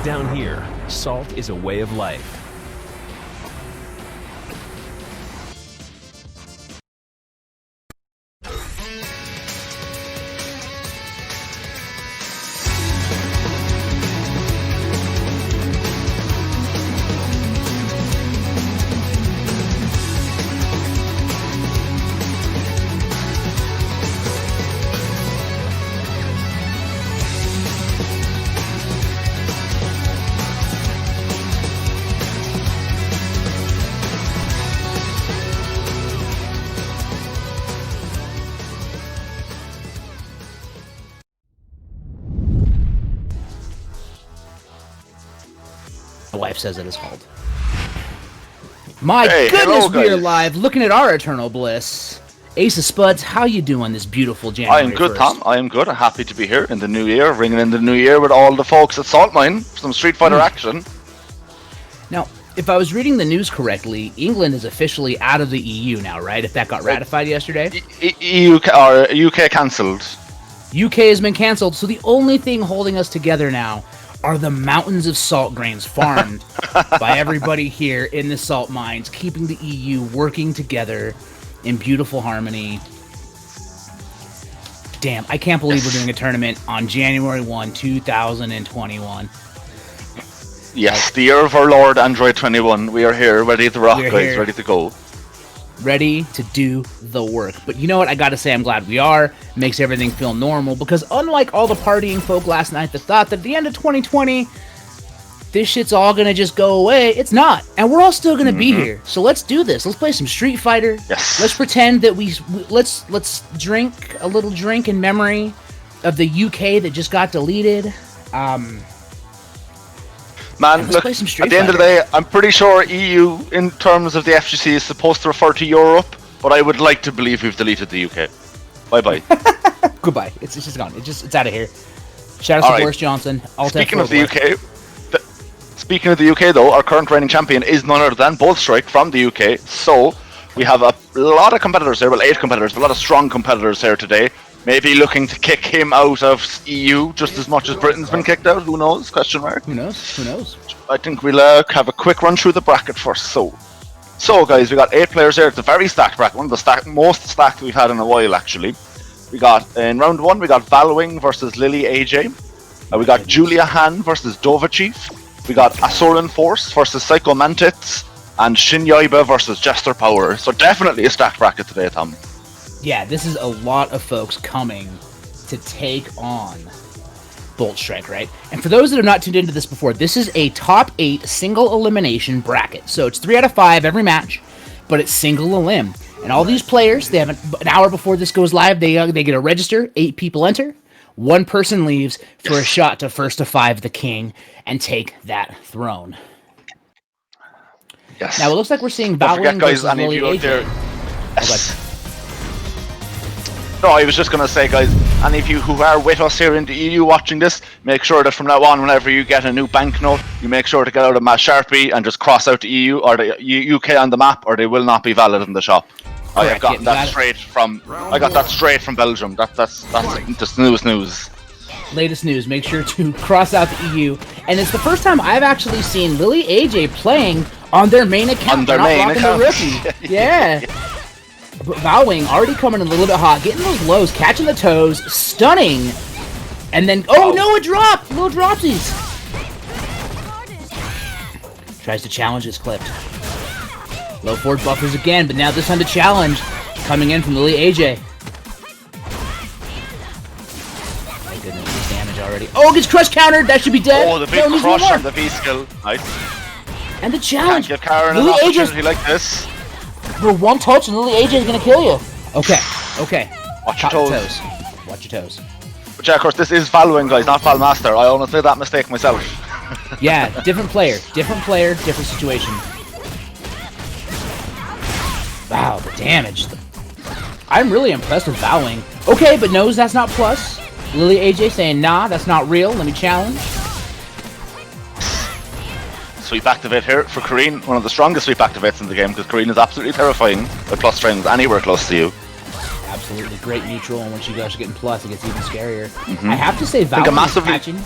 Down here, salt is a way of life. My wife says it is called. My goodness, we are live looking at our eternal bliss. AceOfSpuds, how you doing this beautiful January I am good, 1st? Tom. I am good. I'm happy to be here in the new year, ringing in the new year with all the folks at Saltmine for some Street Fighter action. Now, if I was reading the news correctly, England is officially out of the EU now, right? If that got ratified yesterday? UK cancelled. UK has been cancelled, so the only thing holding us together now are the mountains of salt grains farmed by everybody here in the salt mines, keeping the EU working together in beautiful harmony. Damn, I can't believe we're doing a tournament on January 1, 2021. Yes, the year of our Lord Android 21. We are here, ready to rock, guys, ready to go. Ready to do the work. But you know what? I gotta say, I'm glad we are. Makes everything feel normal, because unlike all the partying folk last night that thought that at the end of 2020, this shit's all gonna just go away, it's not. And we're all still gonna be here. So let's do this. Let's play some Street Fighter. Yes. Let's pretend that let's drink a little drink in memory of the UK that just got deleted. Man, look, at the end of the day, I'm pretty sure EU, in terms of the FGC, is supposed to refer to Europe, but I would like to believe we've deleted the UK. Bye-bye. Goodbye. It's just gone. It's out of here. Shout out to Boris Johnson. Speaking of the UK, though, our current reigning champion is none other than Strike from the UK, so we have a lot of competitors here, well, 8 competitors, a lot of strong competitors here today. Maybe looking to kick him out of EU just as much as Britain's been kicked out. Who knows? Question mark. Who knows? Who knows? I think we'll have a quick run through the bracket first. So guys, we got 8 players here. It's a very stacked bracket. One of the most stacked we've had in a while, actually. We got in round 1, we got Valwing versus Lily AJ. We got Julia Han versus Dova Chief. We got Asuran Force versus Psycho Mantix, and Shin Yoiba versus Jester Power. So definitely a stacked bracket today, Tom. Yeah, this is a lot of folks coming to take on Bolt Strike, right? And for those that have not tuned into this before, this is a top 8 single elimination bracket. So it's 3 out of 5 every match, but it's single elim. And all these players, they have an hour before this goes live, they get to register, 8 people enter, 1 person leaves for a shot to first to 5 the king and take that throne. Yes. Now it looks like we're seeing Valwing versus Lily AJ. Yes. No, I was just going to say, guys, any of you who are with us here in the EU watching this, make sure that from now on, whenever you get a new banknote, you make sure to get out a Sharpie and just cross out the EU or the UK on the map, or they will not be valid in the shop. Correct. I have gotten that straight from. I got that straight from Belgium. That's the newest news. Latest news. Make sure to cross out the EU, and it's the first time I've actually seen Lily AJ playing on their main account. On their main account. The rookie. Yeah. But Valwing already coming in a little bit hot, getting those lows, catching the toes, stunning, and then no, a drop, little dropsies. Tries to challenge, is clipped. Low forward buffers again, but now this time to challenge, coming in from Lily AJ. My goodness, this damage already. Oh, gets crush countered. That should be dead. Oh, the big crush on the V skill. Nice. And the challenge. Can't give Karen an opportunity like this. For one touch and Lily AJ is gonna kill you. Okay. Watch your toes. Watch your toes. But yeah, of course, this is Valwing, guys, not Valmaster. I almost made that mistake myself. Yeah, different player, different situation. Wow, the damage. I'm really impressed with Valwing. Okay, but knows that's not plus. Lily AJ saying, nah, that's not real. Let me challenge. Sweep activate here for Kareen, one of the strongest sweep activates in the game, because Kareen is absolutely terrifying with plus strings anywhere close to you. Absolutely great neutral, and once you guys are getting plus, it gets even scarier. I have to say, Valwing massively... is catching...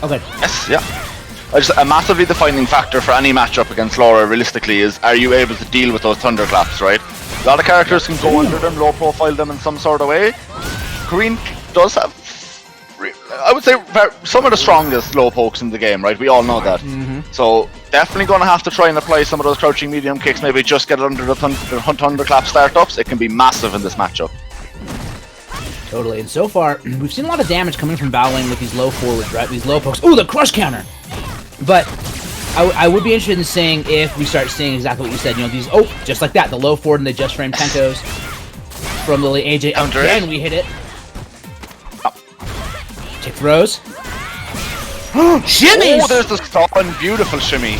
Okay. Yes, yeah. A massively defining factor for any matchup against Laura, realistically, is are you able to deal with those thunderclaps, right? A lot of characters can go under them, low profile them in some sort of way. Green does have, I would say, some of the strongest low pokes in the game, right? We all know that. So definitely going to have to try and apply some of those crouching medium kicks, maybe just get it under the thunderclap startups. It can be massive in this matchup. Totally, and so far, we've seen a lot of damage coming from Bowling with these low forwards, right? These low pokes. Ooh, the crush counter! But I would be interested in seeing if we start seeing exactly what you said. You know, these, just like that, the low forward and the just frame Tentos from Lily AJ. Again, we hit it. Kick throws. Shimmies! Oh, there's the stun. Beautiful shimmy.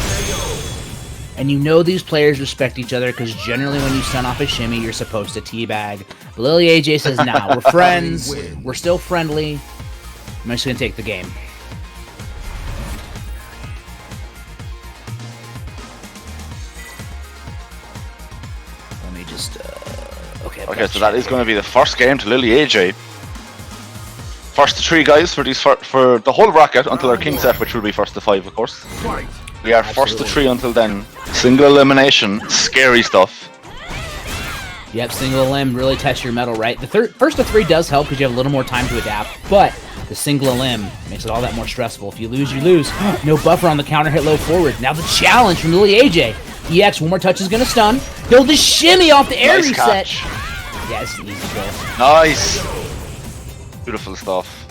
And you know these players respect each other because generally when you stun off a shimmy, you're supposed to teabag. But Lily AJ says, nah, we're friends. We're still friendly. I'm just going to take the game. Let me just... Okay, so that is going to be the first game to Lily AJ. First to 3 guys for these for the whole bracket until our king set, which will be first to 5, of course. We are first to 3 until then. Single elimination, scary stuff. Yep, single elim really tests your metal, right? The first to 3 does help because you have a little more time to adapt, but the single elim makes it all that more stressful. If you lose, you lose. No buffer on the counter hit low forward. Now the challenge from Lily AJ. EX, one more touch is going to stun. He'll just shimmy off the air Nice reset. catch. Yeah, it's an easy kill. Nice. Beautiful stuff.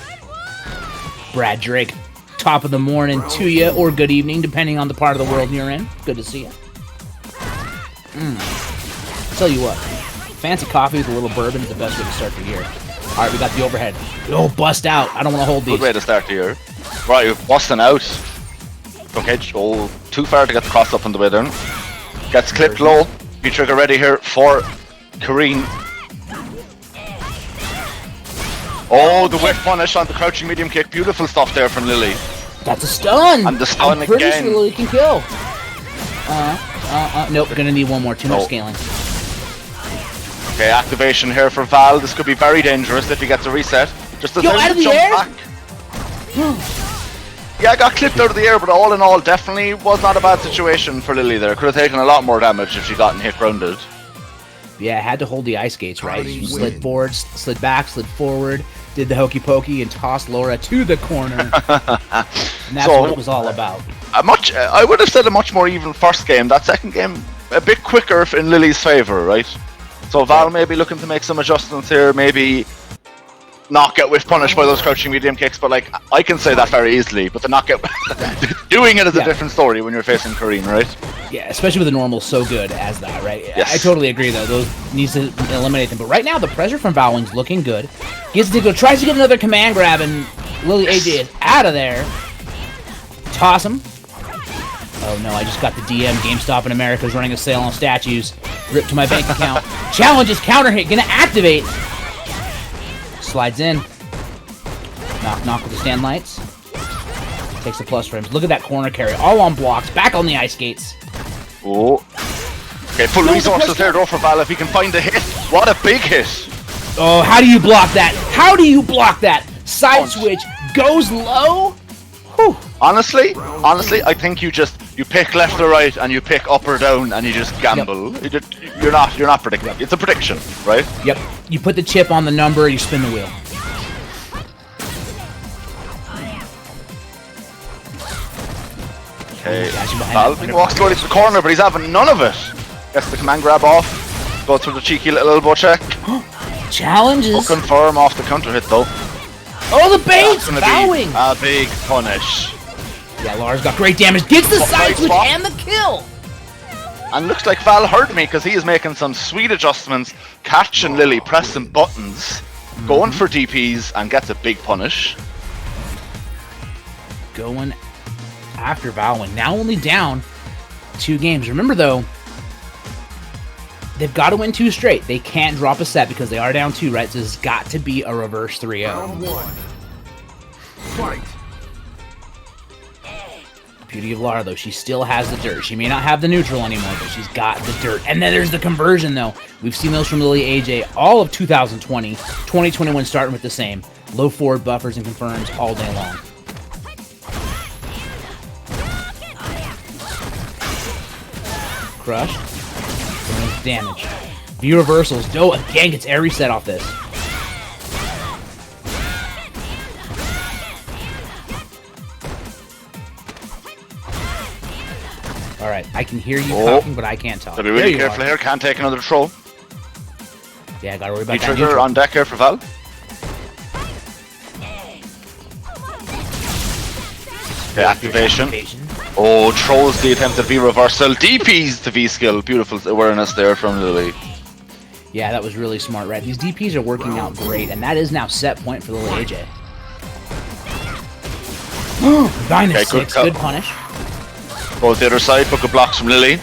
Brad Drake, top of the morning to you, or good evening, depending on the part of the world you're in. Good to see you. Tell you what, fancy coffee with a little bourbon is the best way to start the year. All right, we got the overhead. Oh, bust out. I don't want to hold these. Good way to start the year. Right, you're busting out. Okay, too far to get the cross up on the way down. Gets clipped low. V-trigger ready here for Kareen. Oh, the whip punish on the crouching medium kick. Beautiful stuff there from Lily. That's a stun. And the stun I'm pretty again. sure Lily can kill. Nope, we're gonna need one more. Too much scaling. Okay, activation here for Val. This could be very dangerous if he gets a reset. Just as out of the jump air? back. Yeah, got clipped out of the air, but all in all, definitely was not a bad situation for Lily there. Could have taken a lot more damage if she gotten hit grounded. Yeah, had to hold the ice skates, right? She slid forward, slid back, slid forward, did the hokey pokey, and tossed Laura to the corner. And that's what it was all about. I would have said a much more even first game. That second game, a bit quicker in Lily's favour, right? So Val may be looking to make some adjustments here, maybe not get whiff punished by those crouching medium kicks, but like, I can say that very easily, but to not get... doing it is a different story when you're facing Kareen, right? Yeah, especially with the normal so good as that, right? Yes. I totally agree, though. Those needs to eliminate them. But right now, the pressure from Bowling's looking good. Gets to go, tries to get another command grab, and Lily AJ is out of there. Toss him. Oh no, I just got the DM. GameStop in America is running a sale on statues. Rip to my bank account. Challenges, counter hit, gonna activate. Slides in. Knock with the stand lights. Takes the plus frames. Look at that corner carry. All on blocks. Back on the ice skates. Oh. Okay, full resources there though for Val if he can find a hit. What a big hit. Oh, how do you block that? How do you block that? Side switch goes low. Whew. Honestly, I think you pick left or right and you pick up or down and you just gamble. Yep. You're not predicting. It's a prediction, right? Yep. You put the chip on the number, you spin the wheel. Okay, Val walks slowly to the corner, but he's having none of it. Gets the command grab off. Go through the cheeky little elbow check. Challenges. We'll confirm off the counter hit though. Oh, the bait's bowing. A big punish. Yeah, Lars got great damage. Gets the side switch and the kill. And looks like Val heard me because he is making some sweet adjustments. Catching Lily, pressing buttons, going for DPs, and gets a big punish. Going after Bowling. Now only down 2 games. Remember though, they've got to win 2 straight. They can't drop a set because they are down 2, right? So there's got to be a reverse 3-0. Round 1. Fight. Beauty of Lara, though, she still has the dirt. She may not have the neutral anymore, but she's got the dirt. And then there's the conversion, though. We've seen those from Lily AJ all of 2020. 2021 starting with the same. Low forward buffers and confirms all day long. Crushed. Damage. V reversals. Do again gets air reset off this. Alright, I can hear you talking, but I can't talk. So be really careful here. Can't take another throw. Yeah, gotta worry about that. Trigger on deck here for Val. Okay, activation. Oh, throws the attempted V reversal. DPs the V skill. Beautiful awareness there from Lily. Yeah, that was really smart, right? These DPs are working out great, and that is now set point for Lily AJ. Minus 6, good punish. Goes the other side, book of blocks from Lily.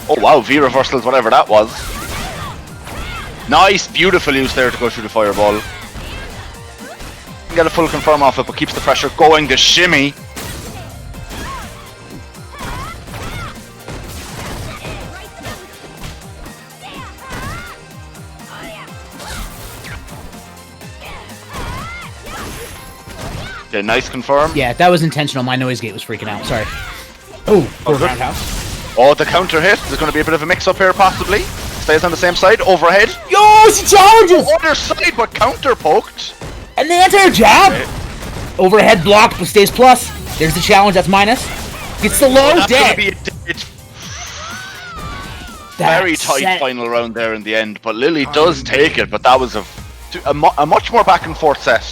Oh wow, V reversals, whatever that was. Nice, beautiful use there to go through the fireball. Get a full confirm off it, but keeps the pressure going. The shimmy. Okay, nice confirm. Yeah, that was intentional. My noise gate was freaking out. Sorry. Oh, roundhouse. Oh, the counter hit. There's going to be a bit of a mix-up here, possibly. Stays on the same side. Overhead. Yo, she challenges! Other side, but counter poked. And the anti-air jab. Okay. Overhead blocked, but stays plus. There's the challenge. That's minus. Gets the low, dead. It's very tight final round there in the end, but Lily does take it. But that was a much more back and forth set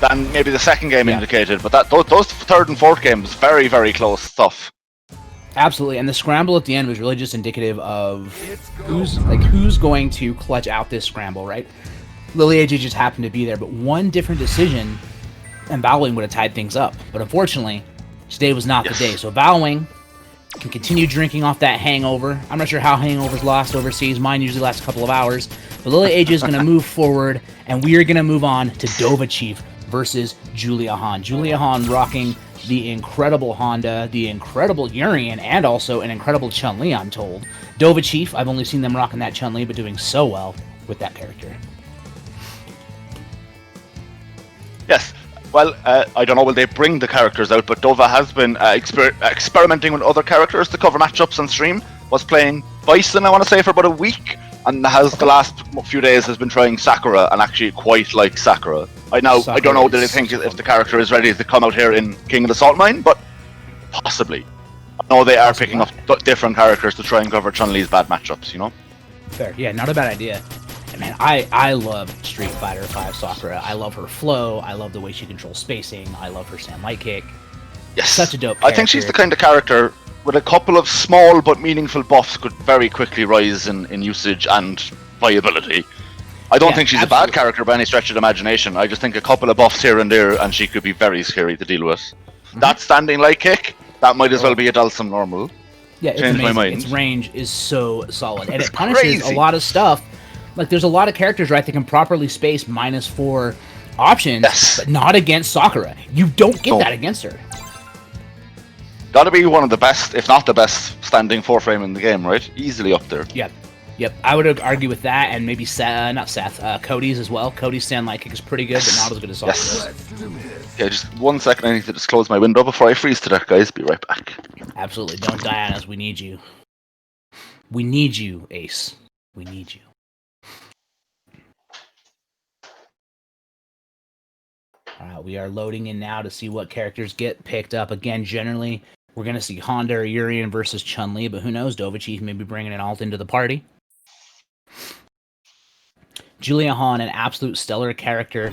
than maybe the second game indicated, but those third and fourth games, very, very close stuff. Absolutely, and the scramble at the end was really just indicative of who's going to clutch out this scramble, right? Lily AJ just happened to be there, but one different decision, and Valwing would have tied things up. But unfortunately, today was not the day. So Valwing can continue drinking off that hangover. I'm not sure how hangovers last overseas. Mine usually lasts a couple of hours. But Lily AJ is going to move forward, and we are going to move on to Dova Chief versus Julia Hahn. Julia Hahn rocking the incredible Honda, the incredible Urian, and also an incredible Chun-Li, I'm told. Dova Chief, I've only seen them rocking that Chun-Li, but doing so well with that character. Yes. Well, I don't know will they bring the characters out, but Dova has been experimenting with other characters to cover matchups on stream. Was playing Bison, I want to say, for about a week, and has the last few days has been trying Sakura, and actually quite like Sakura. I don't know that I think if the character is ready to come out here in King of the Saltmine, but possibly. I know they are picking up different characters to try and cover Chun-Li's bad matchups, you know? Fair, yeah, not a bad idea. And man, I love Street Fighter 5 Sakura. I love her flow, I love the way she controls spacing, I love her Sand Light Kick. Yes. Such a dope character. I think she's the kind of character with a couple of small but meaningful buffs could very quickly rise in usage and viability. I don't think she's a bad character by any stretch of the imagination. I just think a couple of buffs here and there and she could be very scary to deal with. That standing light kick, that might as well be a Dulcim normal. Yeah, it's amazing. My mind. Its range is so solid. And it punishes a lot of stuff. Like, there's a lot of characters, right, that can properly space -4 options, but not against Sakura. You don't get that against her. Gotta be one of the best, if not the best, standing 4-frame in the game, right? Easily up there. Yep. I would argue with that, and maybe Cody's as well. Cody's Sand Light Kick is pretty good, but not as good as Sakura's. Okay, just 1 second. I need to just close my window before I freeze to death, guys. Be right back. Absolutely. Don't die on us. We need you. We need you, Ace. We need you. Alright, we are loading in now to see what characters get picked up. Again, generally, we're going to see Honda or Urian versus Chun-Li, but who knows? Dova Chief may be bringing an alt into the party. Julia Hahn, an absolute stellar character,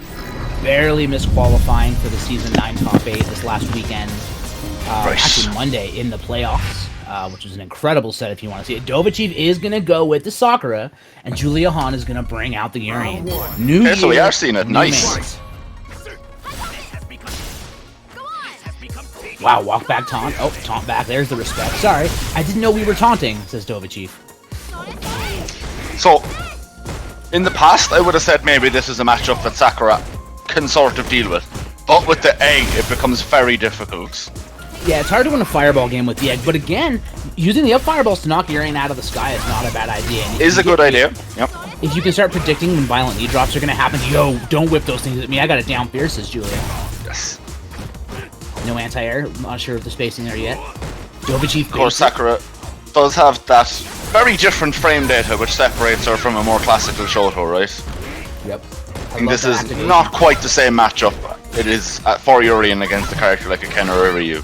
barely misqualifying for the Season 9 Top 8 this last weekend. Actually, Monday in the playoffs, which was an incredible set if you want to see it. Dova Chief is going to go with the Sakura, and Julia Hahn is going to bring out the Urian. New year, so we are seeing it. Nice. Mains. Wow, walk back taunt. Oh, taunt back. There's the respect. Sorry, I didn't know we were taunting, says Dova Chief. So, in the past, I would have said maybe this is a matchup that Sakura can sort of deal with. But with the egg, it becomes very difficult. Yeah, it's hard to win a fireball game with the egg, but again, using the up fireballs to knock Urian out of the sky is not a bad idea. Is a good idea, yep. If you can start predicting when violent knee drops are going to happen, yo, don't whip those things at me. I got it down fierce, says Julia. Yes. No anti-air. I'm not sure if the spacing there yet. Dova Chief Of course, basic. Sakura does have that very different frame data which separates her from a more classical Shoto, right? Yep. I think this is not quite the same matchup. It is for Urian against a character like a Ken or a Ryu.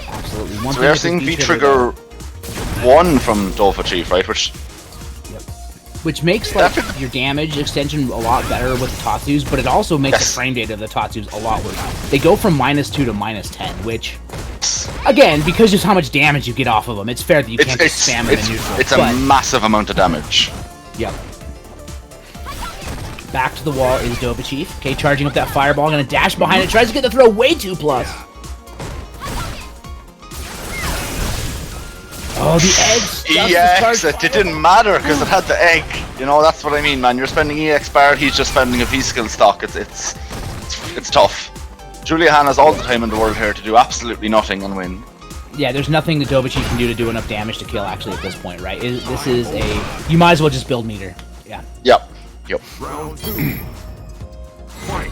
Absolutely. So we are seeing V-Trigger 1 from Dova Chief, right? Which makes like your damage extension a lot better with the Tatsus, but it also makes the frame data of the Tatsus a lot worse. They go from -2 to -10, which, again, because just how much damage you get off of them, it's fair that you can't just spam them in neutral. It's a massive amount of damage. Yep. Back to the wall is Dova Chief. Okay, charging up that fireball, gonna dash behind it, tries to get the throw way too plus. Oh, the egg! EX, it didn't matter because it had the egg. You know, that's what I mean, man. You're spending EX bar, he's just spending a V-skill stock. It's tough. Julia Han has all the time in the world here to do absolutely nothing and win. Yeah, there's nothing that Dova Chief can do to do enough damage to kill, actually, at this point, right? This is a... You might as well just build meter. Yeah. Yep. Round 2. Fight.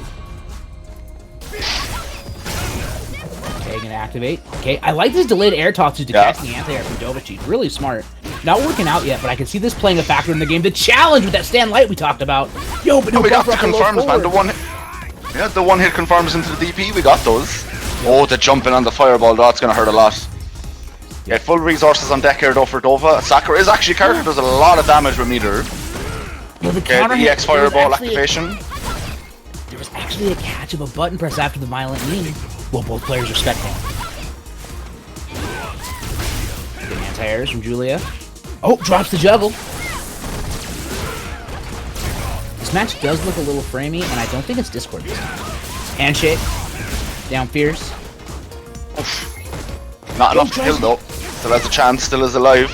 Okay, gonna activate. Okay, I like this delayed air Tatsu to catch the anti-air from Dova Chief. Really smart. Not working out yet, but I can see this playing a factor in the game. The challenge with that stand light we talked about. Yo, but no, we got the confirms, man. The one hit confirms into the DP. We got those. Oh, the jumping on the fireball, that's gonna hurt a lot. Yeah, full resources on deck here though for Dova. Sakura is actually a character does a lot of damage with meter. Yo, the Okay, the EX fireball activation. There was actually a catch of a button press after the violent knee. Well, both players respect him. Good anti-airs from Julia. Oh, drops the juggle. This match does look a little framey, and I don't think it's Discord this time. Handshake. Down fierce. Not enough to kill though. Still has a chance, still is alive.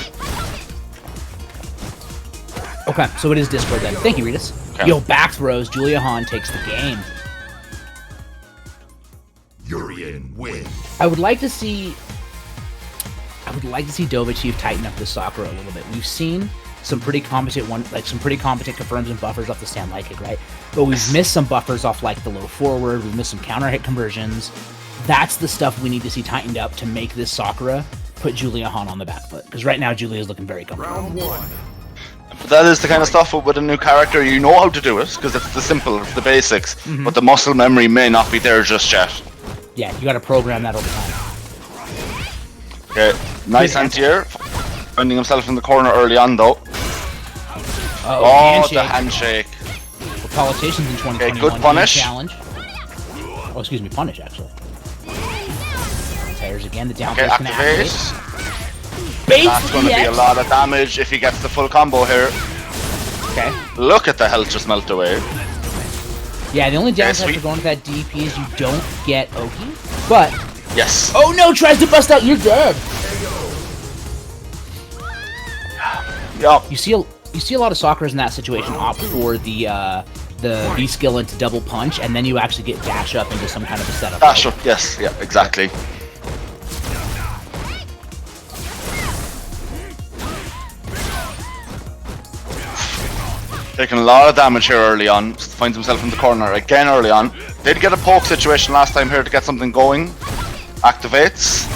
Okay, so it is Discord then. Thank you, Ritas. Okay. Yo, back throws. Julia Han takes the game. Urian win. I would like to see Dova Chief tighten up the Sakura a little bit. We've seen some pretty competent confirms and buffers off the stand light kick, right? But we've missed some buffers off like the low forward. We've missed some counter hit conversions. That's the stuff we need to see tightened up to make this Sakura put Julia Han on the back foot. Because right now Julia is looking very comfortable. Round 1. But that is the kind of stuff with a new character, you know how to do it, because it's the simple, it's the basics, but the muscle memory may not be there just yet. Yeah, you gotta program that over time. Okay, nice anti-air, finding himself in the corner early on though. Handshake. The handshake. For politicians in 2021. Okay, good punish. Challenge. Oh, excuse me, punish actually. Tires again, the down Okay, gonna activate. Base That's going to be a lot of damage if he gets the full combo here. Okay. Look at the health just melt away. Yeah, the only downside for going to that DP is you don't get Oki, but... Yes. Oh no, tries to bust out, you're dead! Yeah. You see a lot of Sakuras in that situation opt for the V skill into double punch, and then you actually get dash up into some kind of a setup. Dash up, yes, yeah, exactly. Taking a lot of damage here early on. Finds himself in the corner again early on. Did get a poke situation last time here to get something going. Activates.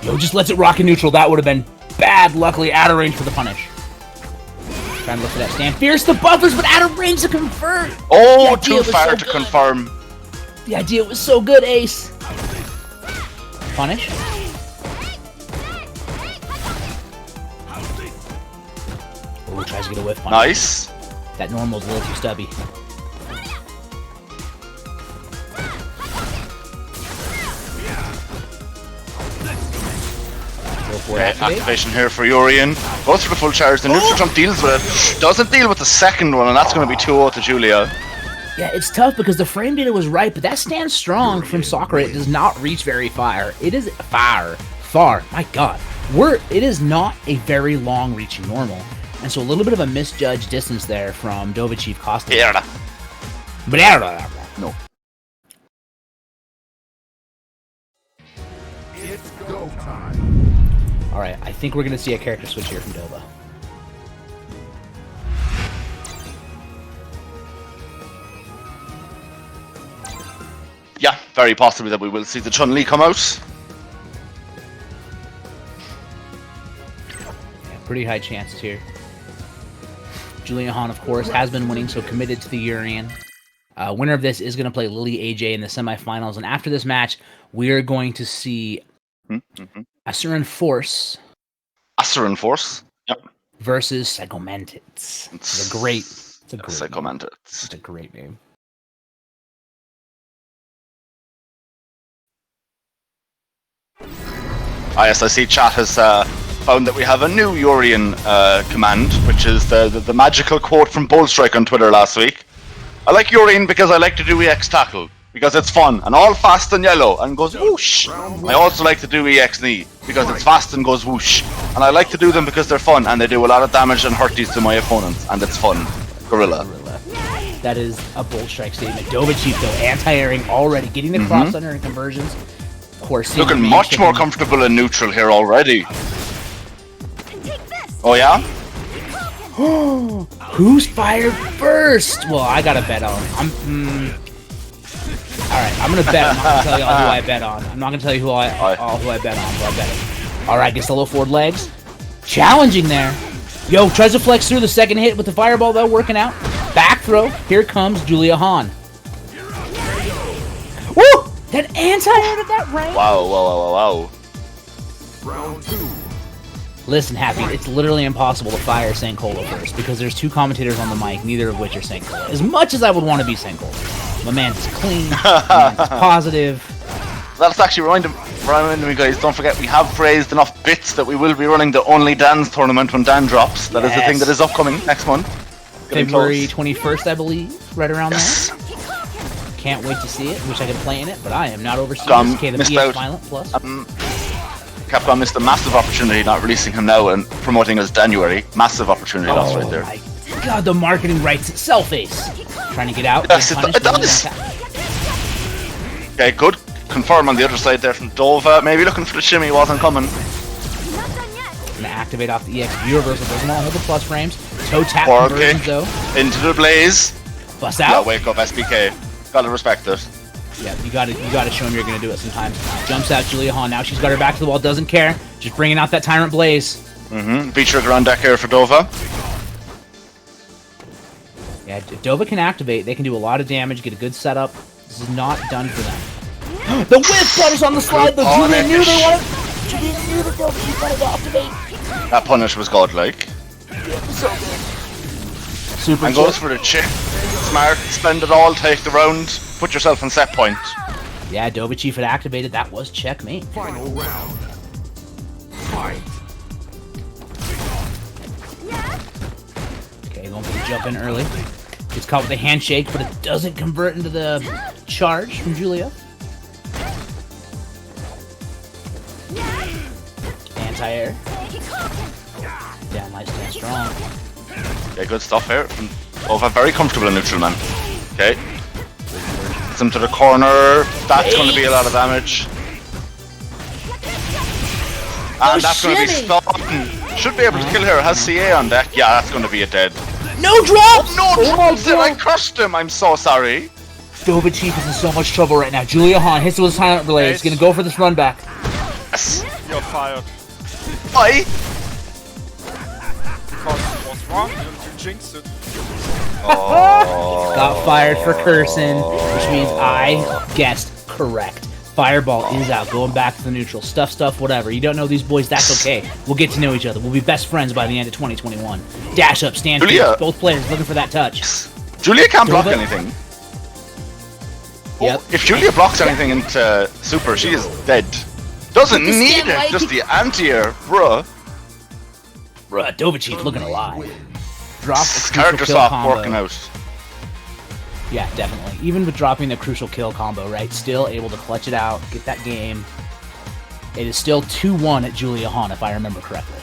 Yo, just lets it rock in neutral. That would have been bad. Luckily, out of range for the punish. Trying to look for that stand. Fierce the buffers, but out of range to convert. Oh, too far to confirm. The idea was so good, Ace. Punish. Oh, tries to get a whiff punish. Nice. That normal's a little too stubby. Okay, activation here for Urian. Goes for the full charge. The neutral jump deals with it. Doesn't deal with the second one, and that's going to be 2-0 to Julia. Yeah, it's tough because the frame data was right, but that stands strong from Sakura. It does not reach very far. It is far. My God. It is not a very long reaching normal. And so a little bit of a misjudged distance there from Dova Chief costing. No. It's go time. Alright, I think we're going to see a character switch here from Dova. yeah, very possibly that we will see the Chun-Li come out. Yeah, pretty high chances here. Julia Hahn, of course, has been winning, so committed to the Urian. Winner of this is going to play Lily AJ in the semifinals, and after this match, we are going to see Asuran Force. Asuran Force. Yep. Versus Psychomantids. It's a great Psychomantids. It's a great name. Yes, I see chat has found that we have a new Urian command, which is the magical quote from Bullstrike on Twitter last week. I like Urian because I like to do EX tackle, because it's fun and all fast and yellow and goes whoosh. I also like to do EX knee because it's fast and goes whoosh. And I like to do them because they're fun and they do a lot of damage and hurties to my opponents, and it's fun. Gorilla. That is a Bullstrike statement. Dovachip, though, anti-airing already, getting the cross under and conversions. Of course, looking much more comfortable in neutral here already. Oh yeah? Who's fired first? Well, I got to bet on. Alright, I'm going to bet. I'm not going to tell you all who I bet on. I'm not going to tell you who I bet on, but I bet it. Alright, gets the low forward legs. Challenging there. Yo, tries to flex through the second hit with the fireball, though, working out. Back throw. Here comes Julia Hahn. Woo! That anti-air at that range? Wow. Round 2. Listen, Happy, it's literally impossible to fire Sankola first because there's two commentators on the mic, neither of which are Sankola. As much as I would want to be Sankola. My man's clean, my man's positive. That's actually reminding me, guys, don't forget we have phrased enough bits that we will be running the Only Dan's tournament when Dan drops. That is the thing that is upcoming next month. February 21st, I believe, right around there. Can't wait to see it. Wish I could play in it, but I am not overseas. Okay, the EX Violent Plus. Capcom missed a massive opportunity not releasing him now and promoting as January. Massive opportunity lost right there. My God, the marketing writes itself, Ace. Trying to get out. Yes, it does. Okay, good. Confirm on the other side there from Dova. Maybe looking for the shimmy, wasn't coming. Gonna activate off the EX view reversal. Doesn't want to hold the plus frames. Toe tap conversions, though. Into the blaze. Bust out. Yeah, wake up, SBK. Gotta respect it. Yeah, you gotta show him you're gonna do it sometimes. Jumps out Julia Hahn. Now she's got her back to the wall. Doesn't care. Just bringing out that Tyrant Blaze. V-trigger on deck here for Dova. Yeah, if Dova can activate, they can do a lot of damage, get a good setup. This is not done for them. The whiff punish on the slide, though. Julia knew they wanted. Julia knew that Dova wanted to activate. That punish was godlike. So good. Super and goes for the chip. Smart, spend it all, take the round, put yourself in set point. Yeah, Dova Chief had activated. That was checkmate. Final round. Fight. Okay, going for the jump in early. Gets caught with a handshake, but it doesn't convert into the charge from Julia. Anti-air. Down light stand strong. Yeah, good stuff here. Dova very comfortable in neutral, man. Okay. Gets him to the corner. That's going to be a lot of damage. And that's going to be stunned. Should be able to kill her. Has CA on deck. Yeah, that's going to be a dead. No drops! No drops! I cursed him. I'm so sorry. Dova Chief is in so much trouble right now. Julia Hahn hits it with a silent relay. He's going to go for this run back. Yes. You're fired. Why? Because it was wrong, you jinxed it. Oh. Got fired for cursing, which means I guessed correct. Fireball is out, going back to the neutral. Stuff, whatever. You don't know these boys, that's okay. We'll get to know each other. We'll be best friends by the end of 2021. Dash up, stand fierce. Both players looking for that touch. Julia can't block anything. Yep. If Julia blocks anything into Super, she is dead. Doesn't need it, just the anti-air, bruh. Bruh, Dova Chief looking alive. Drop the character kill swap combo. working out. Yeah, definitely. Even with dropping the crucial kill combo, right? Still able to clutch it out, get that game. It is still 2-1 at Julia Hahn, if I remember correctly.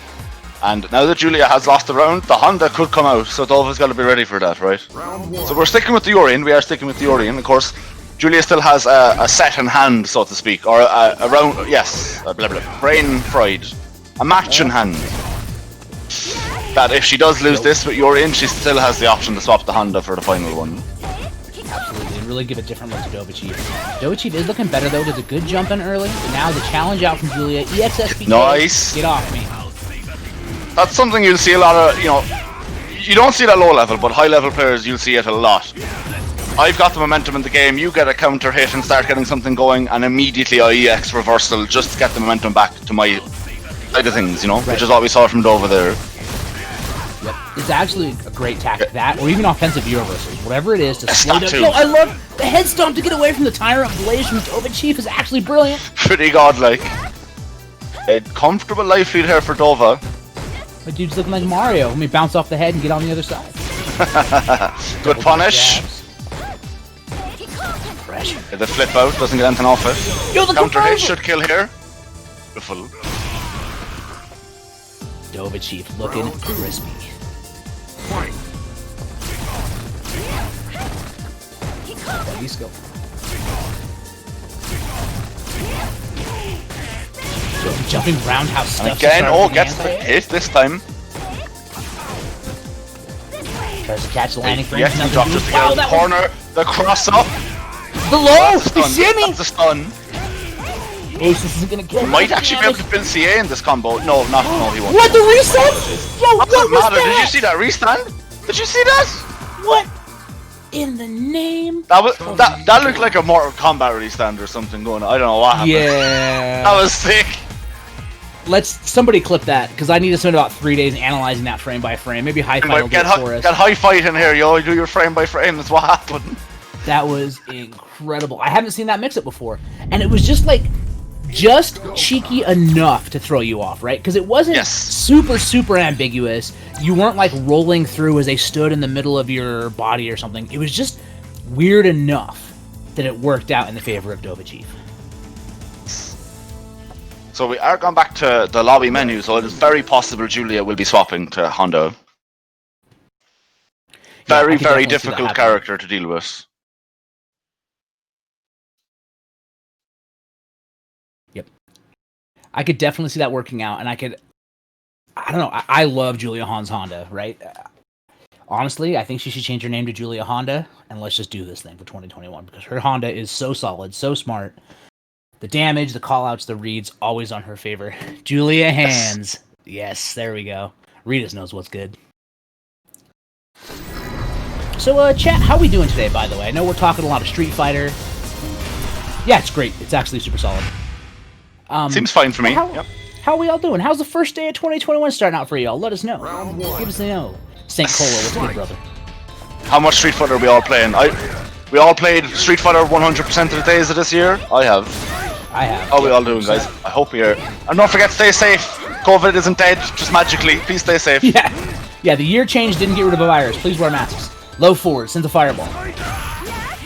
And now that Julia has lost the round, the Honda could come out, so Dova's got to be ready for that, right? So we're sticking with the Urian. We are sticking with the Urian, of course. Julia still has a set in hand, so to speak, or a round. Yes, brain fried, a match in hand. That if she does lose this with Urian, she still has the option to swap the Honda for the final one. Absolutely. really give a different look to Dovachief. Dovachief is looking better though. Does a good jump in early. But now the challenge out from Julia. EXSPK. Nice. Get off me. That's something you'll see a lot of, you know, you don't see it at low level, but high level players you'll see it a lot. I've got the momentum in the game, you get a counter hit and start getting something going, and immediately I EX reversal just to get the momentum back to my side of things, you know, which is what we saw from Dova there. Yep. It's actually a great tactic, that, or even offensive view reversals. Whatever it is to slow down. too. Yo, I love the head stomp to get away from the Tyrant Blaze from Dovachief is actually brilliant. Pretty godlike. A comfortable life lead here for Dova. My dude's looking like Mario. Let me bounce off the head and get on the other side. Good punish. Pressure. The flip out, doesn't get anything off it. Yo, the Counter hit conversion! should kill here. Beautiful. Dovachief looking crispy. Fight. He's go. Jumping roundhouse stuff. Again, gets the hit this time. Tries to catch the landing frame. Yes, he dropped just to get out of the corner. The cross up. The low! That's The a stun. shimmy! That's a stun. Ace, this isn't gonna kill him. Might actually be able to build CA in this combo. No, no, he won't. What, the reset? Yo, what Doesn't was matter. that? Did you see that restand? Did you see that? What in the name? That was that looked like a Mortal Kombat restand or something going on. I don't know what happened. Yeah. That was sick. Somebody clip that, because I need to spend about 3 days analyzing that frame by frame. Maybe High Fight will do Get it for us. high fight in here, yo. Do your frame by frame. That's what happened. That was incredible. I haven't seen that mix-up before. And it was just like, just cheeky enough to throw you off, right? Because it wasn't super ambiguous. You weren't like rolling through as they stood in the middle of your body or something. It was just weird enough that it worked out in the favor of Dovachief. So we are going back to the lobby menu, so it is very possible Julia will be swapping to Honda. Very difficult character to deal with. Yep. I could definitely see that working out, and I don't know, I love Julia Hahn's Honda, right? Honestly, I think she should change her name to Julia Honda, and let's just do this thing for 2021, because her Honda is so solid, so smart. The damage, the callouts, the reads, always on her favor. Julia Hands. Yes, there we go. Ritas knows what's good. So, chat, how we doing today, by the way? I know we're talking a lot of Street Fighter. Yeah, it's great. It's actually super solid. Seems fine for me. How are we all doing? How's the first day of 2021 starting out for y'all? Let us know. Round one. Give us a know. St. Cola, what's good, brother? How much Street Fighter are we all playing? We all played Street Fighter 100% of the days of this year. I have. How are we all doing, guys? I hope you're... And don't forget to stay safe. COVID isn't dead, just magically. Please stay safe. Yeah, the year change didn't get rid of a virus. Please wear masks. Low forward, send a fireball.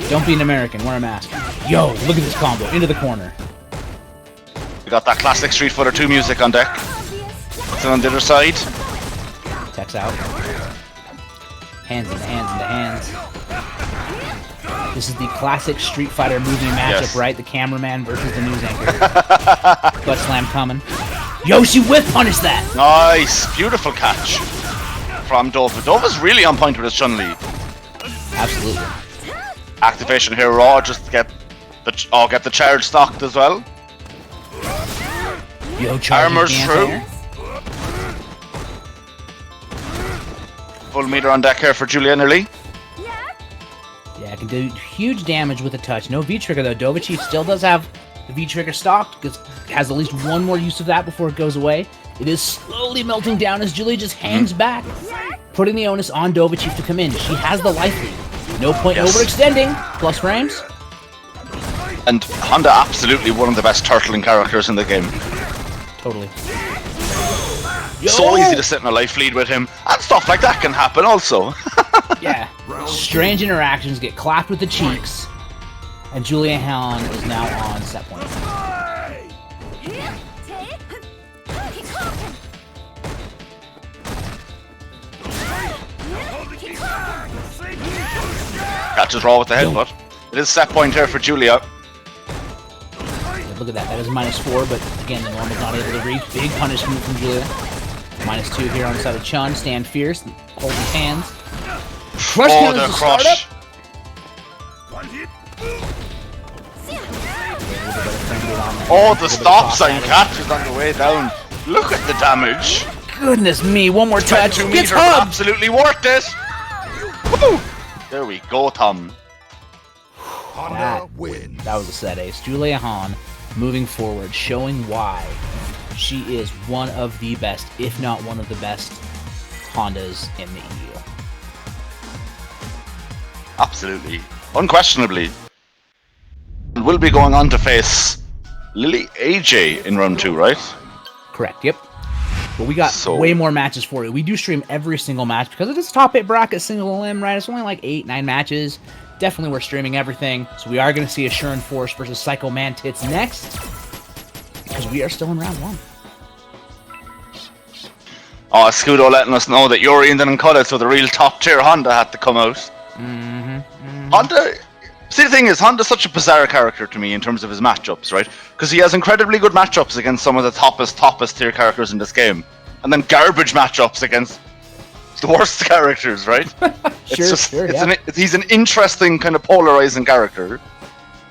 Don't be an American, wear a mask. Yo, look at this combo. Into the corner. We got that classic Street Fighter 2 music on deck. What's on the other side? Tex out. Hands into hands into hands. This is the classic Street Fighter movie matchup, right? The cameraman versus the news anchor. Butt slam coming. Yoshi whip punish that! Nice! Beautiful catch from Dova. Dova's really on point with his Chun-Li. Absolutely. Activation here raw, just to get the charge stocked as well. Yo, Armor's through. Full meter on deck here for Julia nearly. Yeah, I can do huge damage with a touch. No V-trigger though. Dovachief still does have the V-trigger stocked, because it has at least one more use of that before it goes away. It is slowly melting down as Julia just hangs back, putting the onus on Dovachief to come in. She has the life lead. No point overextending. Plus frames. And Honda absolutely one of the best turtling characters in the game. Totally. So easy to sit in a life lead with him, and stuff like that can happen also. Yeah. Strange interactions, get clapped with the cheeks, and Julia Hahn is now on set point. Catches raw with the headbutt. It is set point here for Julia. Yeah, look at that. That is -4, but again, the normal's not able to reach. Big punishment from Julia. -2 here on the side of Chun. Stand fierce. Hold his hands. Crush the crush. get on there. Oh, the stop sign catch is on the way down. Look at the damage. Goodness me, one more touch. 2 Gets meters, hugged. absolutely worth it. Woo! There we go, Tom. Honda win. That was a set ace. Julia Hahn moving forward, showing why she is one of the best, if not one of the best, Hondas in the EU. Absolutely. Unquestionably. We'll be going on to face Lily AJ in round 2, right? Correct, yep. But we got So- way more matches for you. We do stream every single match because it is top 8 bracket single elim, right? It's only like 8, 9 matches. Definitely we're streaming everything. So we are going to see Assuran Force versus Psycho Mantits next because we are still in round 1. Oh, Scudo letting us know that Yuri and then KotS, so the real top tier Honda had to come out. Honda, see the thing is, Honda's such a bizarre character to me in terms of his matchups, right? Because he has incredibly good matchups against some of the toppest tier characters in this game. And then garbage matchups against the worst characters, right? He's an interesting kind of polarizing character.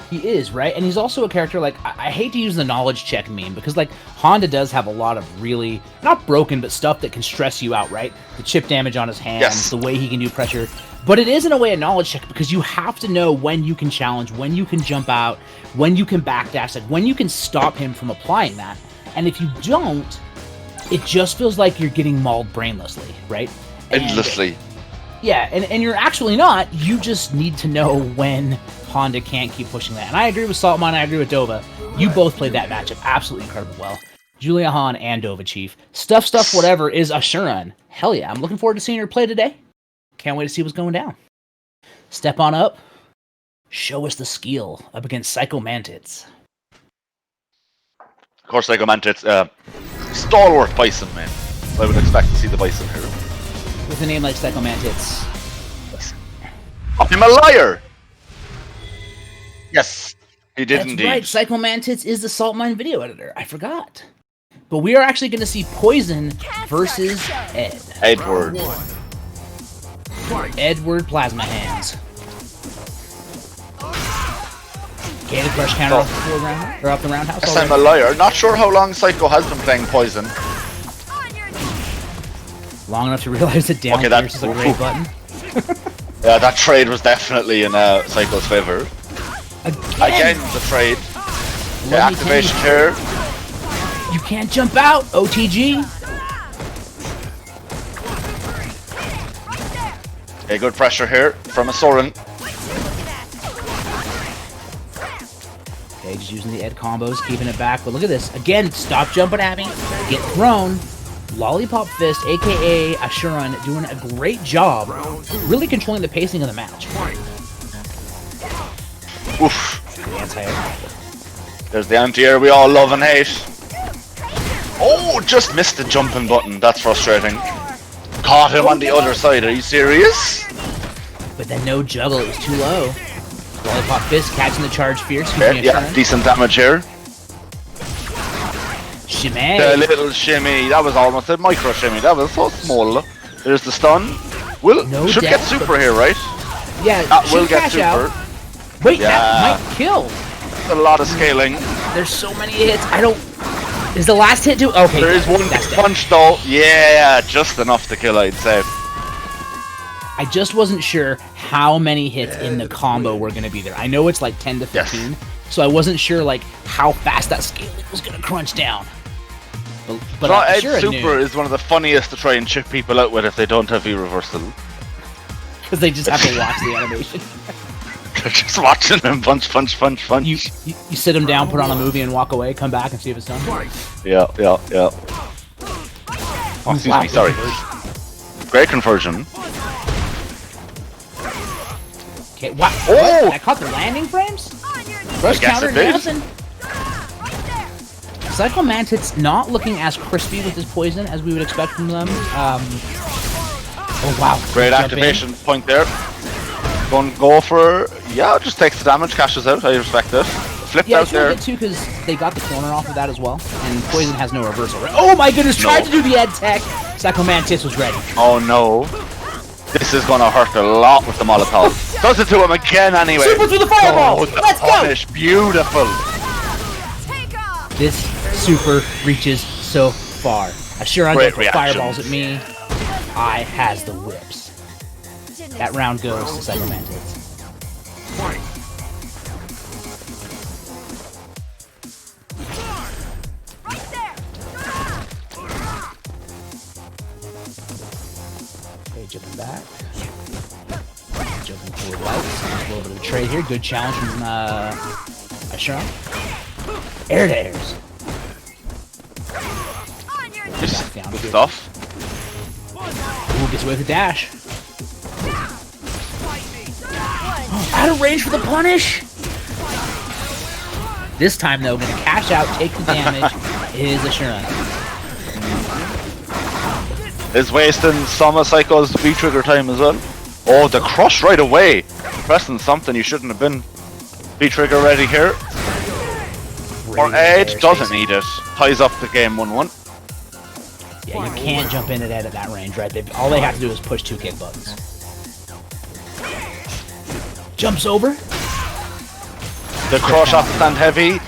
He is, right? And he's also a character, like, I hate to use the knowledge check meme, because, like, Honda does have a lot of really, not broken, but stuff that can stress you out, right? The chip damage on his hands, Yes. the way he can do pressure. But it is, in a way, a knowledge check, because you have to know when you can challenge, when you can jump out, when you can backdash, like, when you can stop him from applying that. And if you don't, it just feels like you're getting mauled brainlessly, right? Endlessly. Yeah, and you're actually not. You just need to know when Honda can't keep pushing that. And I agree with Saltmine, I agree with Dova. You both played that matchup absolutely incredible well. Julia Hahn and Dova Chief. Stuff, whatever is Assuran. Hell yeah, I'm looking forward to seeing her play today. Can't wait to see what's going down. Step on up. Show us the skill up against Psycho Mantits. Of course, Psycho Mantits, stalwart Bison, man. I would expect to see the Bison here. With a name like Psycho Mantits. I'm a liar! Yes, he did That's indeed. right, Psycho Mantits is the Saltmine video editor. I forgot. But we are actually going to see Poison versus Ed. Edward. Edward Plasma Hands. Gated crush counter off the floor round, or up the roundhouse. Yes, I'm a liar. Not sure how long Psycho has been playing Poison. Long enough to realize that down Okay, that- pierce is a great button. Yeah, that trade was definitely in Psycho's favor. Again, the trade. The Let me activation tell here. You can't jump out, OTG. Okay, good pressure here from a Soren. Okay, just using the Ed combos, keeping it back. But look at this. Again, stop jumping at me. Get thrown. Lollipop Fist, aka Assuran, doing a great job really controlling the pacing of the match. Oof. Anti-air. There's the anti-air we all love and hate. Oh, just missed the jumping button. That's frustrating. Caught him on the other side. Are you serious? But then no juggle, it was too low. Lollipop Fist catching the charge fierce. Okay, yeah, decent damage here. Shimmy. The little shimmy. That was almost a micro shimmy. That was so small. There's the stun. No Should death, get super here, right? Yeah, That will should get cash super. out. Wait, Yeah. that might kill. A lot of scaling. There's so many hits. I don't. Is the last hit do? Okay. There is one that's dead. punch though. Yeah, just enough to kill, I'd say. I just wasn't sure how many hits in the combo were going to be there. I know it's like 10 to 15, so I wasn't sure like how fast that scaling was going to crunch down. But I'm Edge sure Super is one of the funniest to try and chip people out with if they don't have V-reversal. because they just have to watch the animation. They're just watching them punch. You sit them down, put on a movie, and walk away. Come back and see if it's done. Yeah. Oh, excuse me, sorry. Great conversion. Okay, wow. Oh! That caught the landing frames? Rush guess counter, it did. nothing. Psycho Mantit's not looking as crispy with his poison as we would expect from them. Oh wow. Great Jump activation in. point there. Go for... Yeah, just takes the damage, cashes out. I respect it. Flipped Yeah, out it's really there. good too because they got the corner off of that as well. And poison has no reversal. Right? Oh my goodness, tried to do the Ed tech. Psycho Mantis was ready. Oh no. This is gonna hurt a lot with the Molotov. Does it to him again anyway. Super through the fireball! Oh, the Let's go! punish. Beautiful. This super reaches so far. Asheron Great goes for fireballs reaction. at me. I has the whips. That round goes to Psycho Mantis. Okay, jumping back. Jumping forward light. A little bit of a trade here. Good challenge from Asheron. Air to airs. Just Back down good here. stuff. Ooh, gets away with the dash. Out of range for the punish. This time, though, gonna cash out, take the damage, is Asheron. Is wasting some of Psycho's V-trigger time as well. Oh, the crush right away. Pressing something you shouldn't have been. V-trigger ready here. Or Ed doesn't need it. Ties up the game 1-1. Yeah, you can't jump in at Ed at that range, right? All they have to do is push 2 kick buttons. Jumps over. The crush off the stand heavy.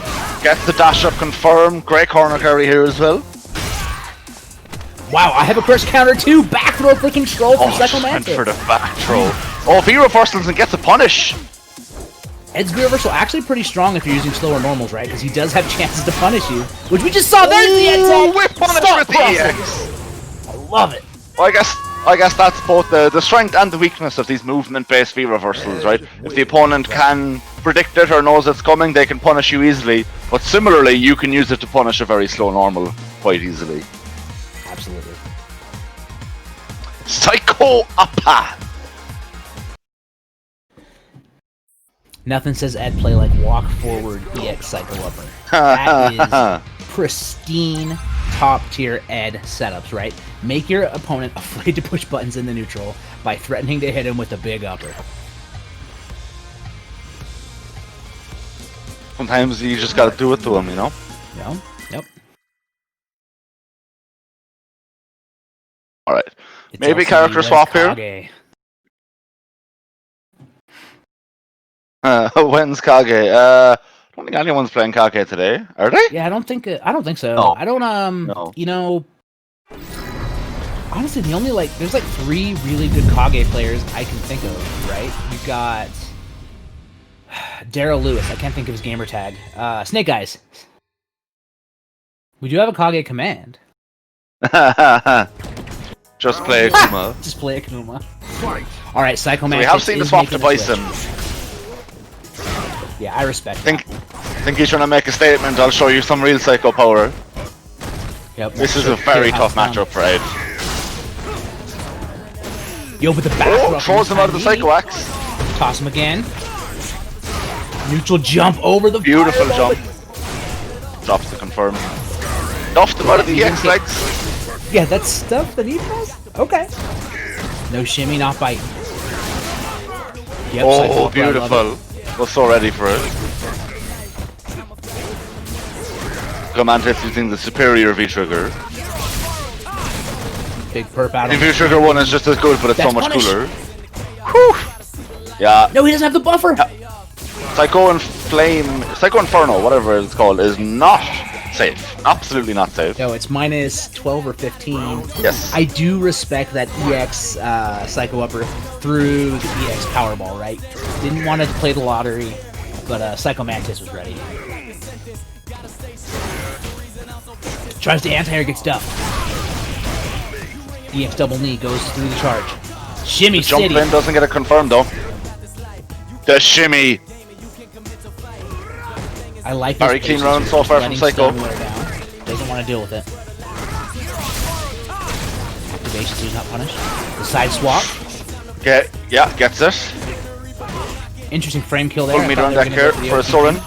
Gets the dash up confirmed. Great corner carry here as well. Wow, I have a crush counter too. Back throw for control from Oh, Psycho went Mantis. for the back throw. Oh, V-reversals and gets a punish. Ed's V reversal actually pretty strong if you're using slower normals, right? Because he does have chances to punish you, which we just saw. There's the Ed tag. Whip punish Stop with the crossing. EX. I love it. Well, I guess that's both the strength and the weakness of these movement-based V-reversals, right? If the opponent can predict it or knows it's coming, they can punish you easily. But similarly, you can use it to punish a very slow normal quite easily. Absolutely. Psycho Appa! Nothing says Ed play like walk forward EX Psycho Upper. That is pristine top tier Ed setups, right? Make your opponent afraid to push buttons in the neutral by threatening to hit him with a big upper. Sometimes you just gotta do it to them, you know? No? Yep. Alright. It's Maybe LCD, character Red swap here? Kage. When's Kage? I don't think anyone's playing Kage today, are they? Yeah, I don't think so. No. I don't No. you know, honestly, the only there's 3 really good Kage players I can think of, right? You got Daryl Lewis. I can't think of his gamer tag. Snake Eyes. We do have a Kage command. Just play Akuma. Just play Akuma. All right, Psycho So we Mantis have seen the is swap to making the switch. Bison. Yeah, I respect Think that. he's trying to make a statement. I'll show you some real Psycho power. Yep. This is Sure, a very sure, tough have fun. matchup for Ed. Yo, but the back Oh, throw throws from him out of the Tiny. Psycho Axe. Toss him again. Neutral jump over the Beautiful fireball. jump. Drops the confirm. Duffed him out of the EX legs. Yeah, that's stuff that he does? Okay. No shimmy, not bite. Yep, Psycho Oh, Upper, I love beautiful. Was so ready for it. Mantis using the superior V-trigger. it. Big perp out The on V-trigger one is just as good, but it's so That's much punish. cooler. Whew. Yeah, No, he doesn't have the buffer! Psycho Inferno, whatever it's called, is not safe. Absolutely not safe. No, it's minus 12 or 15. Yes. I do respect that EX Psycho Upper through the EX Powerball, right? Didn't want to play the lottery, but Psycho Mantis was ready. Tries to anti-air, gets stuffed. EX double knee goes through the charge. Shimmy Jump City. in doesn't get it confirmed though. The shimmy. I like Very this clean basis. round You're so just far from letting Psycho. Stoneware down. Doesn't want to deal with it. Activation, so he's not punished. The side swap. Okay, yeah, gets it. Interesting frame kill there. Full I meter thought on they were deck gonna here go the for a OTP. Soren.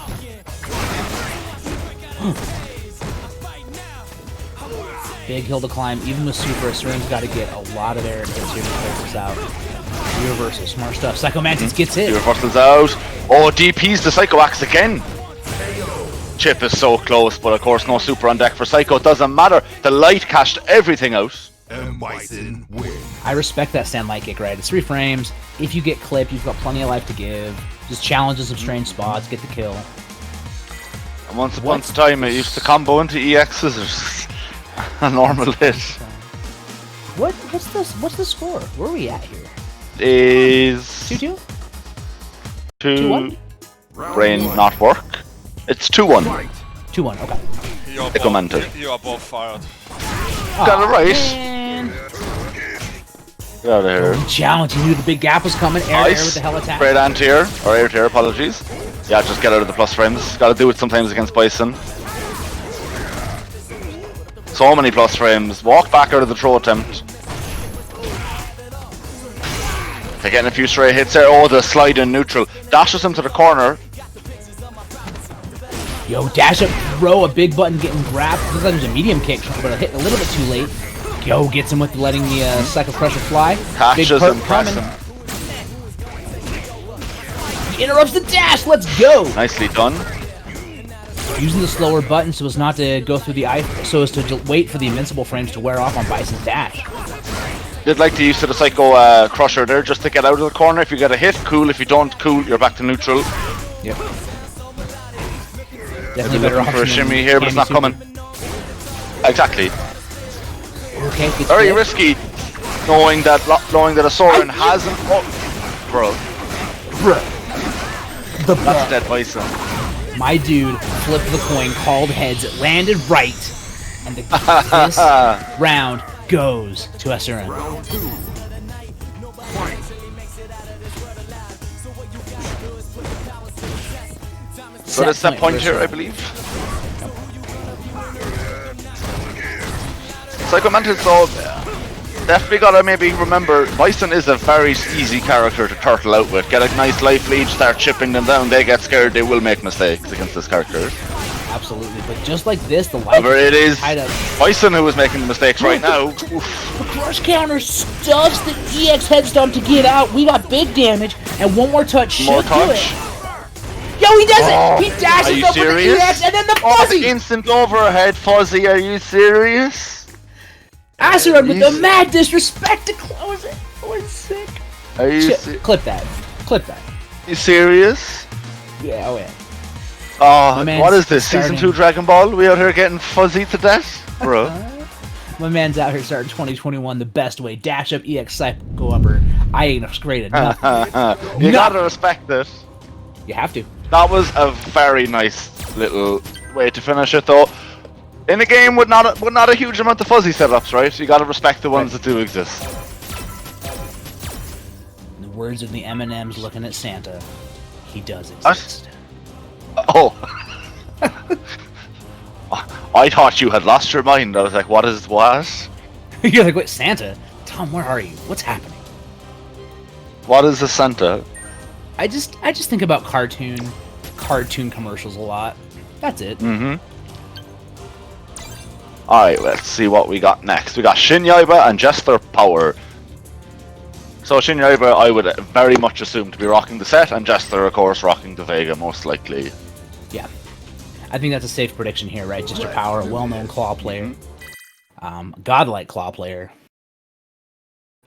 Big hill to climb. Even with super, Suren's got to get a lot of air hits here to close this out. Reversal, smart stuff. Psycho Mantis gets hit. The reversal's out. Oh, DP's the Psycho Axe again. Chip is so close, but of course no super on deck for Psycho. It doesn't matter. The light cashed everything out. And Bison win. I respect that stand light kick, right? It's 3 frames. If you get clipped, you've got plenty of life to give. Just challenges some strange spots, get the kill. And once upon a time, it used to combo into EX scissors. A normal hit. What's the score? Where are we at here? Is 2-2? 2 brain not work? It's 2-1. 2-1, okay. They commented. You are both fired. Got it right. Man. Get out of here. Challenge, you knew the big gap was coming. Air with the hell attack. Great anti-air, or air to air, apologies. Yeah, just get out of the plus frames. Gotta do it sometimes against Bison. So many plus frames. Walk back out of the throw attempt. They're getting a few stray hits there. Oh, the slide in neutral. Dashes him to the corner. Yo, dash up, throw a big button, getting grabbed. Looks like there's a medium kick, but it hit a little bit too late. Yo, gets him with letting the cycle pressure fly. Catches him, press him. He interrupts the dash, let's go! Nicely done. Using the slower button so as not to go through the ice, so as to wait for the invincible frames to wear off on Bison's dash. Did like to use the Psycho Crusher there just to get out of the corner. If you get a hit, cool. If you don't, cool. You're back to neutral. Yep. They're Definitely better looking for a shimmy here, but it's not coming. Exactly. Okay, very risky, knowing that a Soren hasn't. Oh, bro. That's dead Bison. My dude flipped the coin, called heads, it landed right, and this round goes to SRM. So that's that point here, I believe. Psycho Mantis, so definitely gotta maybe remember, Bison is a very easy character to turtle out with. Get a nice life lead, start chipping them down, they get scared, they will make mistakes against this character. Absolutely, but just like this, the life it is tied up. Bison who is making the mistakes right now. The crush counter stuffs the EX head stomp to get out. We got big damage, and one more touch should do it. Yo, he does it! He dashes up with the EX, and then the fuzzy! The instant overhead fuzzy, are you serious? Acerud with the mad disrespect to close it. Oh, it's sick. Are you clip that. Clip that. You serious? Yeah, oh yeah. Oh, what is this? Season 2 Dragon Ball? We out here getting fuzzy to death? Bro. My man's out here starting 2021 the best way. Dash up EX Psycho Upper. I ain't afraid of nothing. You gotta respect it. You have to. That was a very nice little way to finish it though. In a game with not a huge amount of fuzzy setups, right? You gotta respect the ones that do exist. In the words of the M&M's looking at Santa, he does exist. Oh. I thought you had lost your mind. I was like, what is what? You're like, wait, Santa? Tom, where are you? What's happening? What is a Santa? I just think about cartoon commercials a lot. That's it. Mm-hmm. Alright, let's see what we got next. We got Shin Yaiba and Jester Power. So Shin Yaiba, I would very much assume to be rocking the set, and Jester, of course, rocking the Vega, most likely. Yeah. I think that's a safe prediction here, right? Jester Power, a well-known claw player. Godlike claw player.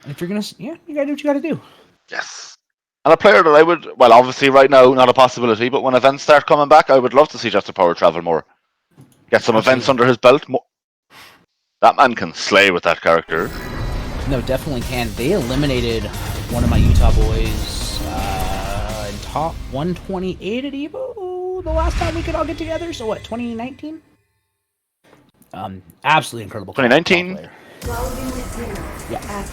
If you're gonna... Yeah, you gotta do what you gotta do. Yes. And a player that I would... Well, obviously, right now, not a possibility, but when events start coming back, I would love to see Jester Power travel more. Get some events under his belt. That man can slay with that character. No, definitely can. They eliminated one of my Utah boys in top 128 at EVO the last time we could all get together. So what, 2019? Absolutely incredible. 2019? Yeah.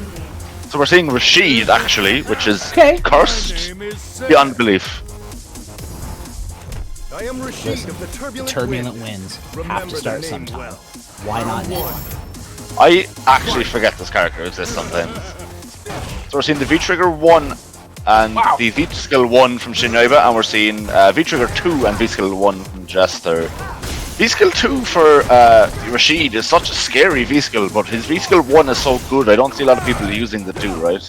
So we're seeing Rashid, actually, which is cursed beyond belief. I am Rashid of the turbulent winds have to start sometime. Why not now? I actually forget this character exists sometimes. So we're seeing the V-Trigger 1 and the V-Skill 1 from Shin Yaiba, and we're seeing V-Trigger 2 and V-Skill 1 from Jester. V-Skill 2 for Rashid is such a scary V-Skill, but his V-Skill 1 is so good, I don't see a lot of people using the 2, right?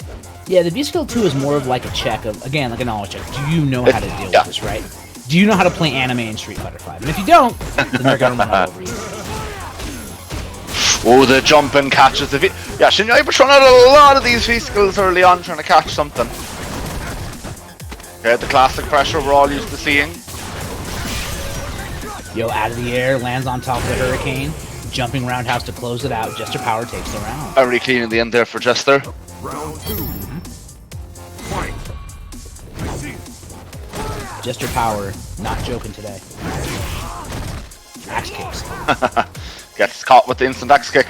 Yeah, the V-Skill 2 is more of like a check of, again, like a knowledge check. Do you know how to deal with this, right? Do you know how to play anime in Street Fighter 5? And if you don't, then they're gonna run all over you. Oh, the jump and catches the V. Yeah, Shin Yaiba throwing out a lot of these V-Skills early on, trying to catch something. Okay, the classic pressure we're all used to seeing. Yo, out of the air, lands on top of the Hurricane. Jumping roundhouse to close it out. Jester Power takes the round. Very clean in the end there for Jester. Round 2. Fight. Jester Power, not joking today. Axe kicks. Gets caught with the instant axe kick.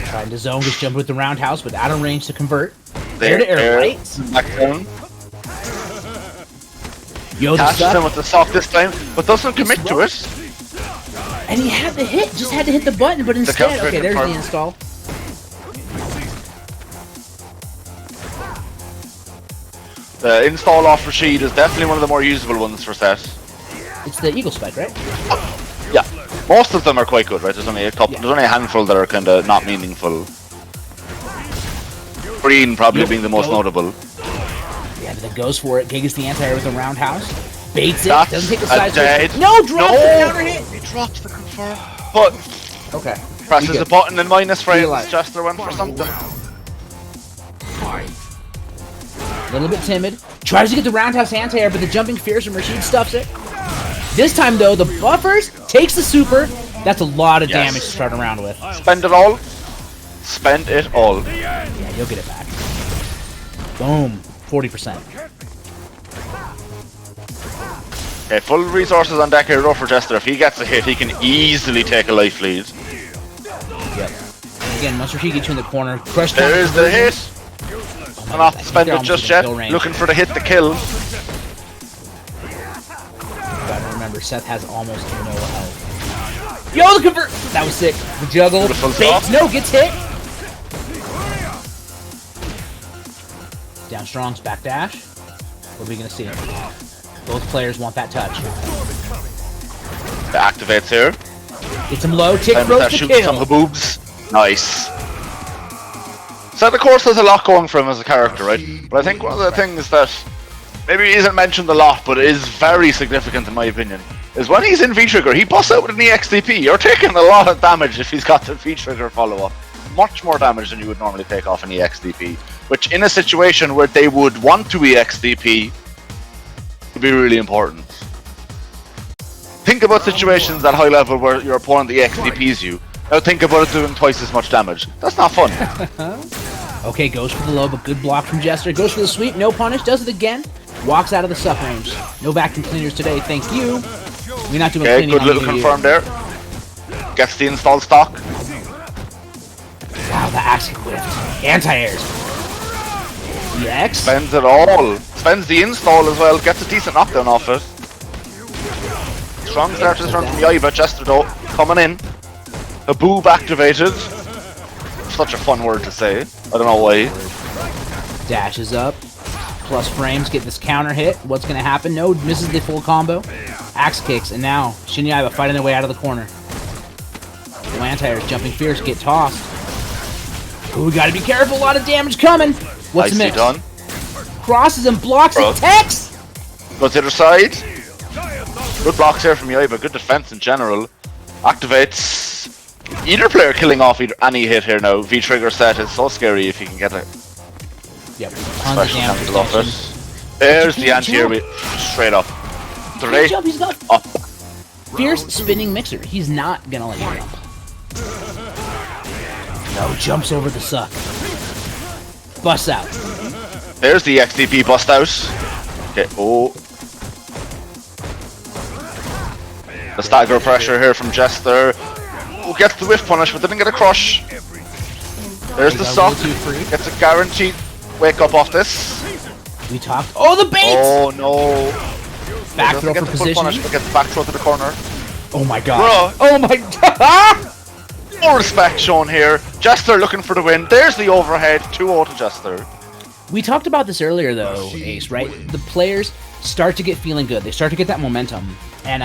Trying to zone, gets jumped with the roundhouse, but out of range to convert. There, Air to air, right? Back down. Yo, the Catches him suck. with the sock this time, but doesn't commit to it. And he had to hit, just had to hit the button, but instead, counter okay, there's the confirmed. install. The install off Rashid is definitely one of the more usable ones for set. It's the Eagle Spike, right? Yeah, most of them are quite good, right? There's only a couple. Yeah. There's only a handful that are kind of not meaningful. Green probably being the most notable. Yeah, but then goes for it. Gigas the anti-air with a roundhouse. Baits it. That's Doesn't take the a side dead. switch. No, drops the counter hit. He drops the confirm. But Okay. presses good. the button and minus frames. alive. Jester went for something. Fight. A little bit timid. Tries to get the roundhouse anti-air, but the jumping fierce from Rashid stuffs it. This time, though, the buffers takes the super. That's a lot of Yes. damage to start around with. Spend it all. Spend it all. Yeah, you'll get it back. Boom. 40%. Okay, full resources on deck here though for Jester. If he gets a hit, he can easily take a life lead. Yep. And again, once Rashid gets you in the corner, crush There counter is the conversion. hit. And not to spend it just yet. Looking for the hit to kill. Gotta remember, Seth has almost no health. Yo, the convert! That was sick. The juggle. Beautiful Baits. stop. No, gets hit. Down strong's back dash. What are we gonna see? Both players want that touch. It activates here. Gets him low. Tick Time throws that the shoots some kill. haboobs. Nice. So of course there's a lot going for him as a character, right? But I think one of the things that maybe isn't mentioned a lot, but is very significant in my opinion, is when he's in V-Trigger, he busts out with an EXDP. You're taking a lot of damage if he's got the V-Trigger follow-up. Much more damage than you would normally take off an EXDP. Which in a situation where they would want to EXDP, would be really important. Think about situations at high level where your opponent EXDPs you. Now think about it doing twice as much damage. That's not fun. Okay, goes for the low, but good block from Jester. Goes for the sweep, no punish, does it again. Walks out of the suck range. No vacuum cleaners today, thank you. We're not doing Okay, cleaning good on little you. confirm there. Gets the installed stock. Wow, the axe kick whiffed. Anti-airs. EX. Spends it all. Spends the install as well. Gets a decent knockdown off it. Strong start to this run from Yaiba. Jester though, coming in. A boob activated. Such a fun word to say. I don't know why. Dashes up. Plus frames, get this counter hit. What's going to happen? No, misses the full combo. Axe kicks, and now Shin Yaiba fighting their way out of the corner. The anti-airs jumping fierce, get tossed. Ooh, we gotta be careful, a lot of damage coming. What's the Nicely mix? done. Crosses and blocks Bro. and techs! Goes to the other side. Good blocks here from Yaiba. Good defense in general. Activates. Either player killing off any hit here now. V-trigger set is so scary if you can get a Yep, tons of special damage cancel off protection. it. There's the anti-air straight up. Can't Three jump, he's got up. fierce spinning mixer. He's not gonna let you jump. No, jumps over the suck. Busts out. There's the XDP bust out. Okay, oh. The stagger pressure here from Jester. Who gets the whiff punish but didn't get a crush. There's the got a sock. roll two free. Gets a guaranteed wake up off this. We talked. Oh, the baits! Oh no. Back Doesn't throw get for the full punish, position. but gets the back throw to the corner. Oh my god. Bro. Oh my god. No respect shown here. Jester looking for the win. There's the overhead. 2-0 to Jester. We talked about this earlier, though, Ace, right? The players start to get feeling good. They start to get that momentum. And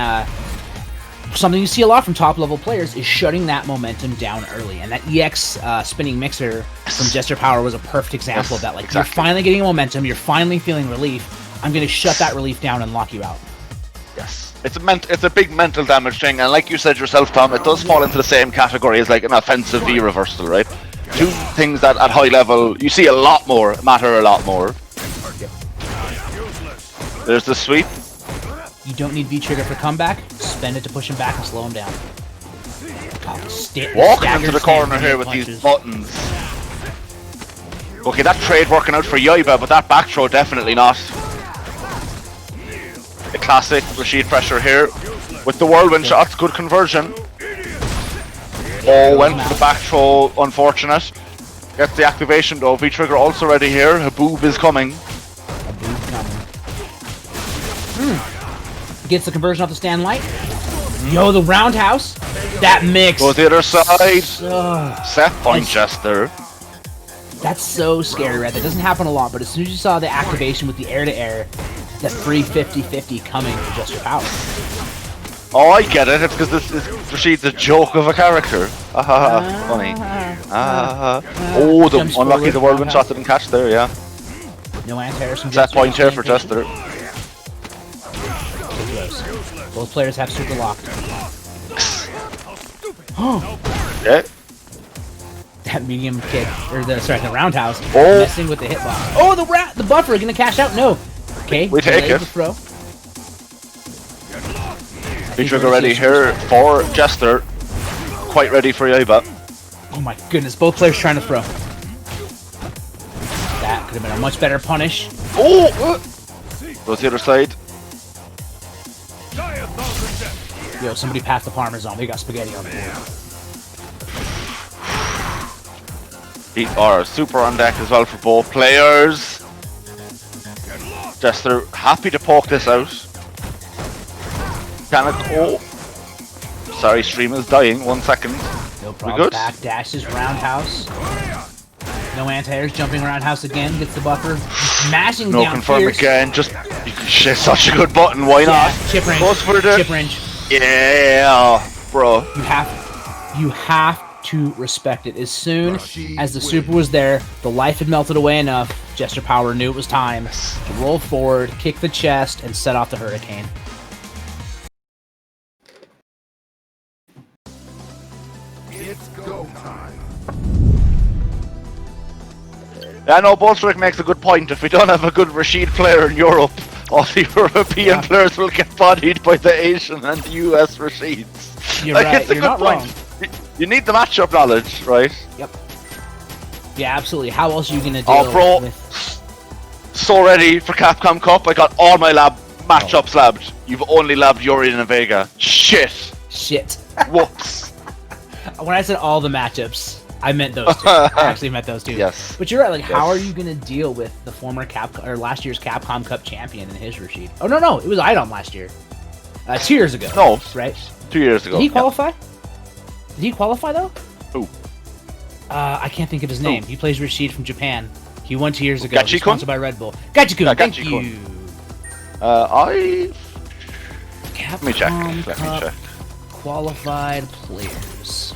something you see a lot from top-level players is shutting that momentum down early. And that EX spinning mixer from Jester Power was a perfect example of that. Like, exactly. You're finally getting momentum. You're finally feeling relief. I'm going to shut that relief down and lock you out. Yes. It's a big mental damage thing, and like you said yourself, Tom, it does fall into the same category as like an offensive V reversal, right? Two things that at high level you see a lot more, matter a lot more. There's the sweep. You don't need V-trigger for comeback. Spend it to push him back and slow him down. God, Walking into the corner here with these buttons. Okay, that trade working out for Yoiba, but that back throw definitely not. A classic Rashid pressure here with the whirlwind shots. Good conversion. Oh, went for the back throw. Unfortunate. Gets the activation though. V-trigger also ready here. Haboob is coming. Gets the conversion off the stand light. Yo, the roundhouse. That mix. Go to the other side. Set point Jester. That's so scary, right? That doesn't happen a lot, but as soon as you saw the activation with the air-to-air, the free 50-50 coming for Just Your Power. Oh, I get it. It's because this is Rashid's a joke of a character. Funny. Oh, the Jumps unlucky forward, the whirlwind shot didn't catch there, yeah. No anti-airs from Set Jester. point here for Jester. Both players have super locked. Yeah. That medium kick, or the roundhouse, Oh. messing with the hitbox. Oh, the buffer gonna cash out. No. Okay, We take delay it. the throw. V-trigger ready here for Jester. Quite ready for Yoiba. Oh my goodness, both players trying to throw. That could have been a much better punish. Oh! Goes the other side. Yo, somebody passed the Parmesan. They got spaghetti on the board. They are super on deck as well for both players. Jester happy to poke this out. Can it? Oh! Sorry, stream is dying. 1 second. No problem. good? Back dashes, roundhouse. No anti-airs, jumping roundhouse again. Gets the buffer. Mashing No down confirm Pierce. again. Just shit, such a good button. Why not? Yeah, chip range. Goes for the Chip range. yeah, bro. You have to respect it. As soon as the super was there, the life had melted away enough. Jester Power knew it was time to roll forward, kick the chest, and set off the hurricane. It's go time. Yeah, no, Bolshevik makes a good point. If we don't have a good Rashid player in Europe, all the European players will get bodied by the Asian and US Rashids. You're right. It's a You're good not point. wrong. You need the matchup knowledge, right? Yep. Yeah, absolutely. How else are you gonna deal Oh, bro. with? So ready for Capcom Cup. I got all my matchups labbed. You've only labbed Yuri and Vega. Shit. Shit. Whoops. When I said all the matchups, I meant those two. I actually meant those two. Yes. But you're right. Like, how are Yes. you gonna deal with the former last year's Capcom Cup champion and his Rashid? Oh no, it was Idom last year. 2 years ago. No. Right? 2 years ago. Did he qualify? Did he qualify though? Who? I can't think of his name. He plays Rashid from Japan. He won 2 years ago. Gachi-kun? He's sponsored by Red Bull. Gachi-kun, Yeah, thank Gachi-kun. you. Let me check. Capcom Let me Cup check. Qualified players.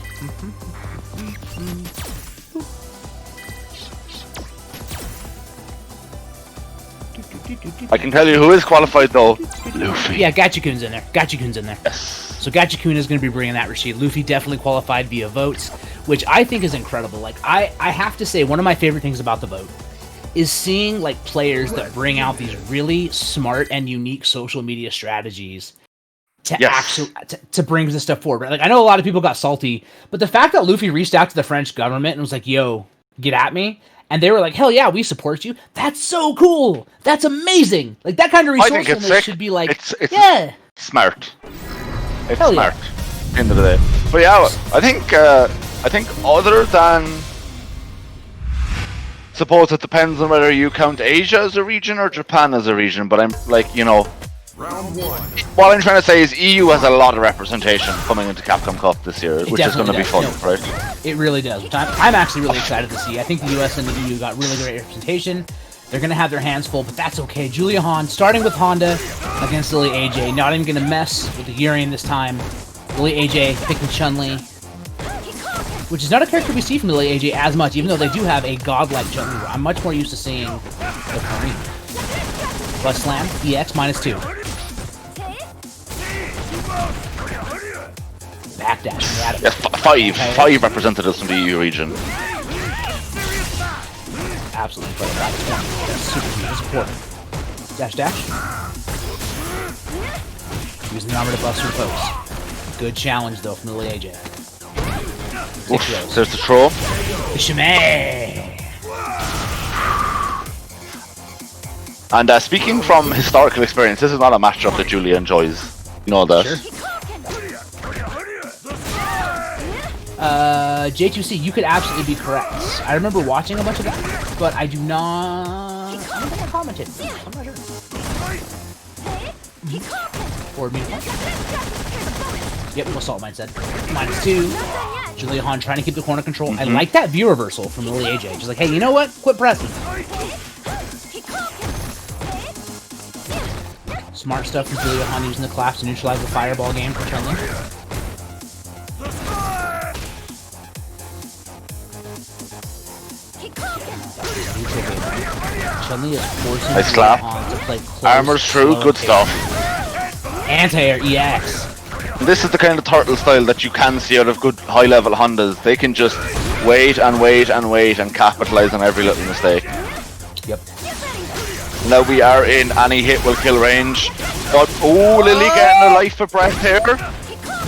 I can tell you who is qualified though. Luffy. Yeah, Gachi-kun's in there. Gachi-kun's in there. So Gachi-kun is going to be bringing that Rashid. Luffy definitely qualified via votes, which I think is incredible. Like, I have to say, one of my favorite things about the vote is seeing, like, players that bring out these really smart and unique social media strategies to actually to bring this stuff forward. Right? Like, I know a lot of people got salty, but the fact that Luffy reached out to the French government and was like, yo, get at me, and they were like, hell yeah, we support you. That's so cool. That's amazing. Like, that kind of I think it's resourcefulness sick. should be like, It's yeah. smart. It's Hell yeah. smart. End of the day. But yeah, I think other than suppose it depends on whether you count Asia as a region or Japan as a region, but I'm like, Round one. what I'm trying to say is EU has a lot of representation coming into Capcom Cup this year, which is going to definitely be fun, does. right? It really does, which I'm actually really excited to see. I think the US and the EU got really great representation. They're going to have their hands full, but that's okay. Julia Hahn, starting with Honda against Lily AJ. Not even going to mess with the Urian this time. Lily AJ picking Chun-Li, which is not a character we see from Lily AJ as much, even though they do have a godlike Chun-Li. I'm much more used to seeing the Kareem. Plus slam, EX -2. Backdash, at it. Yes, five representatives from the EU region. Absolutely incredible. That's super huge. Support. Dash. Using the armor to bust her folks. Good challenge, though, from Lily AJ. Oof, there's the throw. The shimmy! And speaking from historical experience, this is not a matchup that Julia enjoys. You know that. Sure. J2C, you could absolutely be correct. I remember watching a bunch of that, but I do not... I don't think I commented. I'm not sure. Forward me. Yep, what Saltmine said. -2. Julia Hahn trying to keep the corner control. I like that view reversal from Lily AJ. Just like, hey, you know what? Quit pressing. Smart stuff from Julia Hahn using the collapse to neutralize the fireball game for Chun-Li. Chun-Li is forcing Nice Julia slap. Hahn to play close. Armor's through, slow good pace. stuff. Anti-air EX. This is the kind of turtle style that you can see out of good high-level Hondas. They can just wait and wait and wait and capitalize on every little mistake. Yep. Now we are in any hit will kill range. But, oh, Lily getting a life of breath here.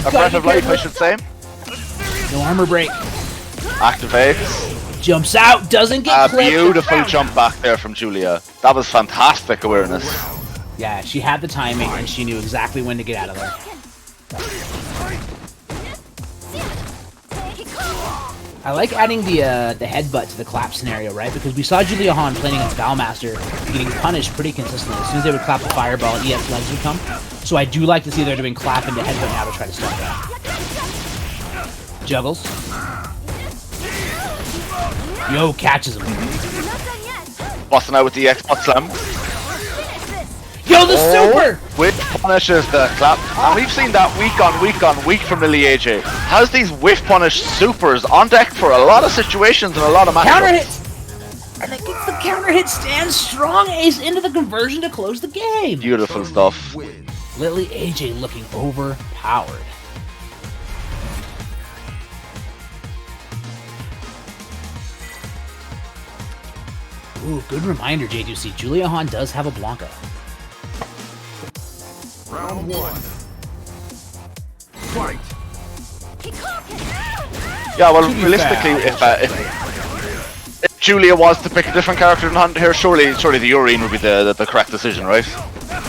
A breath of life, I should say. No armor break. Activates. Jumps out, doesn't get A clipped. beautiful jump back there from Julia. That was fantastic awareness. Yeah, she had the timing and she knew exactly when to get out of there. I like adding the headbutt to the clap scenario, right? Because we saw Julia Hahn playing against Valmaster getting punished pretty consistently. As soon as they would clap the fireball, EX legs would come. So I do like to see they're doing clap into headbutt now to try to stop that. Juggles. Yo, catches him. Busting out with the EX butt slam. Yo, the super! Whip punishes the clap. And we've seen that week on week from Lily AJ. Has these whiff punish supers on deck for a lot of situations and a lot of matchups. Counter hit! And it gets the counter hit stand strong ace into the conversion to close the game. Beautiful stuff. Lily AJ looking overpowered. Ooh, good reminder, J2C. Julia Hahn does have a Blanca. Round 1. Fight. Yeah, well, realistically, if Julia was to pick a different character than Hunter here, surely the Urine would be the correct decision, right?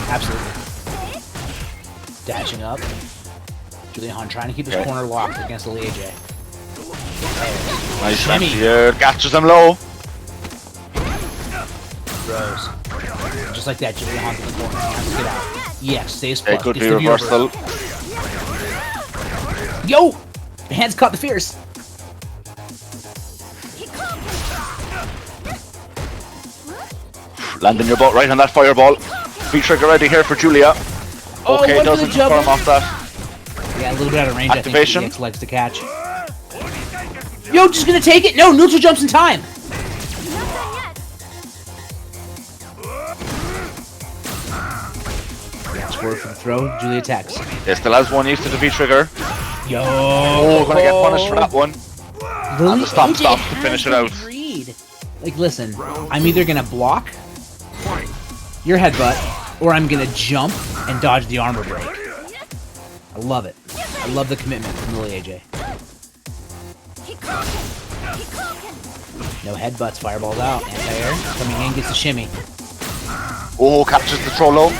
Absolutely. Dashing up. Julia Hahn trying to keep his corner locked against Lily AJ. Nice Shimmy. here, catches him low. Rose. Just like that, Julia Hahn's in the corner. Has to get out. Yes, stays Okay, plus. good Gets view the view reversal. Yo! The hands caught the fierce. Landing your boat right on that fireball. Speed trigger ready here for Julia. Oh, Okay, one for the doesn't jump. confirm off that. Yeah, a little bit out of range, Activation. I think, for EX legs to catch. Yo, just gonna take it? No, neutral jumps in time. Score for the throw. Julia attacks. Yeah, still has one used to the V trigger. Yo! Oh, gonna get punished for that one. Lily the stop AJ to has finish it the out. read. Like, listen, I'm either gonna block your headbutt, or I'm gonna jump and dodge the armor break. I love it. I love the commitment from Lily AJ. No headbutts, fireballs out. Anti-air. Coming in, gets the shimmy. Oh, captures the troll low.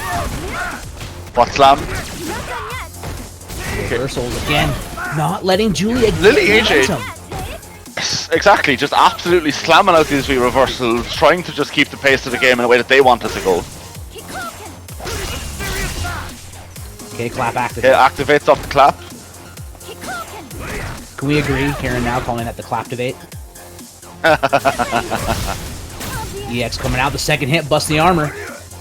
Butt slam. Reversals again. Not letting Julia get Lily AJ. momentum. Exactly, just absolutely slamming out these V reversals, trying to just keep the pace of the game in a way that they want it to go. Okay, clap active. Okay, activates off the clap. Can we agree? Karen now calling that the claptivate. EX coming out, the second hit, bust the armor.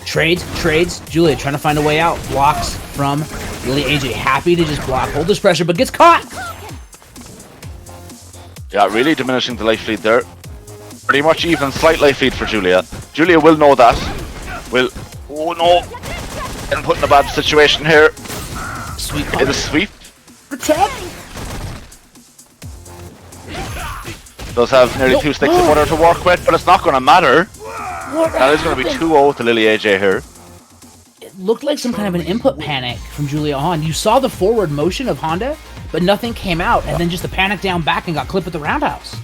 Trades. Julia trying to find a way out. Blocks from Lily AJ. Happy to just block, hold this pressure, but gets caught. Yeah, really diminishing the life lead there. Pretty much even, slight life lead for Julia. Julia will know that. Oh no. Getting put in a bad situation here. Sweet Okay, the sweep. protect. Does have nearly 2 sticks of butter to work with, but it's not going to matter. What That is going to be 2-0 to Lily AJ here. looked like some kind of an input panic from Julia Hahn. You saw the forward motion of Honda, but nothing came out, and then just the panic down back and got clipped with the roundhouse.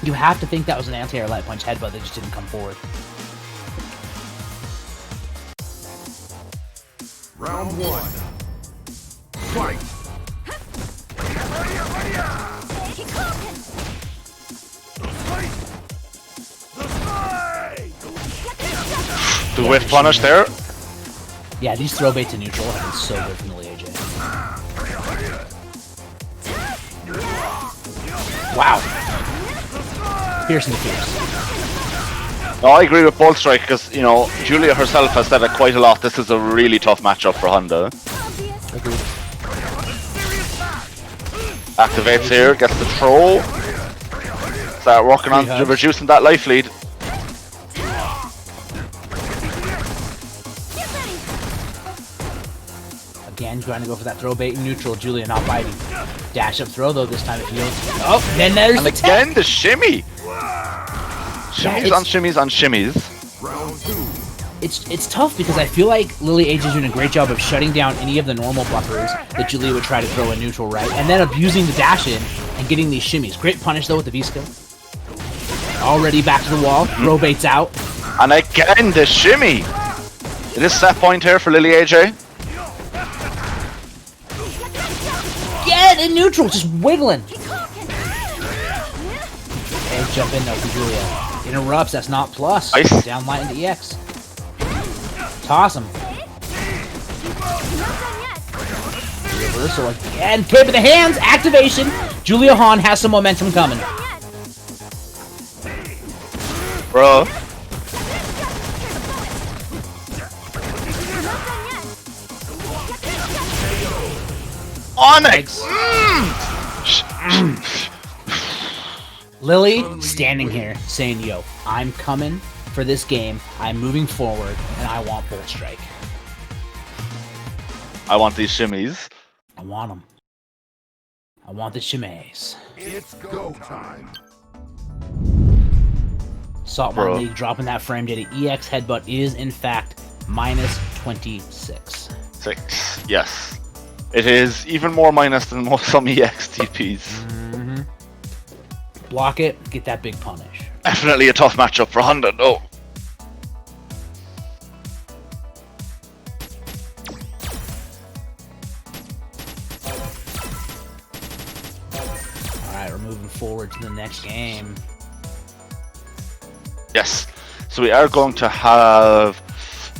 You have to think that was an anti-air light punch headbutt that just didn't come forward. Round one. Fight. The whiff punish there. Yeah, these throw baits in neutral have been so good from Lily AJ. Wow. Piercing the pierce. No, I agree with Bolt Strike because, you know, Julia herself has said it quite a lot. This is a really tough matchup for Honda. Agreed. Activates here, gets the throw. Start working on reducing that life lead. Again, trying to go for that throw bait in neutral. Julia not biting. Dash up throw though this time if you don't. Oh, then there's And the again, the shimmy. Shimmies on shimmies on shimmies. Round two. It's tough because I feel like Lily H is doing a great job of shutting down any of the normal buffers that Julia would try to throw in neutral, right? And then abusing the dash in and getting these shimmies. Great punish though with the V-skill. Already back to the wall. Throw baits out. And again, the shimmy. It is set point here for Lily AJ. Get in neutral, just wiggling. Okay, jump in though for Julia. Interrupts, that's not plus. Nice. Down light into EX. Toss him. Reversal again. Cape of the hands, activation. Julia Hahn has some momentum coming. Bro. Onyx! Lily standing here saying, yo, I'm coming for this game. I'm moving forward, and I want Bolt Strike. I want these shimmies. I want them. I want the shimmies. It's go time. Saltmine League dropping that frame data. EX headbutt is, in fact, minus 26. 6. Yes. It is even more minus than most some EX TPs. Block it, get that big punish. Definitely a tough matchup for Honda, no. Alright, we're moving forward to the next game. Yes. So we are going to have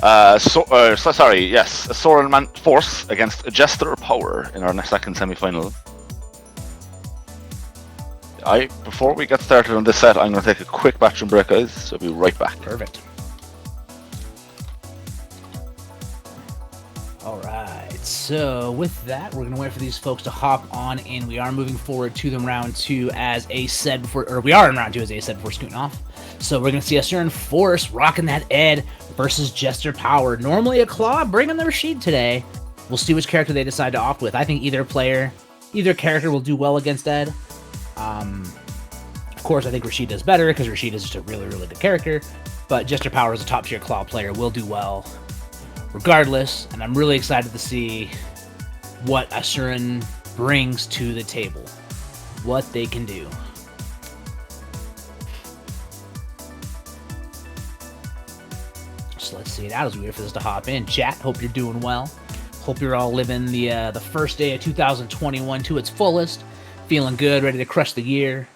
a Soren Man Force against Jester Power in our second semi-final. Before we get started on this set, I'm going to take a quick bathroom break, guys, so I'll be right back. Perfect. Alright, so with that, we're going to wait for these folks to hop on in. We are moving forward to the round 2 as Ace said before, or we are in round 2 as Ace said before scooting off. So we're going to see Asuran Force rocking that Ed versus Jester Power. Normally a Claw, bringing the Rashid today. We'll see which character they decide to opt with. I think either character will do well against Ed. Of course, I think Rashid does better because Rashid is just a really, really good character. But Jester Power is a top-tier Claw player, will do well regardless. And I'm really excited to see what Asuran brings to the table. What they can do. So let's see it out as we wait for this to hop in. Chat, hope you're doing well. Hope you're all living the first day of 2021 to its fullest. Feeling good, ready to crush the year.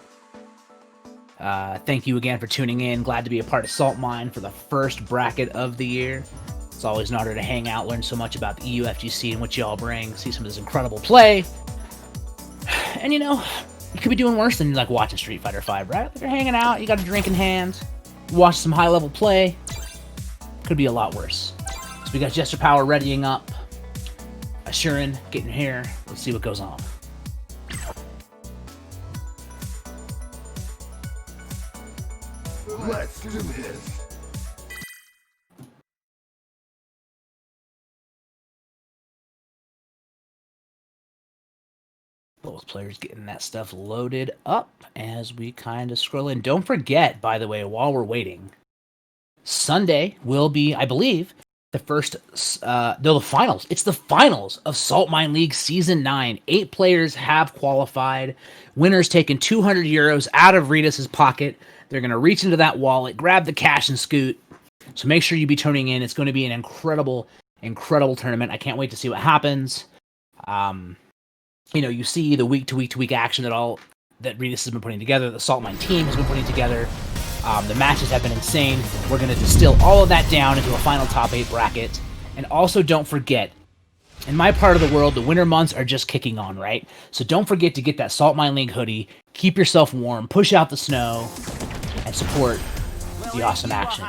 Thank you again for tuning in. Glad to be a part of Saltmine for the first bracket of the year. It's always an honor to hang out, learn so much about the EUFGC and what y'all bring, see some of this incredible play. And you know, you could be doing worse than like watching Street Fighter 5, right? Like you're hanging out, you got a drink in hand, you watch some high-level play. Could be a lot worse. So we got Jester Power readying up. Asuran getting here. Let's see what goes on. Let's do this. Both players getting that stuff loaded up as we kind of scroll in. Don't forget, by the way, while we're waiting, Sunday will be, I believe, the first, no, the finals. It's the finals of Saltmine League Season 9. 8 players have qualified. Winners taking 200 euros out of Ritas's pocket. They're going to reach into that wallet, grab the cash, and scoot. So make sure you be tuning in. It's going to be an incredible, incredible tournament. I can't wait to see what happens. You see the week-to-week action that Ritas has been putting together, the Saltmine team has been putting together. The matches have been insane. We're going to distill all of that down into a final top 8 bracket. And also don't forget, in my part of the world, the winter months are just kicking on, right? So don't forget to get that Saltmine League hoodie, keep yourself warm, push out the snow, and support the awesome action.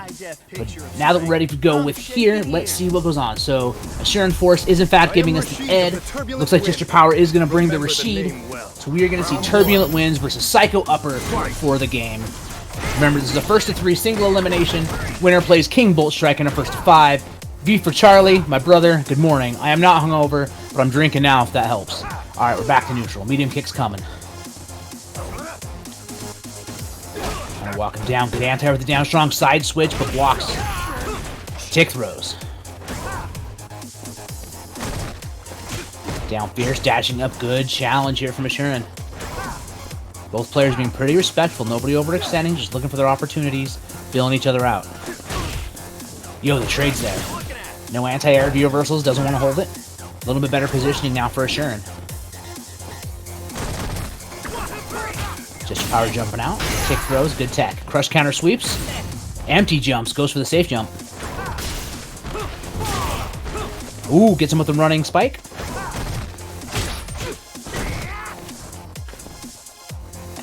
But now that we're ready to go with here, let's see what goes on. So Assuran Force is in fact giving us the Ed. Looks like Gesture Power is going to bring the Rashid. So we are going to see Turbulent Winds versus Psycho Upper for the game. Remember, this is a first to 3 single elimination. Winner plays King Bolt Strike in a first to 5. V for Charlie, my brother, good morning. I am not hungover, but I'm drinking now if that helps. Alright, we're back to neutral. Medium kick's coming. Gonna walk him down. Good anti with the down strong side switch, but blocks. Tick throws. Down fierce, dashing up. Good challenge here from Assuran. Both players being pretty respectful, nobody overextending, just looking for their opportunities, feeling each other out. Yo, the trade's there. No anti-air reversals, doesn't want to hold it. A little bit better positioning now for Assuran. Just power jumping out. Kick throws, good tech. Crush counter sweeps. Empty jumps, goes for the safe jump. Ooh, gets him with the running spike.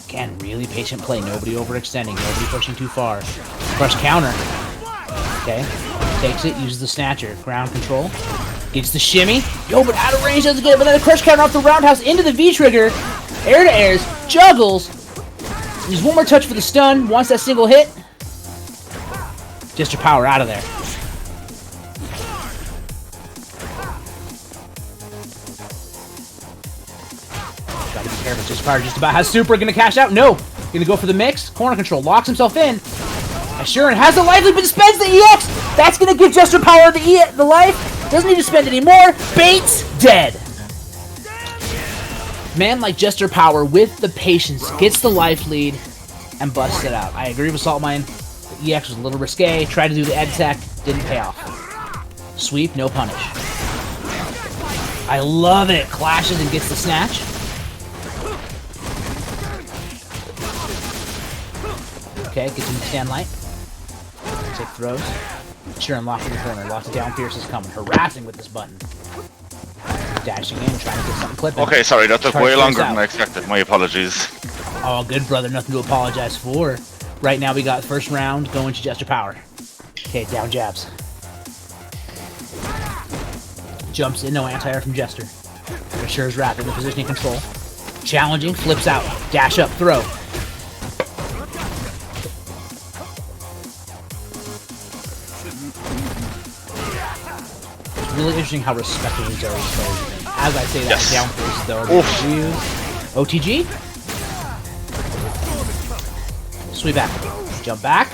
Again, really patient play. Nobody overextending. Nobody pushing too far. Crush counter. Okay. Takes it. Uses the snatcher. Ground control. Gets the shimmy. Yo, but out of range doesn't get it. But then a crush counter off the roundhouse into the V-trigger. Air to airs. Juggles. There's one more touch for the stun. Wants that single hit. Gesture Power out of there. Gotta be careful. Gesture Power just about has super. Gonna cash out. No. Gonna go for the mix. Corner control. Locks himself in. Assuran has the life lead, but spends the EX. That's gonna give Gesture Power the life. Doesn't need to spend any more. Bait's dead. Man like Gesture Power with the patience gets the life lead and busts it out. I agree with Saltmine. The EX was a little risque. Tried to do the ed tech. Didn't pay off. Sweep, no punish. I love it. Clashes and gets the snatch. Okay, gets him to stand light. Take throws. Assuran locked in the corner. Locked it down. Fierce is coming. Harassing with this button. Dashing in, trying to get something clipping. Okay, sorry, that took way longer than I expected. My apologies. Oh, good brother. Nothing to apologize for. Right now we got first round going to Gesture Power. Okay, down jabs. Jumps in, no anti-air from Jester. Assures rapid with positioning control. Challenging, flips out. Dash up, throw. It's really interesting how respectful these are. As I say that, yes. Down first though. OTG? Sweep back. Jump back.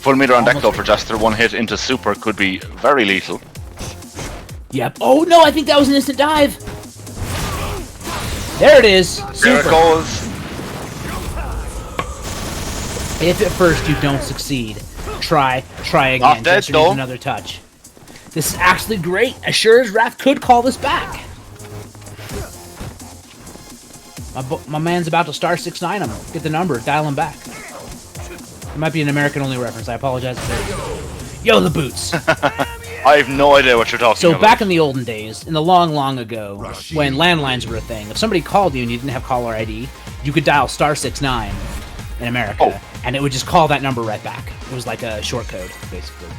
Full meter on deck though for Jester. One hit into super could be very lethal. Yep. Oh no, I think that was an instant dive. There it is. Super. There it goes. If at first you don't succeed, try again. Not dead, Jester though. needs another touch. This is actually great. Assure's Wrath could call this back. My man's about to star 6-9 him. Get the number, dial him back. It might be an American-only reference. I apologize. Yo, the boots. I have no idea what you're talking about. So back in the olden days, in the long ago, when landlines were a thing, if somebody called you and you didn't have caller ID, you could dial star 6-9 in America, and it would just call that number right back. It was like a short code, basically.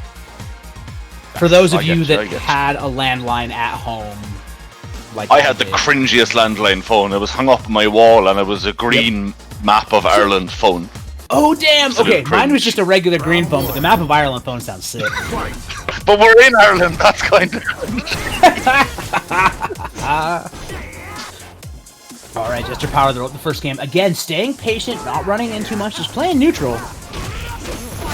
For those of you that had a landline at home, like I had the cringiest landline phone. It was hung up on my wall, and it was a green map of Ireland phone. Oh damn! Absolute Okay, mine was cringe. just a regular green phone, but the map of Ireland phone sounds sick. But we're in Ireland. That's kind of. All right, Gesture Power. They're up the first game again. Staying patient, not running in too much, just playing neutral.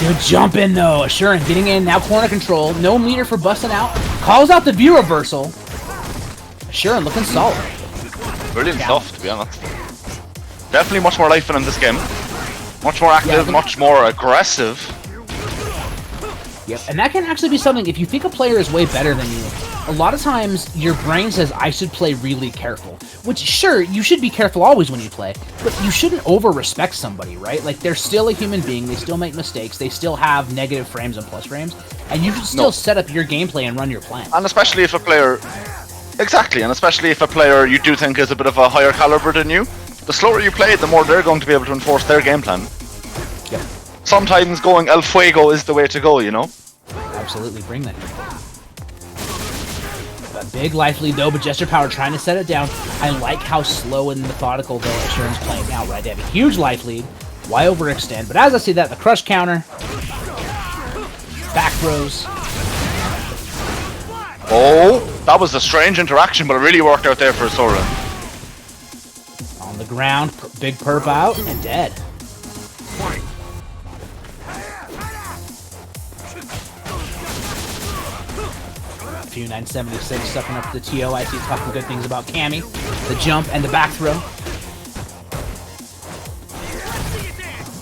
Good jump in though. Assurin getting in. Now corner control. No meter for busting out. Calls out the view reversal. Assurin looking solid. Brilliant stuff, to be honest. Definitely much more life in this game. Much more active, much more aggressive. Yep, and that can actually be something, if you think a player is way better than you, a lot of times your brain says, I should play really careful. Which, sure, you should be careful always when you play, but you shouldn't over-respect somebody, right? Like, they're still a human being, they still make mistakes, they still have negative frames and plus frames, and you should still set up your gameplay and run your plan. And especially if a player... Exactly, and especially if a player you do think is a bit of a higher caliber than you, the slower you play, the more they're going to be able to enforce their game plan. Yep. Sometimes going El Fuego is the way to go, you know? Absolutely, bring that. A big life lead though, but Gesture Power trying to set it down. I like how slow and methodical though Assurin's playing out, right? They have a huge life lead. Why overextend? But as I see that, the crush counter. Back throws. Oh, that was a strange interaction, but it really worked out there for Soren. On the ground, big perp out, and dead. Few 976 sucking up the TO. I see talking good things about Cammy. The jump and the back throw.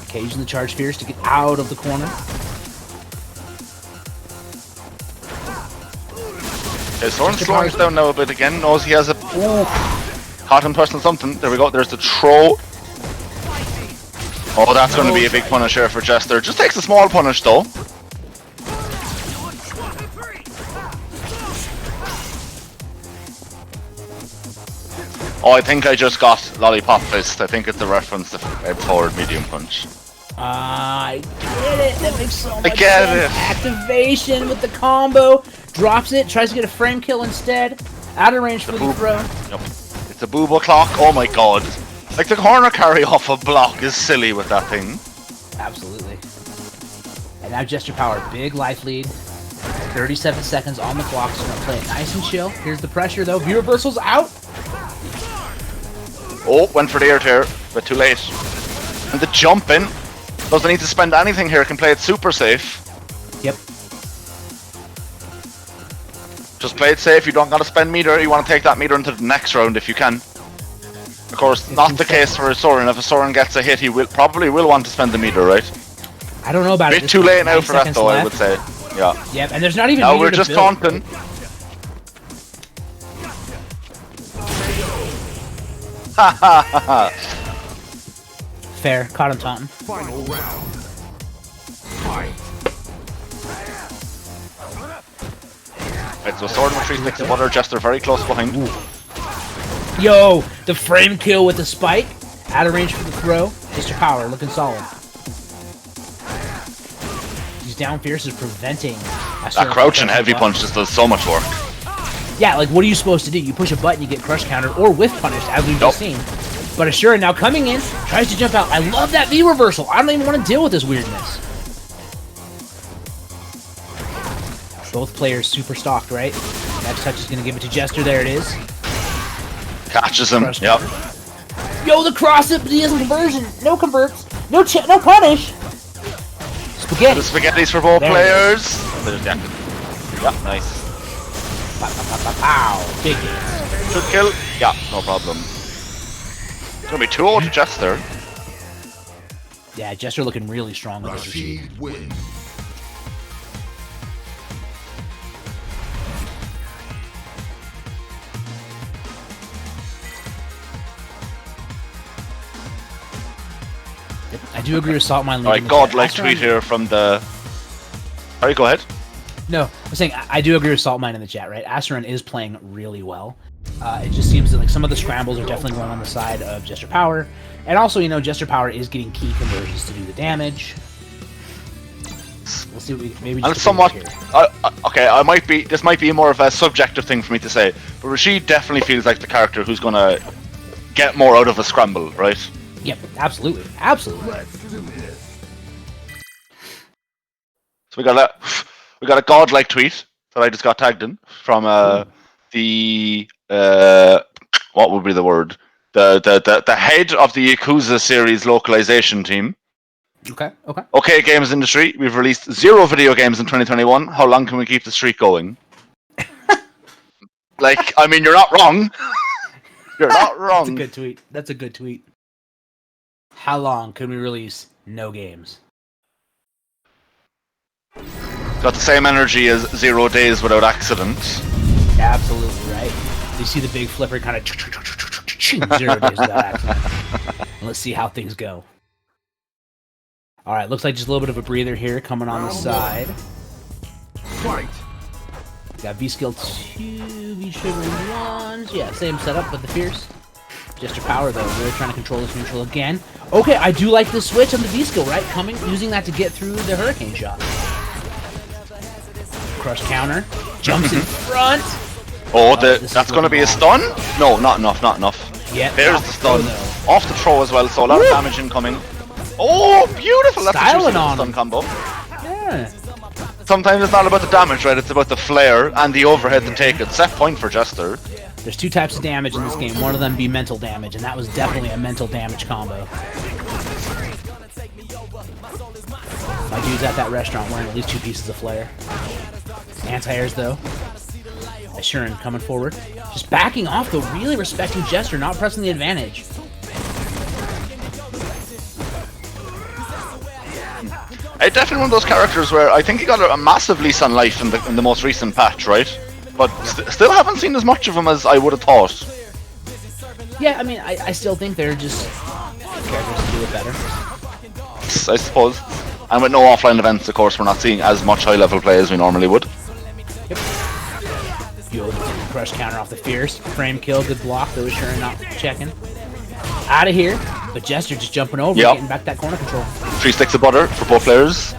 Okay, using the charge spheres to get out of the corner. Okay, Soren's slowing us down now a bit again. Knows he has a... Ooh, caught him personal something. There we go. There's the throw. Oh, that's going to be a big punish here for Jester. Just takes a small punish though. Oh, I think I just got Lollipop Fist. I think it's a reference to forward medium punch. I get it. That makes so much I get sense. it. Activation with the combo. Drops it. Tries to get a frame kill instead. Out of range for the throw. Yep. It's a boobo clock. Oh my god. Like the corner carry off a block is silly with that thing. Absolutely. And now Gesture Power. Big life lead. 37 seconds on the clock. So going to play it nice and chill. Here's the pressure though. View reversal's out. Oh, went for the air tear, but too late. And the jump in. Doesn't need to spend anything here, can play it super safe. Yep. Just play it safe, you don't gotta spend meter, you wanna take that meter into the next round if you can. Of course, not the case for a Soren. If a Soren gets a hit, he probably will want to spend the meter, right? I don't know about it. Bit too late now for that though, I would say. Yeah. Yep, and there's not even now meter we're to just build. taunting. Ha ha ha ha. Fair, caught him taunting. Final round. Fight. Right, so Soren with 3 sticks of butter, Jester very close behind. Yo, the frame kill with the spike. Out of range for the throw. Mr. Power looking solid. These down fierce is preventing. That crouch and heavy punch just does so much work. Yeah, like what are you supposed to do? You push a button, you get crush countered or whiff punished, as we've just seen. But Assurin now coming in, tries to jump out. I love that V reversal. I don't even want to deal with this weirdness. Both players super stocked, right? Next touch is going to give it to Jester. There it is. Catches him. Yep. Yo, the cross it, but he has a conversion. No converts. No punish. Spaghetti. The spaghettis for both There players. There's the yeah, nice. Pow. Big hits. Should kill. Yeah, no problem. It's gonna be 2-0 to Jester. Yeah, Jester looking really strong with this Rashid. Rashid wins. I do agree with Saltmine. Alright, godlike tweet here from the... Sorry, go ahead. No, I'm saying I do agree with Saltmine in the chat, right? Asheron is playing really well. It just seems that like some of the scrambles are definitely going on the side of Gesture Power. And also, you know, Gesture Power is getting key conversions to do the damage. We'll see what we maybe. And it's somewhat... okay, I might be... This might be more of a subjective thing for me to say, but Rashid definitely feels like the character who's gonna get more out of a scramble, right? Yep, absolutely. Absolutely. Let's do this. So we got a godlike tweet that I just got tagged in from the what would be the word? The head of the Yakuza series localization team. Okay. Okay, games industry, we've released 0 video games in 2021. How long can we keep the streak going? Like, I mean, you're not wrong. You're not wrong. That's a good tweet. That's a good tweet. How long can we release no games? Got the same energy as 0 days without accident. Absolutely right. You see the big flipper kind of 0 days without accident. And let's see how things go. All right, looks like just a little bit of a breather here coming on the side. Fight. Got V skill 2, V sugar 1s. Yeah, same setup with the Fierce. Jester power though, really trying to control this neutral again. Okay, I do like the switch on the V skill, right? Using that to get through the hurricane shot. Crush counter, jumps in front. Oh, that's going to be a stun? No, not enough. Yeah, there's the stun. Off the throw as well, so a lot of damage incoming. Oh, beautiful! That's Styling a on stun him. combo. Yeah. Sometimes it's not about the damage, right? It's about the flare and the overhead to take it. Set point for Jester. There's 2 types of damage in this game. One of them be mental damage, and that was definitely a mental damage combo. My dude's at that restaurant wearing at least 2 pieces of flare. Anti-airs though. Assurin coming forward. Just backing off though, really respecting Jester, not pressing the advantage. Definitely one of those characters where I think he got a massive lease on life in the most recent patch, right? But still haven't seen as much of him as I would have thought. Yeah, I mean, I still think they're just characters to do it better. I suppose. And with no offline events, of course, we're not seeing as much high-level play as we normally would. Yep. Yo, crush counter off the Fierce. Frame kill, good block, though Assurin not checking. Out of here, but Jester just jumping over, getting back that corner control. 3 sticks of butter for both players.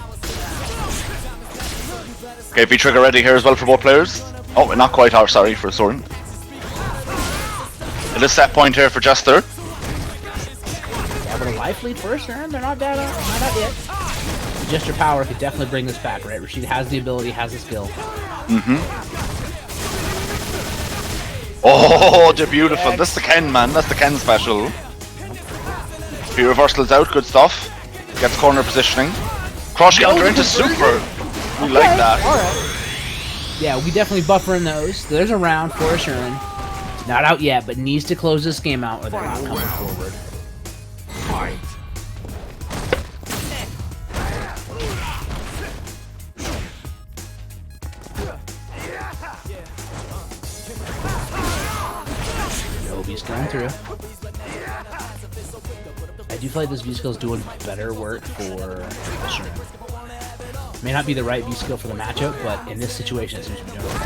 Okay, V-trigger ready here as well for both players. Oh, not quite out, sorry, for Soren. It is set point here for Jester. Yeah, but a life lead for Assurin, they're not out yet. Jester power could definitely bring this back, right? Rashid has the ability, has the skill. Oh, they're beautiful. That's the Ken, man. That's the Ken special. V reversal's out, good stuff. Gets corner positioning. Crush counter into super. We like that. Alright. Yeah, we definitely buffering those. There's a round for Assurin. Not out yet, but needs to close this game out or they're not coming forward. Fight. Nobody's going through. I do feel like this V-skill is doing better work for Assurin. May not be the right V-skill for the matchup, but in this situation it seems to be doing okay.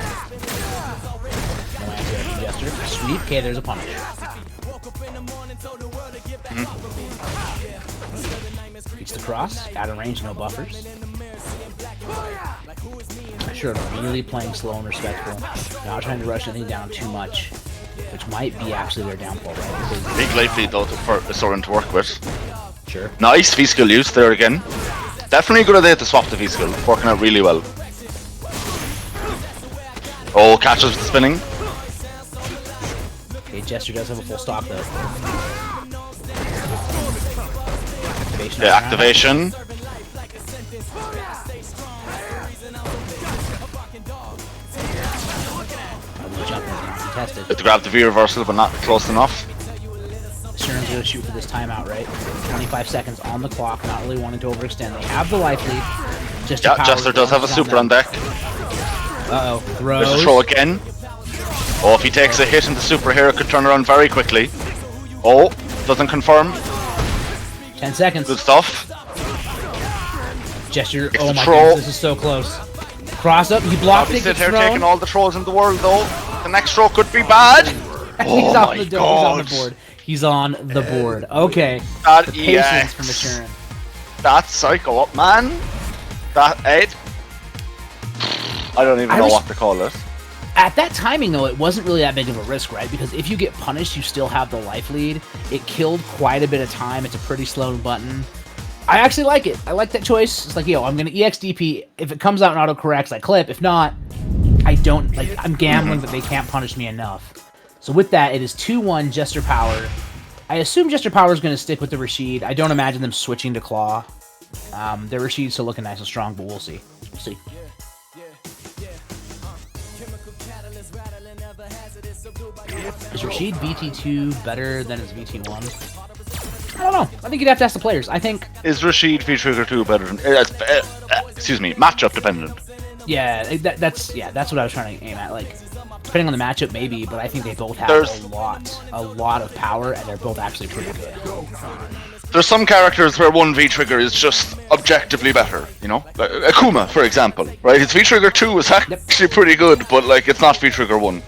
No answer from Jester. Sweep. Okay, there's a punish. Beats the cross. Out of range, no buffers. Sure, really playing slow and respectful. Not trying to rush anything down too much, which might be actually their downfall, right? Because Big life lead though for Soren to work with. sure. Nice V-skill use there again. Definitely a good idea to swap the V-skill. Working out really well. Oh, catches with the spinning. Okay, Jester does have a full stock though. Activation. Yeah, activation. Contested. Good to grab the V reversal, but not close enough. Assurin's gonna shoot for this timeout, right? 25 seconds on the clock, not really wanting to overextend. They have the life lead. Jester does have a super on deck. Uh-oh. Throws. There's a throw again. Oh, if he takes a hit in the super here, it could turn around very quickly. Oh, doesn't confirm. 10 seconds. Good stuff. Jester. It's Oh the my throw. goodness, this is so close. Cross up. He blocked Probably it. sit Gets here thrown. taking all the throws in the world, though. The next throw could be bad. He's Oh off my the door. god. He's on the board. He's on the board. Okay. That The patience EX. from Assurin. That's psycho up, man. That Ed. I don't even know what to call it. At that timing, though, it wasn't really that big of a risk, right? Because if you get punished, you still have the life lead. It killed quite a bit of time. It's a pretty slow button. I actually like it. I like that choice. It's like, yo, I'm going to EXDP. If it comes out and auto-corrects, I clip. If not, I don't. Like, I'm gambling that they can't punish me enough. So with that, it is 2-1 Jester Power. I assume Jester Power is going to stick with the Rashid. I don't imagine them switching to Claw. Their Rashid's still looking nice and strong, but we'll see. We'll see. Is Rashid VT2 better than his VT1? I don't know. I think you'd have to ask the players. I think... Is Rashid V-Trigger 2 better than... excuse me, matchup dependent. Yeah, that's what I was trying to aim at. Like, depending on the matchup, maybe, but I think they both have a lot of power, and they're both actually pretty good. There's some characters where one V-Trigger is just objectively better, you know? Like Akuma, for example, right? His V-Trigger 2 is actually pretty good, but, like, it's not V-Trigger 1.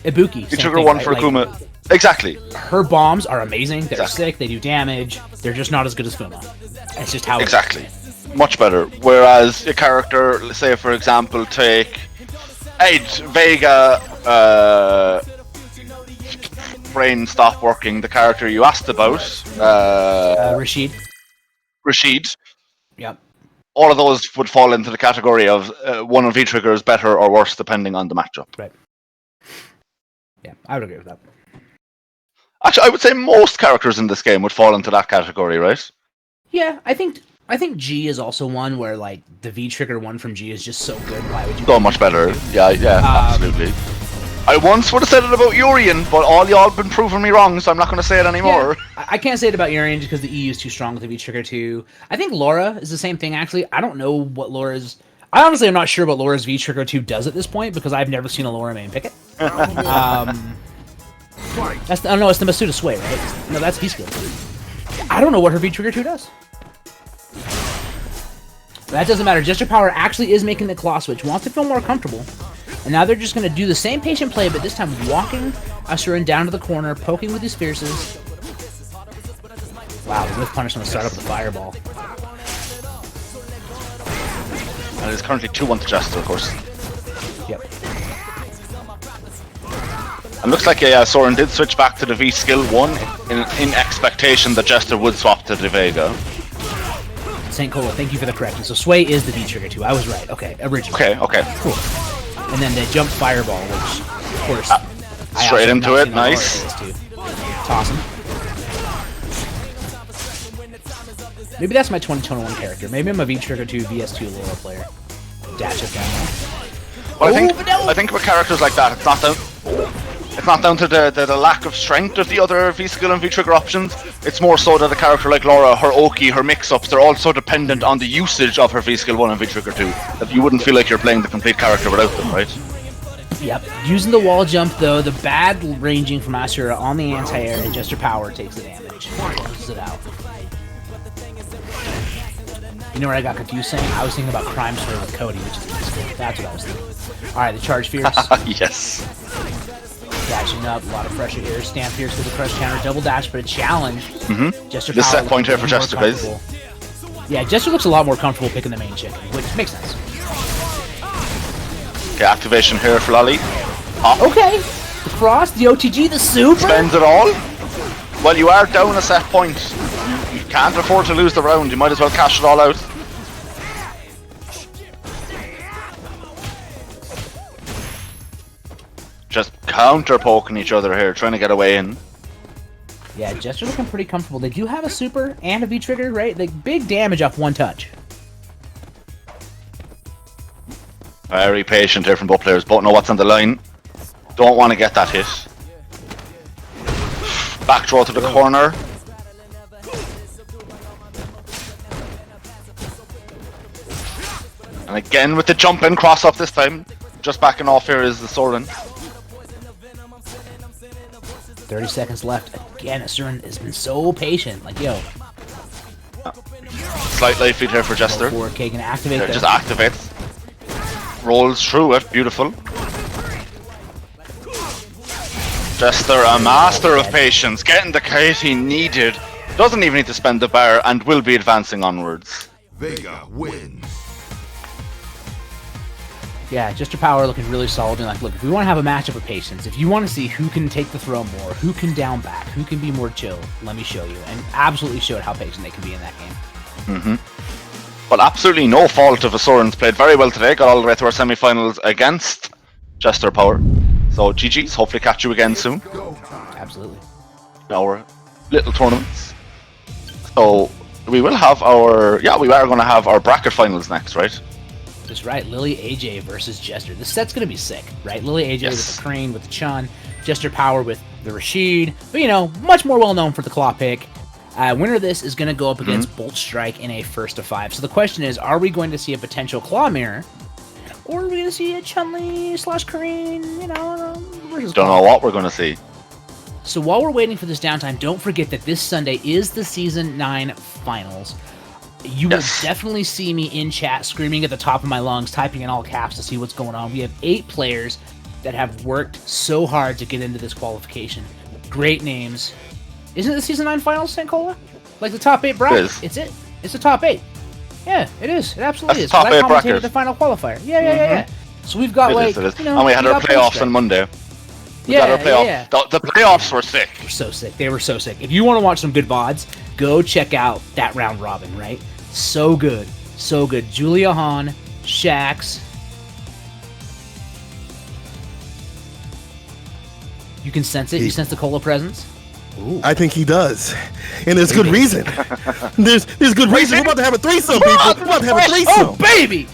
Ibuki, V-Trigger 1 for Akuma. Exactly. Her bombs are amazing. They're sick. They do damage. They're just not as good as Fuma. That's just how. Exactly. Much better. Whereas a character, let's say for example, take Ed Vega. Brain stop working. The character you asked about. Rashid. Rashid. Yep. All of those would fall into the category of one of V-Trigger is better or worse depending on the matchup. Right. Yeah, I would agree with that. Actually, I would say most characters in this game would fall into that category, right? Yeah, I think G is also one where like the V-Trigger one from G is just so good. Why would you? So much better. Yeah, absolutely. I once would have said it about Urian, but all y'all been proving me wrong, so I'm not going to say it anymore. Yeah, I can't say it about Urian just because the EU is too strong with the V-Trigger 2. I think Laura is the same thing, actually. I don't know what Laura's... I honestly am not sure what Laura's V-Trigger 2 does at this point, because I've never seen a Laura main pick it. That's the, oh no, it's the Masuda Sway, right? No, that's V-Skill. I don't know what her V-Trigger 2 does. But that doesn't matter. Gesture Power actually is making the claw switch. Wants to feel more comfortable. And now they're just going to do the same patient play, but this time walking Asuran down to the corner, poking with his fierces. Wow, the whiff punish on the start up with the fireball. And it's currently 2-1 to Jester, of course. Yep. And looks like Soren did switch back to the V skill 1 in expectation that Jester would swap to the Vega. St. Cola, thank you for the correction. So Sway is the V-Trigger 2. I was right. Okay, originally. Okay. Cool. And then the jump fireball, which, of course... straight into it, nice. Toss him. Maybe that's my 2021 character. Maybe I'm a V-Trigger 2 VS2 Laura player. Dash it down. Well, I think with characters like that, it's not down to the lack of strength of the other V-Skill and V-Trigger options. It's more so that a character like Laura, her Oki, her mix-ups, they're also dependent on the usage of her V-Skill 1 and V-Trigger 2. That you wouldn't feel like you're playing the complete character without them, right? Yep. Using the wall jump, though, the bad ranging from Asura on the anti-air and Gesture Power takes the damage. Closes it out. You know where I got confused saying? I was thinking about Crime Sword with Cody, which is V-Skill. That's what I was thinking. Alright, the charge fierce. Yes. Dashing up, a lot of pressure here. Stand fierce with the crush counter, double dash, but a challenge. Gesture The Power set point here for Jester, guys. Yeah, Jester looks a lot more comfortable picking the main chicken, which makes sense. Okay, activation here for Lolly. Hop. Okay, the cross, the OTG, the super. Spends it all. Well, you are down a set point. You can't afford to lose the round. You might as well cash it all out. Just counter poking each other here, trying to get away in. Yeah, Jester looking pretty comfortable. They do have a super and a V-Trigger, right? Like, big damage off one touch. Very patient here from both players. Both know what's on the line. Don't want to get that hit. Back throw to the corner. And again with the jump in cross up this time. Just backing off here is the Soren. 30 seconds left. Again, Asuran has been so patient. Like, yo. Slight light feed here for Jester. 4K can activate Just activates. Rolls through it. Beautiful. Jester, a master of patience. Getting the kite he needed. Doesn't even need to spend the bar and will be advancing onwards. Vega wins. Yeah, Gesture Power looking really solid. And like, look, if we want to have a matchup with patience, if you want to see who can take the throw more, who can down back, who can be more chill, let me show you. And absolutely showed how patient they can be in that game. But absolutely no fault of Soren's played very well today. Got all the way to our semi-finals against Gesture Power. So GG's. Hopefully catch you again soon. Absolutely. Our little tournaments. So we will have our we are going to have our bracket finals next, right? That's right, Lily AJ versus Jester. This set's gonna be sick, right? Lily AJ with the Crane, with the Chun, Jester Power with the Rashid, but you know, much more well known for the Claw pick. Winner of this is gonna go up against Bolt Strike in a 1-5. So the question is, are we going to see a potential Claw mirror, or are we gonna see a Chun-Li / Kareen, you know, versus Don't know what we're going to see. So while we're waiting for this downtime, don't forget that this Sunday is the Season 9 Finals. You will definitely see me in chat screaming at the top of my lungs, typing in all caps to see what's going on. We have 8 players that have worked so hard to get into this qualification. Great names. Isn't it the Season 9 Finals, Sankola? Like the top 8 bracket? It is. It's it. It's the top 8. Yeah, it is. It absolutely is. Top 8 I commentated bracket. the final qualifier. Yeah. So we've got It is. you know, And we had our got Bolt playoffs Strike. on Monday. We got our playoff. Yeah. The playoffs were sick. They were so sick. They were so sick. If you want to watch some good VODs, go check out that round robin, right? So good. So good. Julia Hahn, Shax. You can sense it? You sense the cola presence? Ooh. I think he does, and there's good reason. There's good reason. We're about to have a threesome, people. We're about to have a threesome. Oh baby!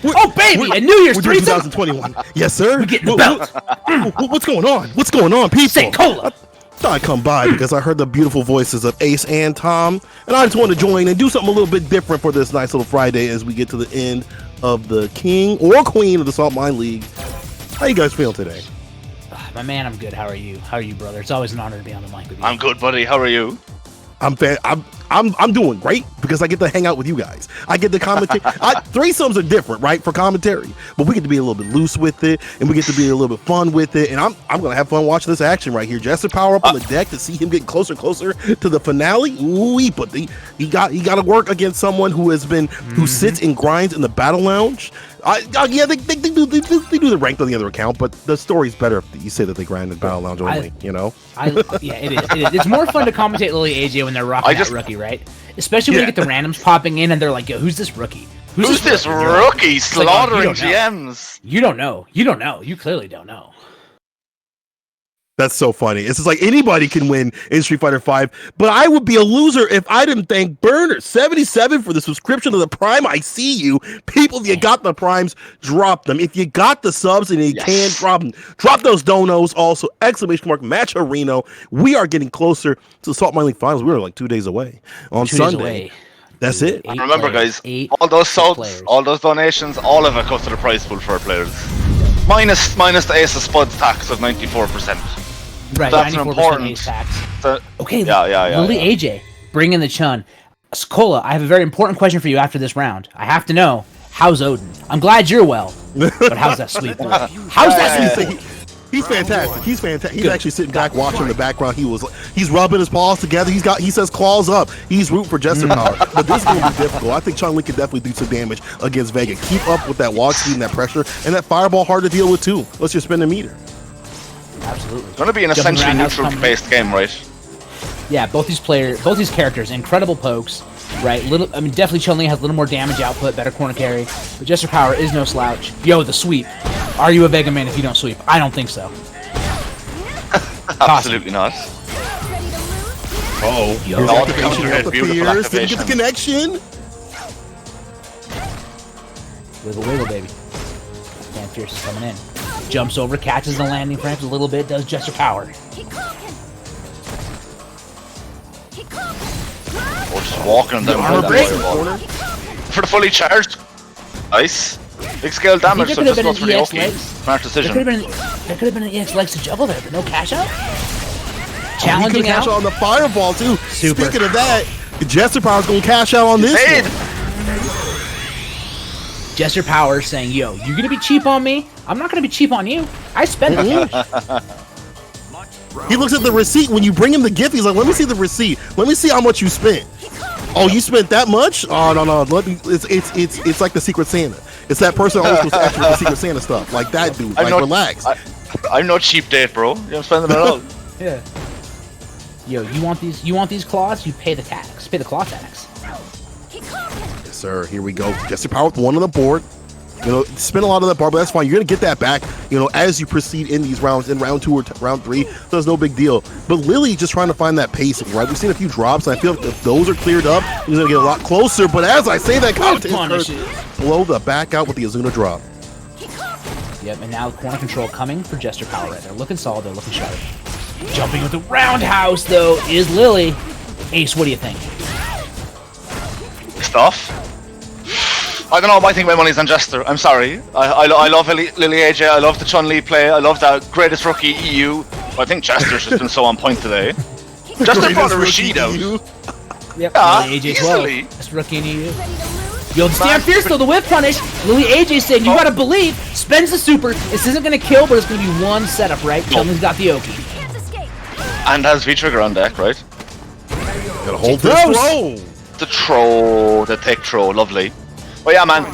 A New Year's We're doing threesome. 2021. Yes, sir. We're getting the belt. What's going on? What's going on, people? Say cola. Thought I'd come by because I heard the beautiful voices of Ace and Tom, and I just want to join and do something a little bit different for this nice little Friday as we get to the end of the king or queen of the Saltmine League. How you guys feeling today? My man, I'm good. How are you? How are you, brother? It's always an honor to be on the mic with you. I'm good, buddy. How are you? I'm doing great because I get to hang out with you guys. I get to commentate. Threesomes are different, right, for commentary, but we get to be a little bit loose with it, and we get to be a little bit fun with it. And I'm gonna have fun watching this action right here. Jester Power up on the deck to see him get closer and closer to the finale. Ooh, but he got to work against someone who sits and grinds in the battle lounge. Yeah, they do the ranked on the other account, but the story's better if you say that they grind in battle lounge only. Yeah, it is. It's more fun to commentate Lily AJ when they're rocking that rookie, right? Especially when you get the randoms popping in and they're like, "Yo, who's this rookie? Who's this rookie slaughtering GMs?" You don't know. You clearly don't know. That's so funny. It's just like anybody can win in Street Fighter V, but I would be a loser if I didn't thank Burner 77 for the subscription to the Prime. I see you. People, if you got the Primes, drop them. If you got the subs and you can, drop them. Drop those donos also. ! Match Arena. We are getting closer to the Saltmine League Finals. We're like 2 days away on Sunday. That's it. And remember, guys, all those subs, all those donations, all of it goes to the prize pool for our players. Minus the AceOfSpuds tax of 94%. Right, that's 94% important. ace tax. Okay, Lily AJ, bring in the Chun. Kola, I have a very important question for you after this round. I have to know, how's Odin? I'm glad you're well, but how's that sweet boy? How's that sweet boy? He's fantastic. He's fantastic. He's actually sitting back watching in the background. He's rubbing his paws together. He says claws up. He's rooting for Jester Power. But this is going to be difficult. I think Chun-Li can definitely do some damage against Vega. Keep up with that walk speed and that pressure, and that fireball hard to deal with too. Let's just spin the meter. Absolutely. It's going to be an essentially neutral-based game, right? Yeah, both these characters, incredible pokes, right? Definitely Chun-Li has a little more damage output, better corner carry, but Jester Power is no slouch. Yo, the sweep. Are you a Vega man if you don't sweep? I don't think so. Absolutely not. Oh, all the counter hit, beautiful activation. Get the connection. Wiggle, baby. Man, Fierce is coming in. Jumps over, catches the landing perhaps a little bit, does Jester Power. Or just walking them armor break for the fully charged. Nice. Big scale damage, so just goes for the Oki. Smart decision. There could have been an EX legs to juggle there, but no cash out. Challenging cash out on the fireball too. Super. Speaking of that, Jester Power's going to cash out on this one. Jester Power saying, "Yo, you gonna be cheap on me? I'm not gonna be cheap on you. I spent the cash." He looks at the receipt when you bring him the gift. He's like, "Let me see the receipt. Let me see how much you spent." Oh, you spent that much? Oh no. Let me. It's like the Secret Santa. It's that person always supposed to ask for the Secret Santa stuff. Like that dude. Relax. I'm no cheap date, bro. You don't spend them at all. Yeah. Yo, you want these claws? You pay the tax. Pay the claw tax. Yes, sir. Here we go. Jester Power with one on the board. You know, spend a lot of that bar, but that's fine. You're gonna get that back, you know, as you proceed in these rounds, in round 2 or round 3. So it's no big deal. But Lily just trying to find that pacing, right? We've seen a few drops, and I feel like if those are cleared up, he's gonna get a lot closer. But as I say that, blow the back out with the Azuna drop. Yep, and now corner control coming for Jester Power right there. Looking solid, they're looking sharp. Jumping with the roundhouse, though, is Lily. Ace, what do you think? Stuff. I don't know. My thing, my money's on Jester. I'm sorry. I love Lily AJ. I love the Chun-Li play. I love that greatest rookie EU. But I think Jester's just been so on point today. Jester brought a Rashid out. Yep, Yeah, Lily AJ easily. 12. That's rookie in EU. Yo, the stand fierce though, the whip punish. Lily AJ saying, you gotta believe. Spends the super. This isn't gonna kill, but it's gonna be one setup, right? Chun-Li's got the Oki. And has V-Trigger on deck, right? Gotta hold this throw. The throw, the thick throw, lovely. Oh yeah, man.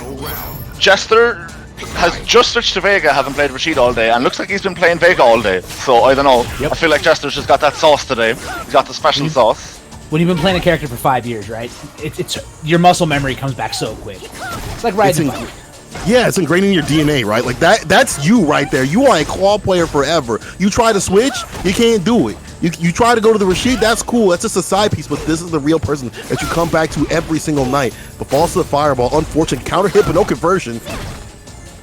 Jester has just switched to Vega, having played Rashid all day, and looks like he's been playing Vega all day. So I don't know. Yep. I feel like Jester's just got that sauce today. He's got the special sauce. When you've been playing a character for 5 years, right? It's your muscle memory comes back so quick. It's like riding a bike. Yeah, it's ingrained in your DNA, right? Like that's you right there. You are a claw player forever. You try to switch, you can't do it. You try to go to the Rashid, that's cool. That's just a side piece, but this is the real person that you come back to every single night. But falls to the fireball, unfortunate counter hit, but no conversion.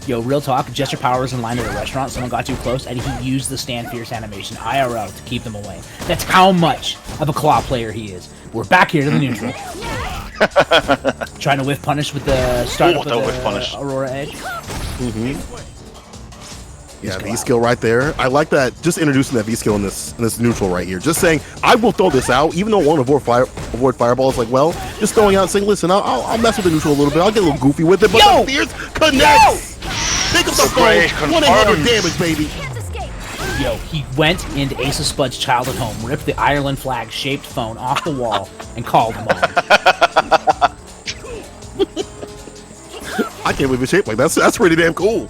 Yo, real talk, Jester Power was in line at a restaurant, someone got too close, and he used the stand fierce animation IRL to keep them away. That's how much of a claw player he is. We're back here to the neutral. Trying to whiff punish with the start of the whiff punish. Aurora Edge. Yeah, V-skill right there. I like that, just introducing that V-skill in this neutral right here. Just saying, I will throw this out, even though I won't avoid fireball. It's like, well, just throwing out and saying, listen, I'll mess with the neutral a little bit. I'll get a little goofy with it, but the fierce connects! Pick up the phone, 1-800 damage, baby. Yo, he went into AceOfSpuds' childhood home, ripped the Ireland flag-shaped phone off the wall, and called him on. I can't believe it's shaped like that. That's pretty damn cool.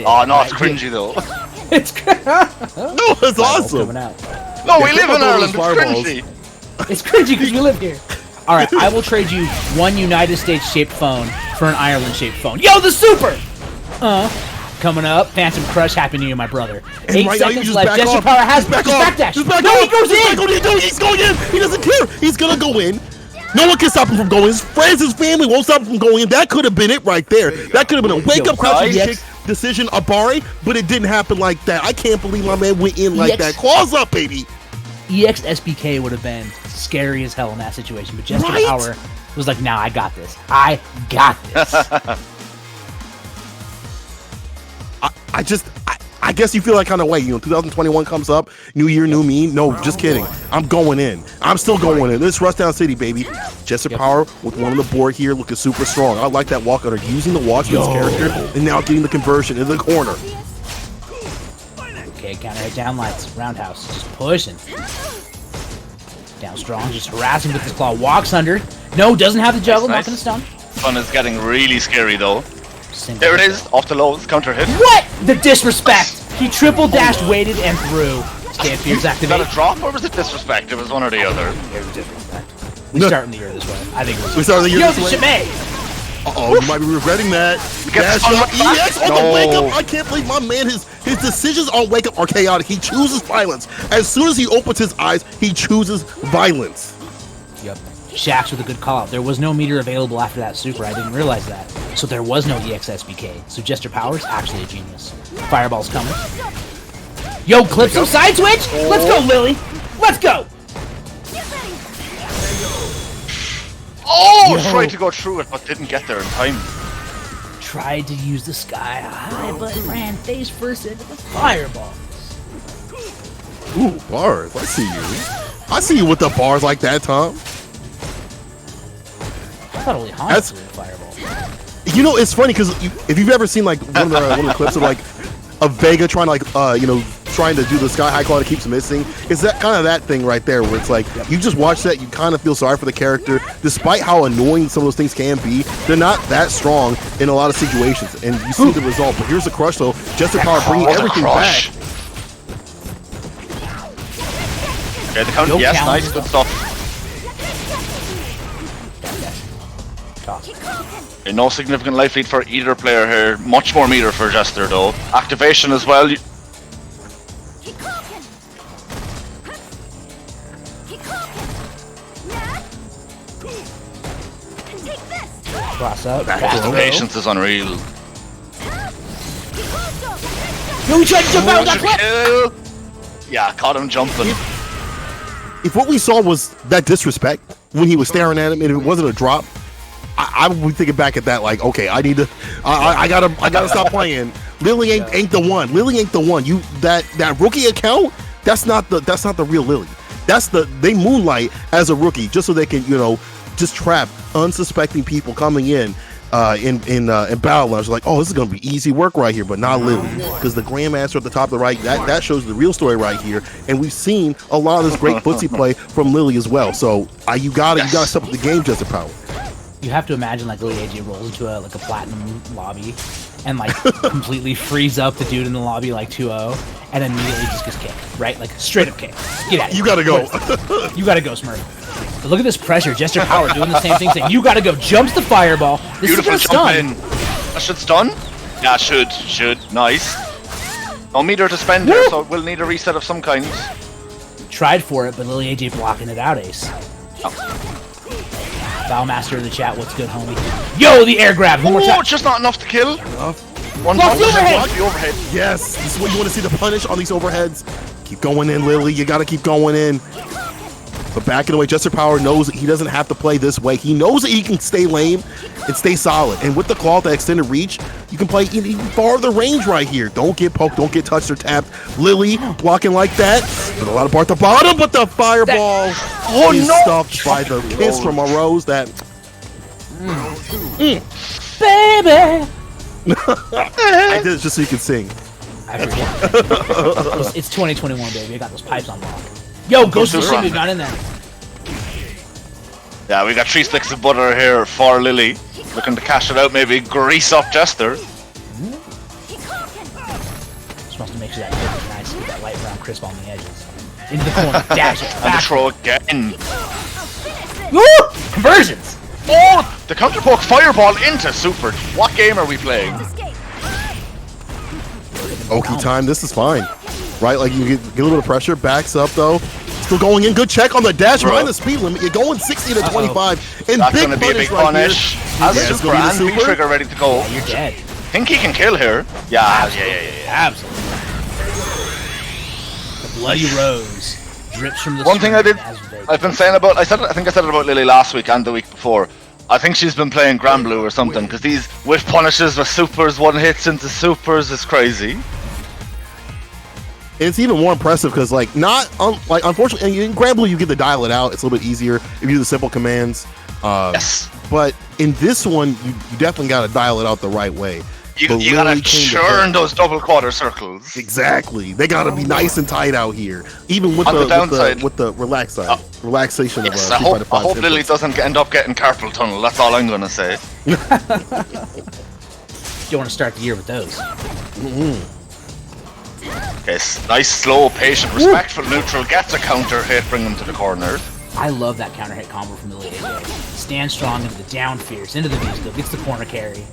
Oh no, it's cringy though. It's No, it's awesome. No, we live in Ireland. It's cringy. It's cringy because we live here. All right, I will trade you one United States shaped phone for an Ireland shaped phone. Yo, the super. Coming up, Phantom Crush. Happy New Year, my brother. And 8 right now, seconds left. Jester Power has backdash. No, he goes in. No, he's going in. He doesn't care. He's gonna go in. No one can stop him from going. His friends, his family won't stop him from going in. That could have been it right there. That could have been a wake-up crouching kick decision, Abari, but it didn't happen like that. I can't believe my man went in like that. Claws up, baby. EX SBK would have been scary as hell in that situation, but Jester Power was like, nah, I got this. I got this. I guess you feel that kind of way. You know, 2021 comes up, new year, new me. No, just kidding. I'm going in. I'm still going in. This Rushdown City, baby. Jester Power with one on the board here, looking super strong. I like that walk under, using the watch for his character, and now getting the conversion in the corner. Okay, counter hit down lights. Roundhouse. Just pushing. Down strong, just harassing with his claw. Walks under. No, doesn't have the juggle. Not gonna stun. Fun is getting really scary though. There it is, off the lows, counter hit. What? The disrespect! He triple dashed, waited, and threw. Stand fierce activate. Was that a drop or was it disrespect? It was one or the other. It was disrespect. We starting the year this way. I think it was. We started the year this way. Shimei! Uh-oh, you might be regretting that. Dash up, EX on the wake up. I can't believe my man, his decisions on wake up are chaotic. He chooses violence. As soon as he opens his eyes, he chooses violence. Yep. Shax with a good call out. There was no meter available after that super. I didn't realize that. So there was no EX SBK. So Jester Power's actually a genius. Fireball's coming. Yo, clip some side switch! Let's go, Lily! Let's go! Oh! Tried to go through it, but didn't get there in time. Tried to use the sky high, but ran face first into the fireballs. Ooh, bars. I see you. I see you with the bars like that, Tom. I thought only Hans threw the fireball. You know, it's funny because if you've ever seen like one of the clips of like a Vega trying to like trying to do the sky high quality keeps missing, it's that kind of that thing right there where it's like you just watch that, you kind of feel sorry for the character, despite how annoying some of those things can be. They're not that strong in a lot of situations, and you see the result. But here's the crush though, Jester Power bringing everything back. Okay, the counter, yes, nice, good stuff. No significant life lead for either player here. Much more meter for Jester though. Activation as well. Cross up. The patience is unreal. No, he tried to jump out. Got clipped. Kill. Yeah, caught him jumping. If what we saw was that disrespect when he was staring at him, and it wasn't a drop, I would be thinking back at that like, okay, I need to, I gotta stop playing. Lily ain't the one. Lily ain't the one. You that rookie account, that's not the real Lily. They moonlight as a rookie just so they can just trap unsuspecting people coming in battle launch. Like, oh, this is gonna be easy work right here, but not Lily, because the Grandmaster at the top of the right, that shows the real story right here, and we've seen a lot of this great footsie play from Lily as well. So you gotta step up the game, Jester Power. You have to imagine like Lily AJ rolls into a platinum lobby and like completely frees up the dude in the lobby like 2-0 and immediately just gets kicked, right? Like straight up kick. Get out. You gotta go. You gotta go, Smurf. But look at this pressure. Jester Power doing the same thing, saying, you gotta go. Jumps the fireball. This Beautiful is jump stun. in. That should stun? Yeah, should. Nice. No meter to spend here, so we'll need a reset of some kind. Tried for it, but Lily AJ blocking it out, Ace. Foulmaster in the chat, what's good, homie? Yo, the air grab, one more time. It's just not enough to kill. One Block the overhead. Block the overhead. Yes, this is what you want to see, the punish on these overheads. Keep going in, Lily. You gotta keep going in. But backing away, Jester Power knows that he doesn't have to play this way. He knows that he can stay lame and stay solid. And with the claw, the extended reach, you can play even farther range right here. Don't get poked, don't get touched or tapped. Lily blocking like that. But a lot of bar at the bottom, but the fireball is stopped by the kiss from a Rose that... Baby! I did it just so you can sing. It's 2021, baby. I got those pipes on lock. Yo, Ghost of Sing got in there. Yeah, we got 3 sticks of butter here for Lily. Looking to cash it out, maybe grease up Jester. Just wants to make sure that clip is nice. Get that light brown crisp on the edges. Into the corner, dash it. And the throw again. Woo! Conversions! Oh! The counter poke fireball into Super. What game are we playing? Oki time, this is fine. Right, like you get a little bit of pressure, backs up though. Still going in, good check on the dash, behind the speed limit. You're going 60 to 25. And that's big gonna be a big right punish. Has Yeah, Super and super. trigger ready to go. You're dead. Think he can kill here? Yeah. Absolutely. The bloody rose drips from the One thing I string did, as they- I've been saying about, I think I said it about Lily last week and the week before. I think she's been playing Grand Blue or something, because these whiff punishes with supers, one hits into supers is crazy. It's even more impressive because, like, unfortunately, in Grand Blue you get to dial it out. It's a little bit easier if you do the simple commands. Yes. But in this one, you definitely got to dial it out the right way. You But gotta Lily came to churn hit. those double quarter circles. Exactly. They got to be nice and tight out here, even with On the downside. with the relaxation Yes, of I hope 5 Lily doesn't end up getting carpal tunnel. That's all I'm gonna say. You want to start the year with those. Okay, nice, slow, patient, respectful neutral. Gets a counter hit, bring him to the corner. I love that counter hit combo from Lily AJ. Stand strong into the down fierce, into the musical, gets the corner carry,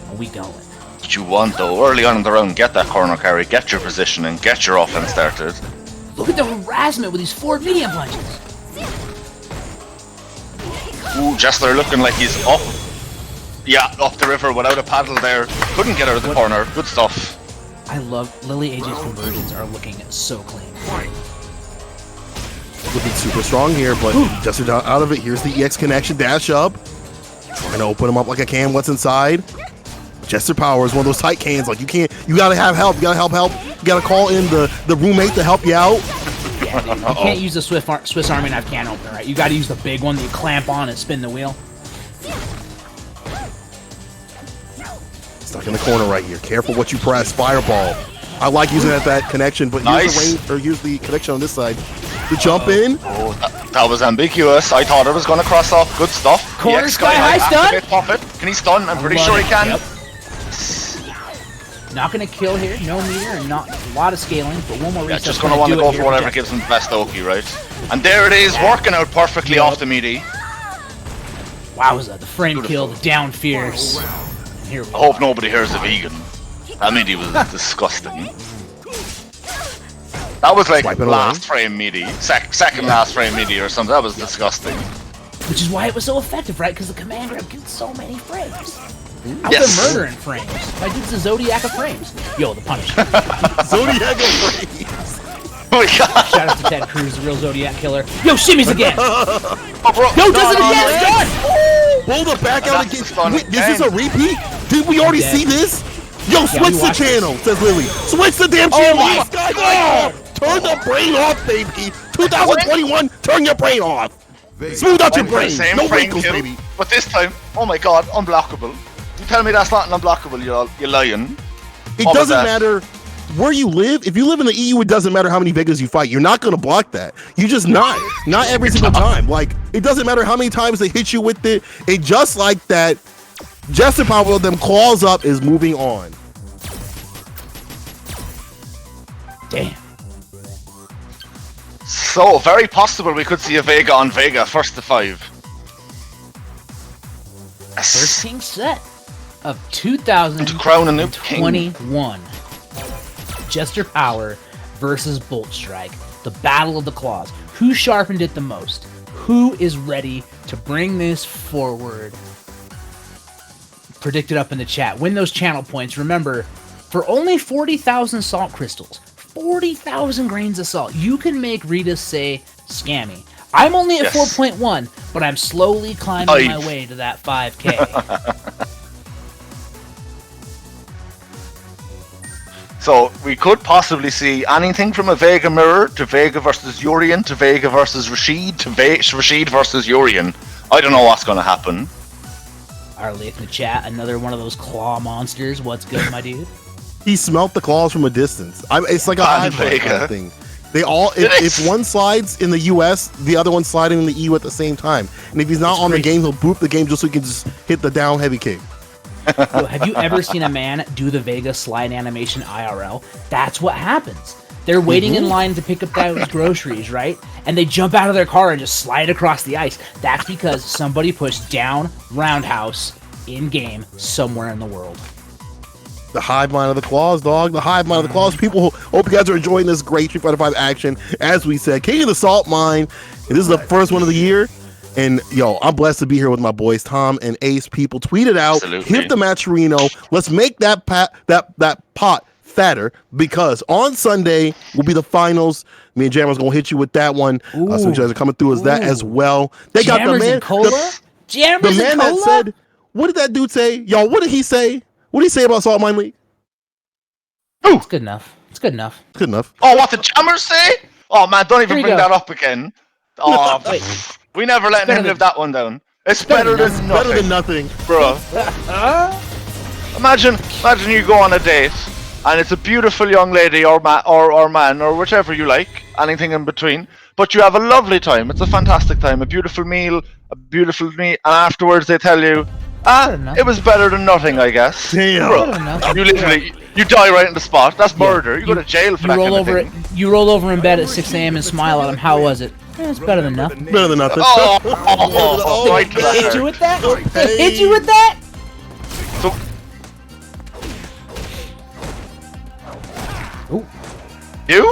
and we going. What you want though, early on in the round, get that corner carry, get your positioning, get your offense started. Look at the harassment with these 4 medium punches. Ooh, Jester looking like he's up. Yeah, up the river without a paddle there. Couldn't get out of the corner. Good stuff. I love Lily AJ's conversions are looking so clean. Looking super strong here, but just out of it. Here's the EX connection, dash up. Trying to open him up like I can. What's inside? Jester Power is one of those tight cans. Like, you gotta have help. You gotta help. You gotta call in the roommate to help you out. Yeah, dude, you can't use the Swiss Army knife can opener, right? You gotta use the big one that you clamp on and spin the wheel. Stuck in the corner right here. Careful what you press. Fireball. I like using that connection, but Nice. use the connection on this side. The jump in. Oh, that was ambiguous. I thought it was going to cross off. Good stuff. Corner EX sky high stun? activate Puppet. Can he stun? I'm pretty Love sure he it. can. Yep. Not gonna kill here, no meter, and not a lot of scaling, but one more Yeah, reset. just going to want to go for whatever gives him the best Oki, right? And there it is, working out perfectly off the meaty. Wowza, the frame kill, the down fierce. Here we I hope nobody hears a vegan. That meaty was disgusting. That was like Wipe it last frame meaty. Second last frame meaty or something. That was disgusting. Which is why it was so effective, right? Because the commander gets so many frames. Out Yes. there murdering frames. My dude's a Zodiac of frames. Yo, the Punisher. Zodiac of Oh my god! Shout out to Ted Cruz, the real Zodiac killer. Yo, shimmies again! Oh, bro. Yo, does it again! It's done! Pull the back out That's again. fun. Wait, is this a repeat? Did we already Dead. see this? Yo, we switch the watched channel, says Lily. Switch the damn Oh channel. my God. Turn the brain off, baby. 2021, turn your brain off. Smooth out your Went for the brain. same No frame wrinkles, kill, baby. but this time, oh my god, unblockable. You tell me that's not an unblockable, you're lying. It All of doesn't that. matter where you live. If you live in the EU, it doesn't matter how many Vegas you fight. You're not going to block that. You just not. Not every single time. Like, it doesn't matter how many times they hit you with it. It just like that. Just the power of them claws up is moving on. Damn. So, very possible we could see a Vega on Vega, first to 5. First king set of To crown a new king. 2021. Jester Power versus Bolt Strike. The battle of the claws. Who sharpened it the most? Who is ready to bring this forward? Predict it up in the chat. Win those channel points. Remember, for only 40,000 salt crystals, 40,000 grains of salt, you can make Rita say scammy. I'm only at Yes. 4.1, but I'm slowly climbing my way to that 5K. So, we could possibly see anything from a Vega Mirror to Vega versus Urian to Vega versus Rashid to Rashid versus Urian. I don't know what's going to happen. Arlick in the chat, another one of those claw monsters. What's good, my dude? He smelt the claws from a distance. It's like a Bad hive mind kind Vega. of thing. They all, It is. if one slides in the US, the other one's sliding in the EU at the same time. And if he's not It's on the crazy. game, he'll boop the game just so he can just hit the down heavy kick. Yo, have you ever seen a man do the Vega slide animation IRL? That's what happens. They're waiting in line to pick up those groceries, right? And they jump out of their car and just slide across the ice. That's because somebody pushed down roundhouse in game somewhere in the world. The hive mind of the claws, dog. The hive mind of the claws. People, hope you guys are enjoying this great Street Fighter 5 action. As we said, King of the Saltmine. And this is the first one of the year. And yo, I'm blessed to be here with my boys Tom and Ace. People tweet it out. Absolutely. Hit the Matcherino. Let's make that pot fatter, because on Sunday will be the finals. Me and Jammer's gonna hit you with that one. So you guys are coming through as that as well. They got the Jammers man, and Cola? the Jammers man and that Cola? said, what did that dude say? Y'all, what did he say? What did he say about Saltmine League? It's good enough. It's good enough. Good enough. Oh, what the jammers say? Oh man, don't even Here you bring go. that up again. Oh, Wait. we never letting better him than- live that one down. It's better better than than Better than nothing, nothing. bro. Imagine you go on a date and it's a beautiful young lady or man or whichever you like, anything in between. But you have a lovely time. It's a fantastic time. A beautiful meal, and afterwards they tell you, enough. it was better than nothing, I guess. Damn. Bro, Better than nothing. you literally you die right in the spot. That's murder. You go to jail for You that roll kind of over thing. you roll over in bed at 6 a.m. and smile at him. How was it? It's better than nothing. Better than nothing. Oh, right to They that hit heart. you with that? They hit you with that? So, you?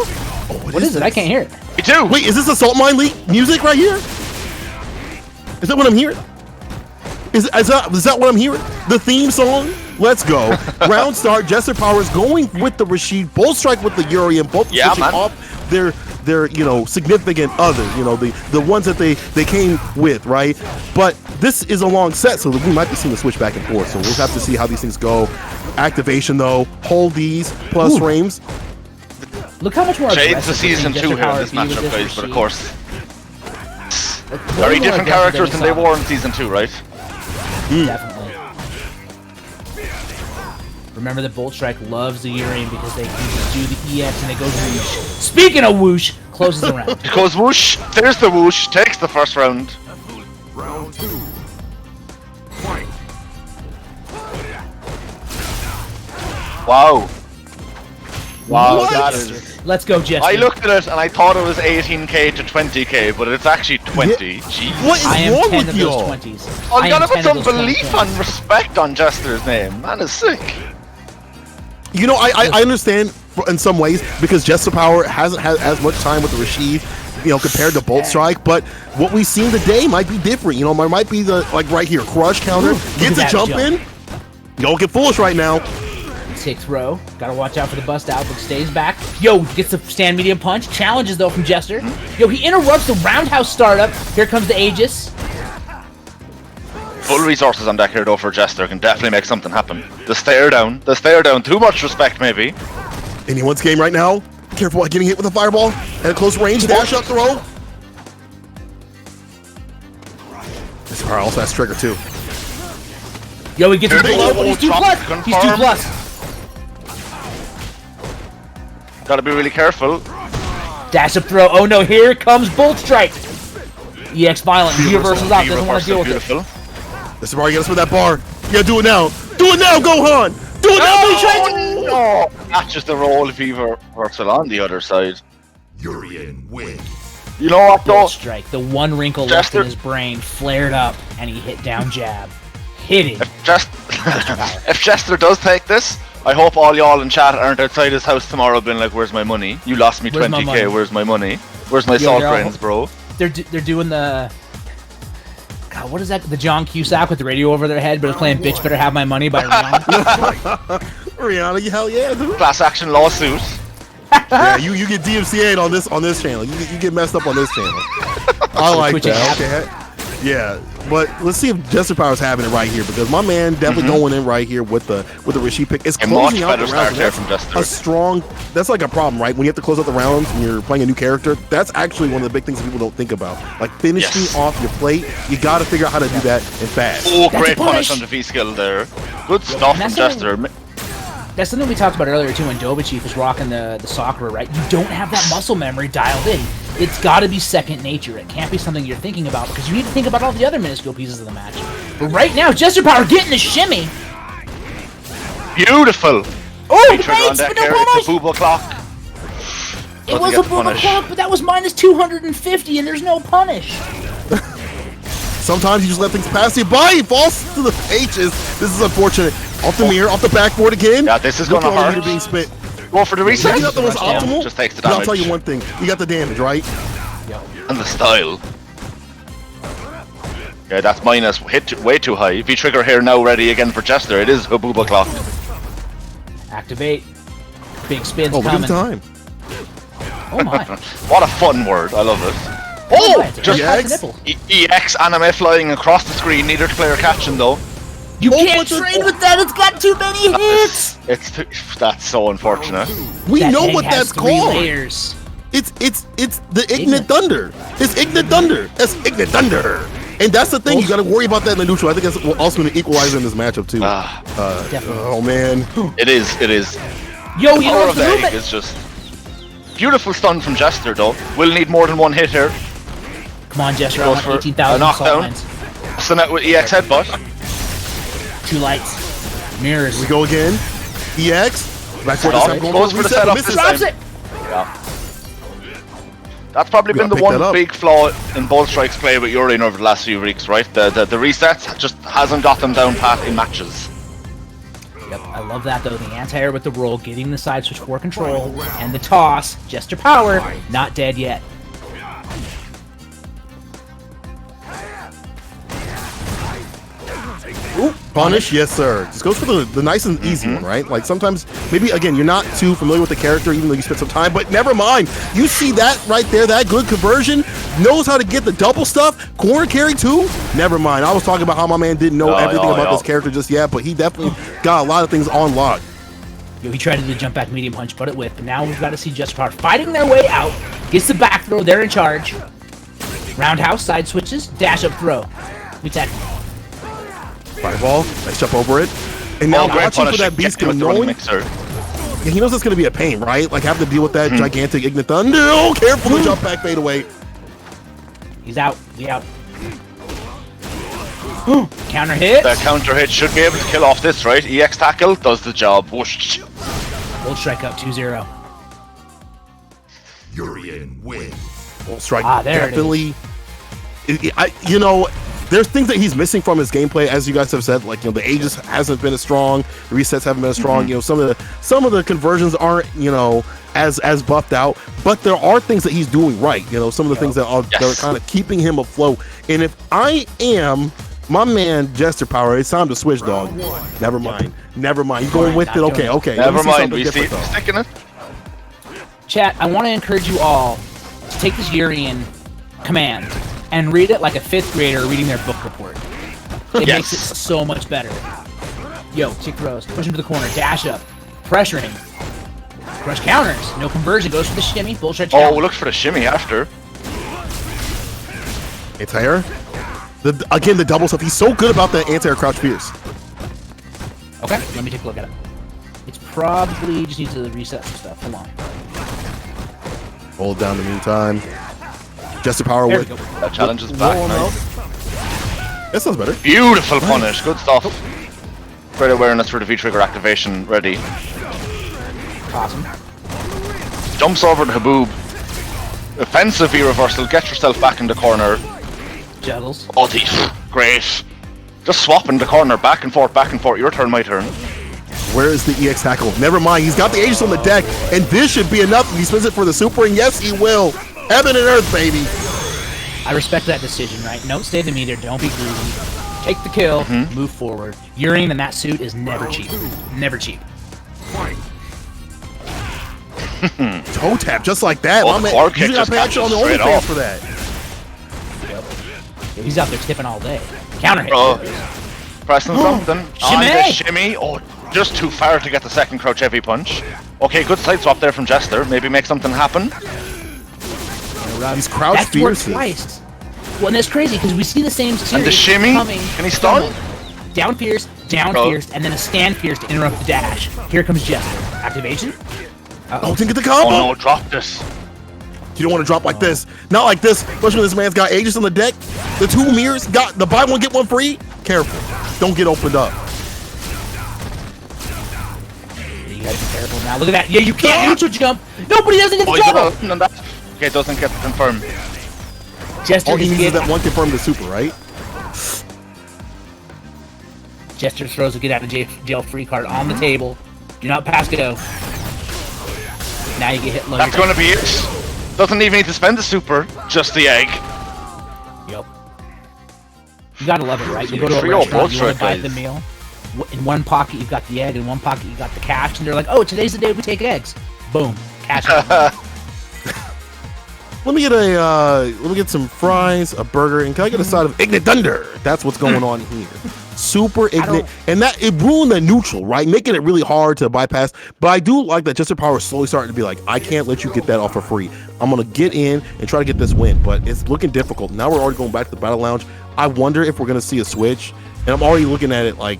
What is it? I can't hear it. Me too. Wait, is this the Saltmine League music right here? Is that what I'm hearing? Is that what I'm hearing? The theme song? Let's go. Round start. Jester Power is going with the Rashid. Both strike with the Yuri, and both Yeah, switching man. off their significant others. The ones that they came with, right? But this is a long set, so we might be seeing the switch back and forth. So we'll have to see how these things go. Activation though, hold these plus frames. Look how much more Shades aggressive of season Jester 2 here Power in this be with matchup, guys, Rashid. but of course, Like, very way more different aggressive characters than than we they saw. were in season 2, right? Definitely. Remember that Bolt Strike loves the Urian because they can just do the EX and it goes whoosh. Speaking of whoosh, closes the round. It goes whoosh, there's the whoosh, takes the first round. Round 2. Fight. Wow. Wow, What? that is. Let's go, Jester. I looked at it and I thought it was 18k to 20k, but it's actually 20. Jeez. What is I am wrong 10 with of those y'all? 20s. Oh, I you am gotta 10 put of some those 20 belief points. and respect on Jester's name. Man is sick. You know, I understand in some ways because Jester Power hasn't had as much time with the Rashid, you know, compared to Bolt Strike. But what we've seen today might be different. You know, there might be the like right here, crush counter, get at the that jump jump. in. Don't get foolish right now. Sick throw. Gotta watch out for the bust out, but stays back. Yo, gets the stand medium punch. Challenges though from Jester. Yo, he interrupts the roundhouse startup. Here comes the Aegis. Full resources on deck here though for Jester can definitely make something happen. The stare down. Too much respect maybe. Anyone's game right now. Careful about getting hit with a fireball at a close range. Dash up throw. This power also has trigger too. Yo, he gets him below, but he's 2 Trump plus. He's 2 confirmed. plus. Gotta be really careful. Dash up throw. Oh no, here comes Bolt Strike. EX Violent. He reverses out. Doesn't want to deal with it. Beautiful. This is where he gets with that bar. Yeah, do it now. Do it now, Gohan. Do it now. He tried to- No! That's just the roll if he reversal on the other side. Urian win. You know what though? Bolt Strike. The one wrinkle left Jester- in his brain flared up, and he hit down jab. Hitting. If Jester does take this, I hope all y'all in chat aren't outside his house tomorrow being like, where's my money? You lost me Where's my 20k, money? where's my money? Where's my Yo, salt they're all- grains, bro? They're doing the. God, what is that? The John Cusack with the radio over their head, but it's playing "Bitch Better Have My Money" by Rihanna. Rihanna, you hell yeah, dude. Class action lawsuit. Yeah, you get DMCA'd on this channel. You get messed up on this channel. I like Twitch that. app. Okay. Yeah, but let's see if Jester Power's having it right here because my man definitely going in right here with the Rashid pick. It's A much closing out the better rounds. start there That's from Jester. a strong. That's like a problem, right? When you have to close out the rounds and you're playing a new character, that's actually one of the big things that people don't think about. Like finishing Yes. off your plate, you got to figure out how to do that and fast. Oh, That's a great punish. punish on the V skill there. Good stuff from that's Jester. That's something we talked about earlier too when Doba Chief was rocking the Sakura, right? You don't have that muscle memory dialed in. It's got to be second nature. It can't be something you're thinking about because you need to think about all the other minuscule pieces of the match. But right now, Jester Power getting the shimmy. Beautiful. Oh, Featured on thanks, deck but no here. It's punish. a booba clock. It Doesn't was get a the boomer punish. clock, but that was minus 250, and there's no punish. Sometimes you just let things pass you by. He falls to the H's. This is unfortunate. Off the mirror, off the backboard again. Yeah, this is Look gonna at all the hurt. meter being spit. Go for the reset. Maybe not the most Rush down. optimal. Just takes the but I'll damage. tell you one thing. You got the damage, right? And the style. Yeah, that's minus. Hit way too high. V trigger here now ready again for Jester. It is a booba clock. Activate. Big spins Oh, look at coming. the time. Oh my. What a fun word. I love it. Oh, just just EX? nipple. EX anime flying across the screen. Neither player catching though. You Oh, can't but the- trade with that. It's got too many hits. That's so unfortunate. We That know thing what has that's 3 called. layers. It's the Ignite Ignite. Thunder. It's Ignite Thunder. That's Ignite Thunder. And that's the thing. You got to worry about that in the neutral. I think that's also going to equalize in this matchup too. Definitely. Oh man. It is. It is. Yo, The you power know of the the egg movement. is just beautiful stun from Jester though. We'll need more than one hit here. Come on, Jester. I Goes want for 18,000 a knockdown. salt lines. Stun out with EX headbutt. 2 lights. Mirrors. We go again. EX. Back for the Stop. second Goes goal. for the Reset, setup misses. this Drops time. it. Yeah. That's probably We been gotta the pick that one up. big flaw in Bolt Strike's play with Urian over the last few weeks, right? The resets just hasn't got them down pat in matches. Yep, I love that though. The anti-air with the roll, getting the side switch for control, and the toss. Jester Power, not dead yet. Punish, yes sir. Just goes for the nice and easy one, right? Like sometimes, maybe again, you're not too familiar with the character, even though you spent some time. But never mind. You see that right there, that good conversion, knows how to get the double stuff, corner carry too. Never mind. I was talking about how my man didn't know everything about this character just yet, but he definitely got a lot of things on lock. Yo, he tried to do the jump back medium punch, but it whipped. But now we've got to see Jester Power fighting their way out. Gets the back throw. They're in charge. Roundhouse, side switches, dash up throw. We tech. Fireball, nice jump over it. And now Great watching for punish. that beast Get him with skill, the running knowing mixer. yeah, he knows it's going to be a pain, right? Like having to deal with that gigantic Ignite Thunder. Oh, careful, the jump back fade away. He's out. We out. Counter hit. The counter hit should be able to kill off this, right? EX tackle does the job. Whoosh. Bolt strike up 2-0. Urian wins. Bolt Strike there it definitely. There's things that he's missing from his gameplay, as you guys have said. Like, the Aegis hasn't been as strong, the resets haven't been as strong. Some of the conversions aren't, as buffed out. But there are things that he's doing right. Some of the things that are kind of keeping him afloat. And if I am my man Jester Power, it's time to switch, dog. Never mind. You're going with it. Okay. Never mind. We see see sticking it. Chat, I want to encourage you all to take this Urian command and read it like a 5th grader reading their book report. It makes it so much better. Yo, tick throws, push him to the corner, dash up, pressuring, crush counters, no conversion, goes for the shimmy, bullshit challenge. Oh, look for the shimmy after. Anti-air. Again, the double stuff. He's so good about the anti-air crouch fierce. Okay, let me take a look at it. It's probably just needs to reset some stuff. Hold on. Hold down in the meantime. Jester Power There with we go. That challenge is back. Nice. That sounds better. Beautiful punish. Good stuff. Great awareness for the V-trigger activation. Ready. Awesome. Jumps over the Haboob. Offensive V-reversal. Get yourself back in the corner. Juggles. Oh, great. Just swapping the corner back and forth. Your turn, my turn. Where is the EX tackle? Never mind. He's got the Aegis on the deck, and this should be enough. He spins it for the super, and yes, he will. Heaven and earth, baby. I respect that decision, right? Don't stay the meter. Don't be greedy. Take the kill. Move forward. Urian in that suit is never cheap. Never cheap. Toe tap, just like that. Oh, the core kick You got just pay extra on the catches straight OnlyFans off. for that. Yo, he's out there tipping all day. Counter hit. Pressing something. Shimmy! On the shimmy. Oh, just too far to get the second crouch heavy punch. Okay, good side swap there from Jester. Maybe make something happen. He's crouch That's worked fierce. twice. Well, and that's crazy because we see the same series And the shimmy? coming. Can he stun? Down fierce, down fierce, and then a stand fierce to interrupt the dash. Here comes Jester. Activation. Oh, didn't get the combo. Oh no, drop this. You don't want to drop like this. Not like this. Especially when this man's got Aegis on the deck. The 2 mirrors got the buy one, get one free. Careful. Don't get opened up. You gotta be careful now. Look at that. Yeah, you can't neutral jump. Nobody doesn't get the Oh, he's double. gonna on that. Okay, doesn't get confirmed. Jester All he just needs is get, that one confirmed to super, right? Jester throws a get out of jail free card on the table. Do not pass go. Now you get hit low. That's gonna be it. Doesn't even need to spend the super, just the egg. Yep. You gotta love it, right? You go to a Trio restaurant, you both want to buy guys. the meal. In one pocket you've got the egg, in one pocket you got the cash, and they're like, "Oh, today's the day we take eggs." Boom, cash. Let me get some fries, a burger, and can I get a side of Ignite Thunder? That's what's going on here. Super Ignite, and that it ruined the neutral, right? Making it really hard to bypass. But I do like that Jester Power is slowly starting to be like, I can't let you get that off for free. I'm gonna get in and try to get this win, but it's looking difficult. Now we're already going back to the Battle Lounge. I wonder if we're gonna see a switch, and I'm already looking at it like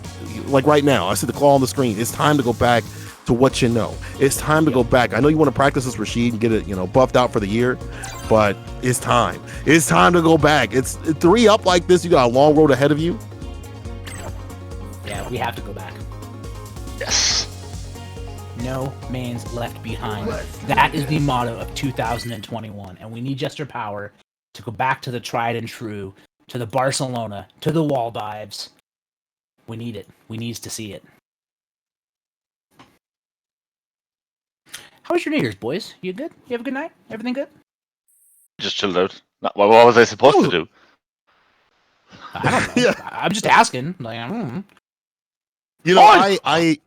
right now. I see the claw on the screen. It's time to go back to what you know. It's time to go back. I know you want to practice this Rashid and get it, buffed out for the year, but it's time. It's time to go back. It's 3 up like this. You got a long road ahead of you. Yeah, we have to go back. Yes. No man's left behind. That is the motto of 2021, and we need Jester Power to go back to the tried and true, to the Barcelona, to the wall dives. We need it. We need to see it. How was your New Year's, boys? You good? You have a good night? Everything good? Just chilled out. What was I supposed to do? I don't know. Yeah. I'm just asking. Like, I don't know. I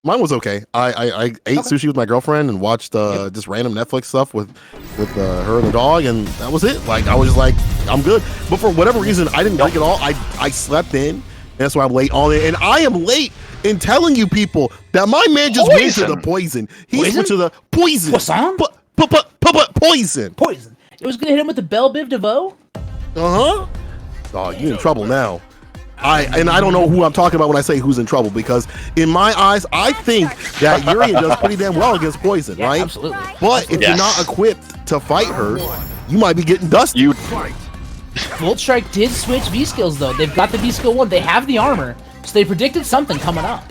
mine was okay. I ate sushi with my girlfriend and watched just random Netflix stuff with her and the dog, and that was it. Like I was just like, I'm good. But for whatever reason, I didn't drink it all. I slept in, and that's why I'm late on it. And I am late in telling you people that my man just went to the poison. He went to the poison. Poisson? Poison. Poison. It was gonna hit him with the Belle Biv DeVoe. Oh, you in trouble now. I don't know who I'm talking about when I say who's in trouble, because in my eyes, I think that Urian does pretty damn well against poison, Yeah, right? absolutely. But if you're not equipped to fight her, you might be getting dusty. Volt Strike did switch V skills though. They've got the V skill 1. They have the armor, so they predicted something coming up.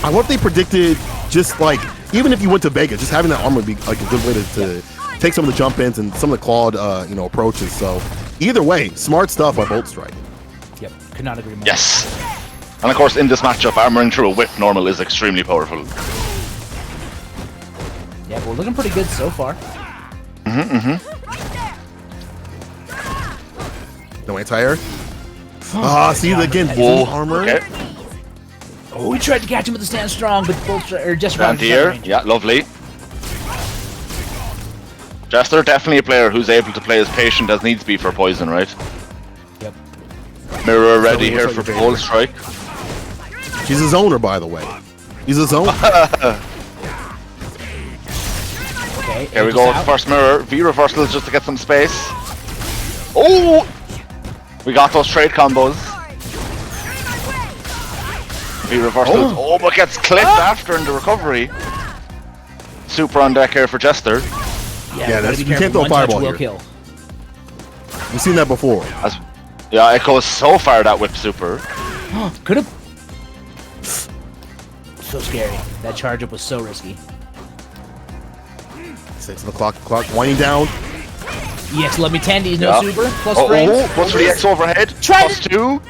I wonder if they predicted just like even if you went to Vega, just having that armor would be like a good way to take some of the jump ins and some of the clawed approaches. So either way, smart stuff by Bolt Strike. Yep, could not agree more. Yes. And of course, in this matchup, armoring through a whip normal is extremely powerful. Yeah, we're looking pretty good so far. No anti-air. See again. Whoa. Armor. Okay. Oh, we tried to catch him with the stand strong, but just around Anti-air. Yeah, lovely. Jester, definitely a player who's able to play as patient as needs be for poison, right? Yep. Mirror ready what's here like for your Bolt favorite? Strike. She's a zoner, by the way. He's a zoner. Okay. Here we go with the first mirror. V reversals just to get some space. Oh! We got those trade combos. V reversals. Oh, but gets clipped after in the recovery. Super on deck here for Jester. Yeah, that's- you you can't throw a fireball will here. kill. We've seen that before. Yeah, it goes so far, that whip super. Could have. So scary. That charge up was so risky. 6 o'clock, winding down. EX let me tendies, no Yeah. super, plus frames. What's for the X overhead? Try Plus 2.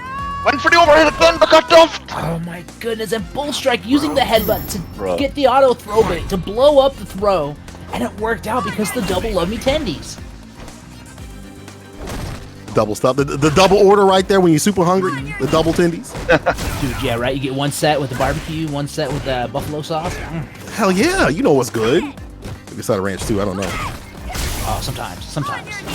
Went for the overhead again, but got duffed. Oh my goodness, and Bull Strike using the headbutt to Bro. get the auto throw bait, to blow up the throw, and it worked out because the double love me tendies. Double stuff. The double order right there when you're super hungry. The double tendies. Dude, yeah, right? You get one set with the barbecue, one set with the buffalo sauce. Hell yeah, you know what's good. Maybe side of ranch too. I don't know. Oh, sometimes.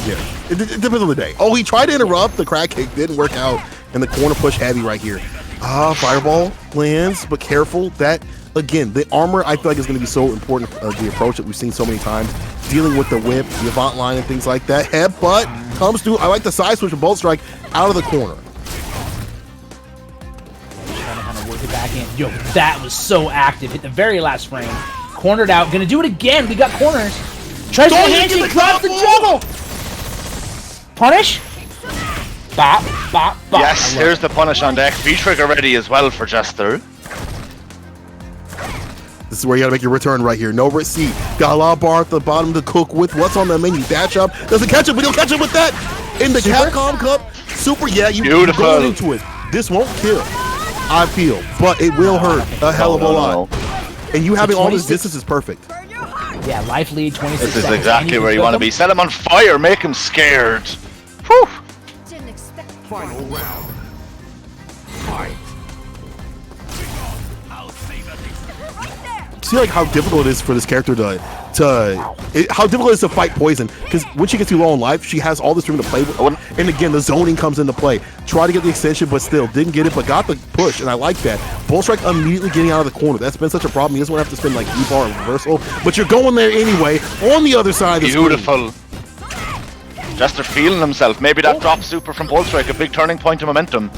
Yeah, it depends on the day. Oh, he tried to interrupt. The crack kick didn't work out, and the corner push heavy right here. Fireball lands, but careful. That again, the armor I feel like is going to be so important. The approach that we've seen so many times, dealing with the whip, the avant line, and things like that. Headbutt comes through. I like the side switch of Bolt Strike out of the corner. Trying to kind of work it back in. Yo, that was so active. Hit the very last frame. Cornered out. Gonna do it again. We got corners. Tries to handshake, drops the juggle. Punish. Bop, bop, bop. Yes, here's the punish on deck. V-trigger ready as well for Jester. This is where you gotta make your return right here. No receipt. Got a lot of bar at the bottom to cook with. What's on the menu? Dash up. Doesn't catch it, but he'll catch it with that. In the Capcom Cup. Super, yeah, you're Beautiful. going into it. This won't kill, I feel, but it will hurt a hell of a lot. And you having all this distance is perfect. Yeah, life lead 26 This is seconds. exactly where you want to be. Set him on fire, make him scared. Whew. Didn't expect. Final round. Fight. See like how difficult it is for this character how difficult it is to fight poison, because when she gets too low in life, she has all this room to play with, and again the zoning comes into play. Try to get the extension, but still didn't get it, but got the push, and I like that. Bolt Strike immediately getting out of the corner. That's been such a problem. He doesn't want to have to spend like E-bar and reversal, but you're going there anyway on the other side of the screen. Beautiful. Jester feeling himself. Maybe that drop super from Bolt Strike, a big turning point of momentum.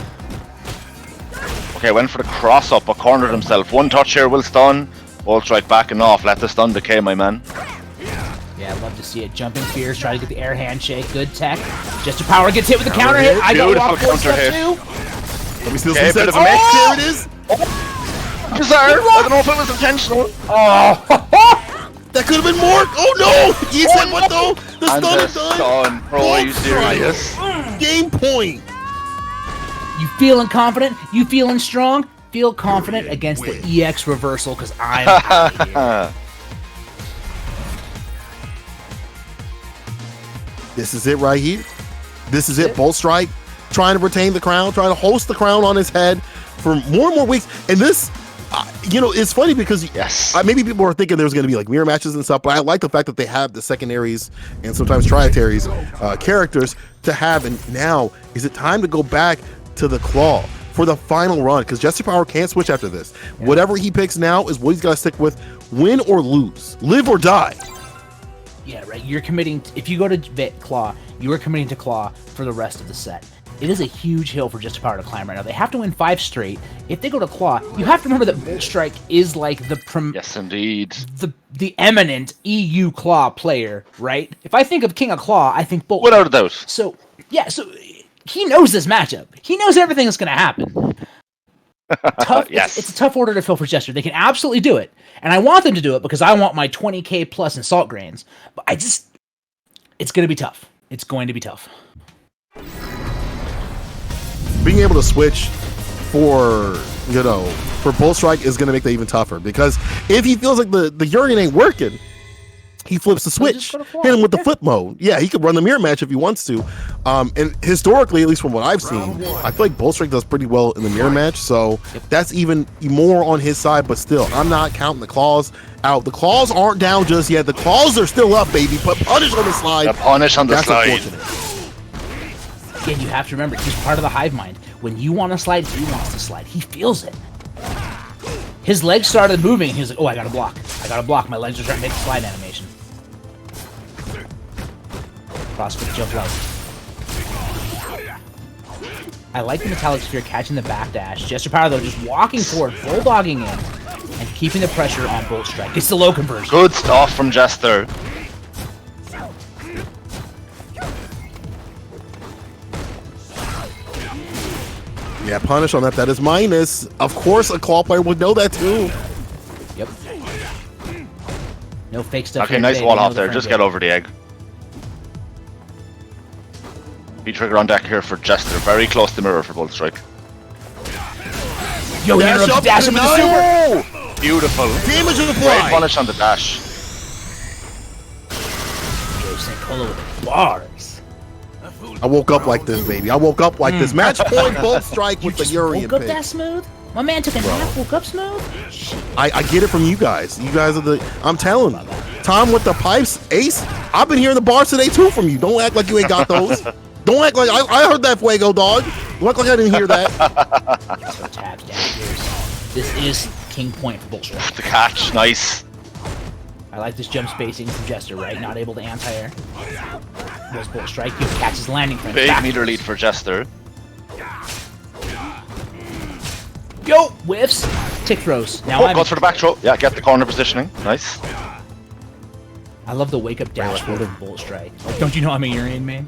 Okay, went for the cross up, but cornered himself. One touch here will stun. Bolt Strike backing off. Let the stun decay, my man. Yeah, I'd love to see it. Jumping fears, try to get the air handshake. Good tech. Jester Power gets hit with the counter hit. I got Beautiful walk forward counter step hit. too. Let me steal Okay, some bit sets. of a mix. There it is. Deserve. I don't know if it was intentional. That could have been more. Oh no! You said what though? The And stun the is done. stun. Bro, are you serious? Game point. You feeling confident? You feeling strong? Feel confident against the EX reversal, because I'm out of here. This is it right here. This is it. Bolt Strike trying to retain the crown, trying to host the crown on his head for more and more weeks. And this, it's funny because maybe people are thinking there's going to be like mirror matches and stuff, but I like the fact that they have the secondaries and sometimes trietaries characters to have. And now, is it time to go back to the claw for the final run? Because Jester Power can't switch after this. Yeah. Whatever he picks now is what he's got to stick with. Win or lose, live or die. Yeah, right. You're committing. If you go to Claw, you are committing to Claw for the rest of the set. It is a huge hill for Jester Power to climb right now. They have to win 5 straight. If they go to Claw, you have to remember that Bolt Strike is like yes, indeed. The eminent EU Claw player, right? If I think of King of Claw, I think Bolt. Without a doubt. So yeah, so he knows this matchup. He knows everything that's going to happen. tough. Yes. It's a tough order to fill for Jester. They can absolutely do it, and I want them to do it because I want my 20k plus in salt grains. But it's going to be tough. It's going to be tough. Being able to switch for Bolt Strike is going to make that even tougher, because if he feels like the Urian ain't working, he flips the switch, hit him with the flip mode. Yeah, he could run the mirror match if he wants to. And historically, at least from what I've seen, I feel like Bolt Strike does pretty well in the mirror match, so that's even more on his side. But still, I'm not counting the claws out. The claws aren't down just yet. The claws are still up, baby. But punish on the slide. The punish on the That's slide. unfortunate. Again, you have to remember, he's part of the hive mind. When you want to slide, he wants to slide. He feels it. His legs started moving, and he was like, oh, I gotta block. I gotta block. My legs are trying to make the slide animation. Crossfit jump left. I like the metallic sphere catching the backdash. Jester Power, though, just walking forward, bulldogging in, and keeping the pressure on Bolt Strike. It's the low conversion. Good stuff from Jester. Yeah, punish on that. That is minus. Of course, a claw player would know that too. Yep. No fake stuff. Okay, here nice today. wall We know off the there. frame Just rate. get over the egg. V-trigger on deck here for Jester. Very close to mirror for Bolt Strike. Yo, he interrupted dash him with the super. Oh! Beautiful. Damage Great applied. punish on the dash. Yo, St. Colo with the bars. I woke up like this, baby. I woke up like this. Match point, Bolt Strike with the Urian Woke up pick. that smooth? My man took a nap, woke up smooth? Shit. I get it from you guys. You guys are the. I'm telling you. Tom with the pipes, Ace. I've been hearing the bars today too from you. Don't act like you ain't got those. Don't act like I heard that Fuego dog. Don't act like I didn't hear that. So tabs down here. This is king point for Bolt Strike. The catch. Nice. I like this jump spacing from Jester, right? Not able to anti-air. Goes Bolt Strike, you catch his landing frame. Big back. meter lead for Jester. Yo! Whiffs. Tick throws. Now Oh, I'm. goes for the back throw. Yeah, get the corner positioning. Nice. I love the wake up dash forward of Bolt Strike. Like, don't you know I'm a Urian main?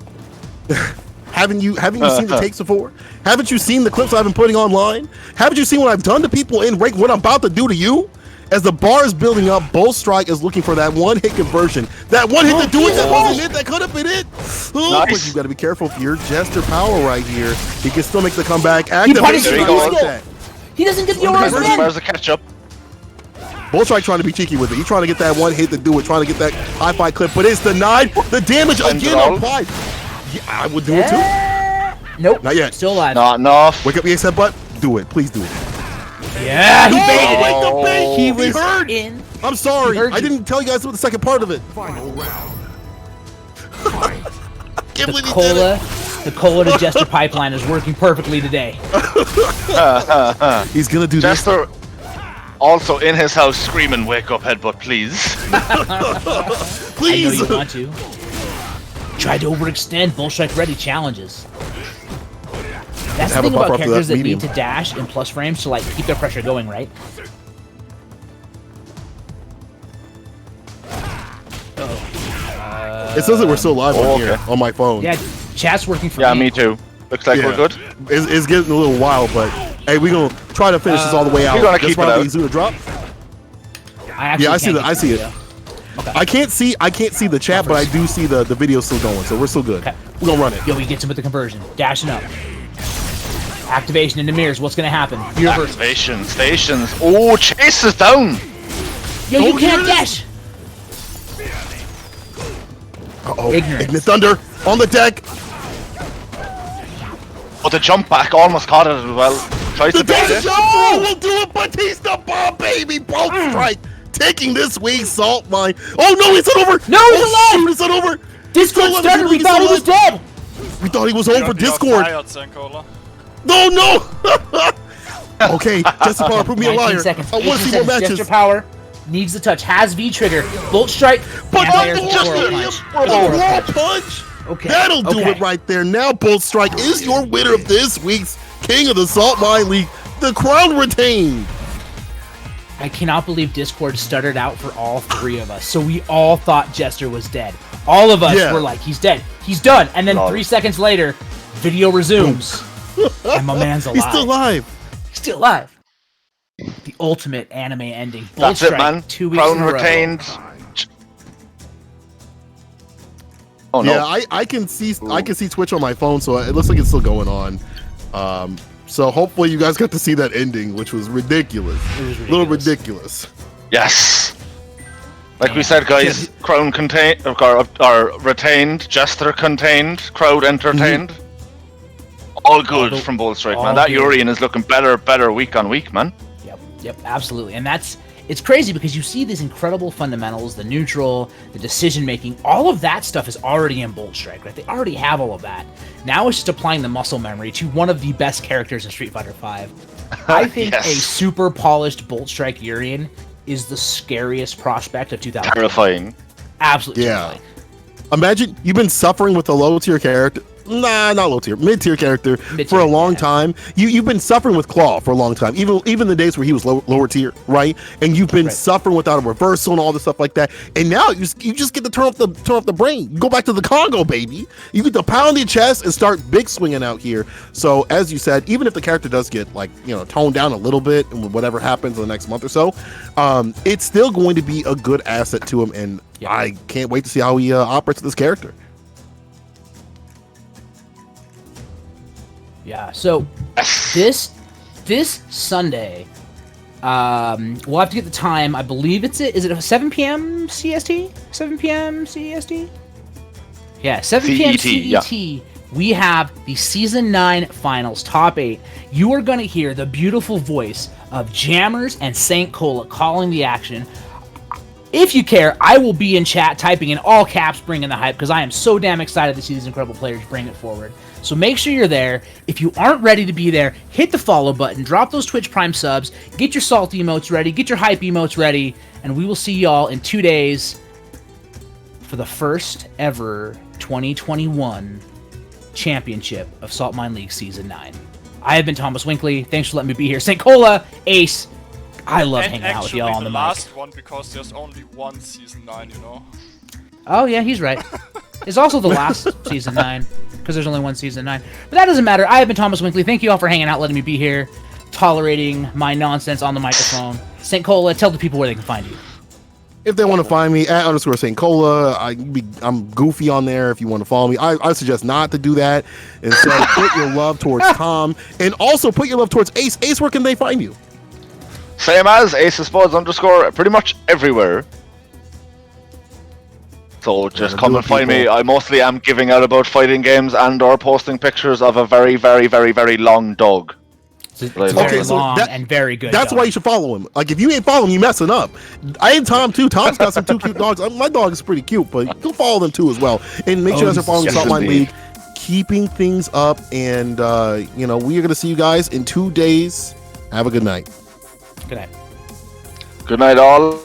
Haven't you seen the takes before? Haven't you seen the clips I've been putting online? Haven't you seen what I've done to people in rank? What I'm about to do to you? As the bar is building up, Bolt Strike is looking for that one hit conversion. That one hit to do it. That wasn't it. That could have been it. Oh, Nice. but you got to be careful for your Jester Power right here. He can still make the comeback. punished Activation. him. I like that. He doesn't get the One auras conversion, in! Where's the catch up? Bolt Strike trying to be cheeky with it. He's trying to get that one hit to do it, trying to get that high five clip, but it's denied. The damage again roll. applied. Yeah, I would do it too. Nope. Not yet. Still alive. Not enough. Wake up the AceOf butt. Do it. Please do it. Yeah, he Oh, baited like it. the bait. He was heard. in. I'm sorry. He heard I you. didn't tell you guys about the second part of it. Final round. Fight. Can't The believe he did it. cola to Jester pipeline is working perfectly today. He's gonna do this. Jester also in his house screaming, "Wake up, headbutt, please!" I know Please. you want to. Tried to overextend. Bolt Strike ready challenges. That's the Have a thing buffer about up to characters that that medium. need to dash in plus frames to like keep their pressure going, right? It says that we're still live Oh, on here okay. on my phone. Yeah, chat's working for Yeah, me. me too. Looks like Yeah. we're good. It's getting a little wild, but hey, we're gonna try to finish this all the way out. we're gonna That's keep it probably out. Zuna drop. I actually Yeah, I see can't that. get I see the it. video. I can't see the chat, but I do see the video still going, so we're still good. Okay. We're gonna run it. Yo, he gets him with the conversion. Dashing up. Activation into mirrors. What's gonna happen? Universe. Activation, stations. Oh, chase is down. Yo, you Oh, here can't it is. dash. Uh-oh. Ignorance. Ignite Thunder on the deck. But the jump back almost caught it as well. Tries The to bait damage it. will do it, but he's the bomb, baby. Bolt Strike taking this week's Saltmine. Oh no, he's not over. No, he's oh, alive. shoot, it's not over. Discord Still started. alive. We thought he was dead. We thought he was over. You're Discord. fired, St. Colo. No, no. Okay, Jester Power, prove me a 19 liar. seconds. I want to 18 see more seconds. matches. Gesture power needs the touch. Has V trigger. Bolt Strike. But anti-air, not forward just punch. a Forward raw punch. punch. Okay. That'll do okay. it right there. Now Bolt Strike is your winner of this week's King of the Saltmine League. The crown retained. I cannot believe Discord stuttered out for all three of us. So we all thought Jester was dead. All of us Yeah. were like, he's dead. He's done. And then Lol. 3 seconds later, video resumes. And my man's alive. He's still alive. Still alive. The ultimate anime ending. Bolt That's it, Strike, man. 2 weeks Crown in a row. retained. Oh no. Yeah, I can see Twitch on my phone, so it looks like it's still going on. So hopefully you guys got to see that ending, which was ridiculous. It was A little ridiculous. Yes. Like we said, guys, crown contained or retained, jester contained, crowd entertained. All good from Bolt Strike, man. That Urian is looking better week on week, man. Yep, absolutely. And it's crazy because you see these incredible fundamentals, the neutral, the decision making, all of that stuff is already in Bolt Strike, right? They already have all of that. Now it's just applying the muscle memory to one of the best characters in Street Fighter V. I think Yes. a super polished Bolt Strike Urian is the scariest prospect of 2000. Terrifying. Absolutely Yeah. terrifying. Imagine you've been suffering with a low tier character. Nah, not low tier, mid tier character for a long time. You've been suffering with Claw for a long time, even the days where he was lower tier, right? And you've been suffering without a reversal and all this stuff like that. And now you just get to turn off the brain. You go back to the Congo, baby. You get to pound your chest and start big swinging out here. So as you said, even if the character does get toned down a little bit and whatever happens in the next month or so, it's still going to be a good asset to him. And I can't wait to see how he operates with this character. Yeah, so this Sunday, we'll have to get the time. I believe is it 7 p.m. CST? 7 p.m. CST? Yeah, 7 p.m. CET. Yeah. We have the Season 9 Finals, Top 8. You are going to hear the beautiful voice of Jammers and St. Cola calling the action. If you care, I will be in chat typing in all caps, bringing the hype, because I am so damn excited to see these incredible players bring it forward. So make sure you're there. If you aren't ready to be there, hit the follow button, drop those Twitch Prime subs, get your salt emotes ready, get your hype emotes ready, and we will see y'all in 2 days for the first ever 2021 championship of Saltmine League Season 9. I have been Thomas Winkley. Thanks for letting me be here. St. Cola, Ace, I love hanging out with y'all on the mic. last one, because there's only one Season 9, you know? Oh, yeah, he's right. It's also the last Season 9, because there's only one Season 9. But that doesn't matter. I have been Thomas Winkley. Thank you all for hanging out, letting me be here, tolerating my nonsense on the microphone. St. Cola, tell the people where they can find you. If they want to find me at _St. Cola, I'm goofy on there. If you want to follow me, I suggest not to do that. Instead, put your love towards Tom, and also put your love towards Ace. Ace, where can they find you? Same as AceOfSpuds _ pretty much everywhere. So just come and find me. I mostly am giving out about fighting games and or posting pictures of a very, very, very, very long dog. It's very long and very good. That's why you should follow him. Like, if you ain't following him, you messing up. I am Tom too. Tom's got some 2 cute dogs. My dog is pretty cute, but go follow them too as well. And make sure you guys are following Saltmine League, keeping things up. And we are going to see you guys in 2 days. Have a good night. Good night. Good night, all.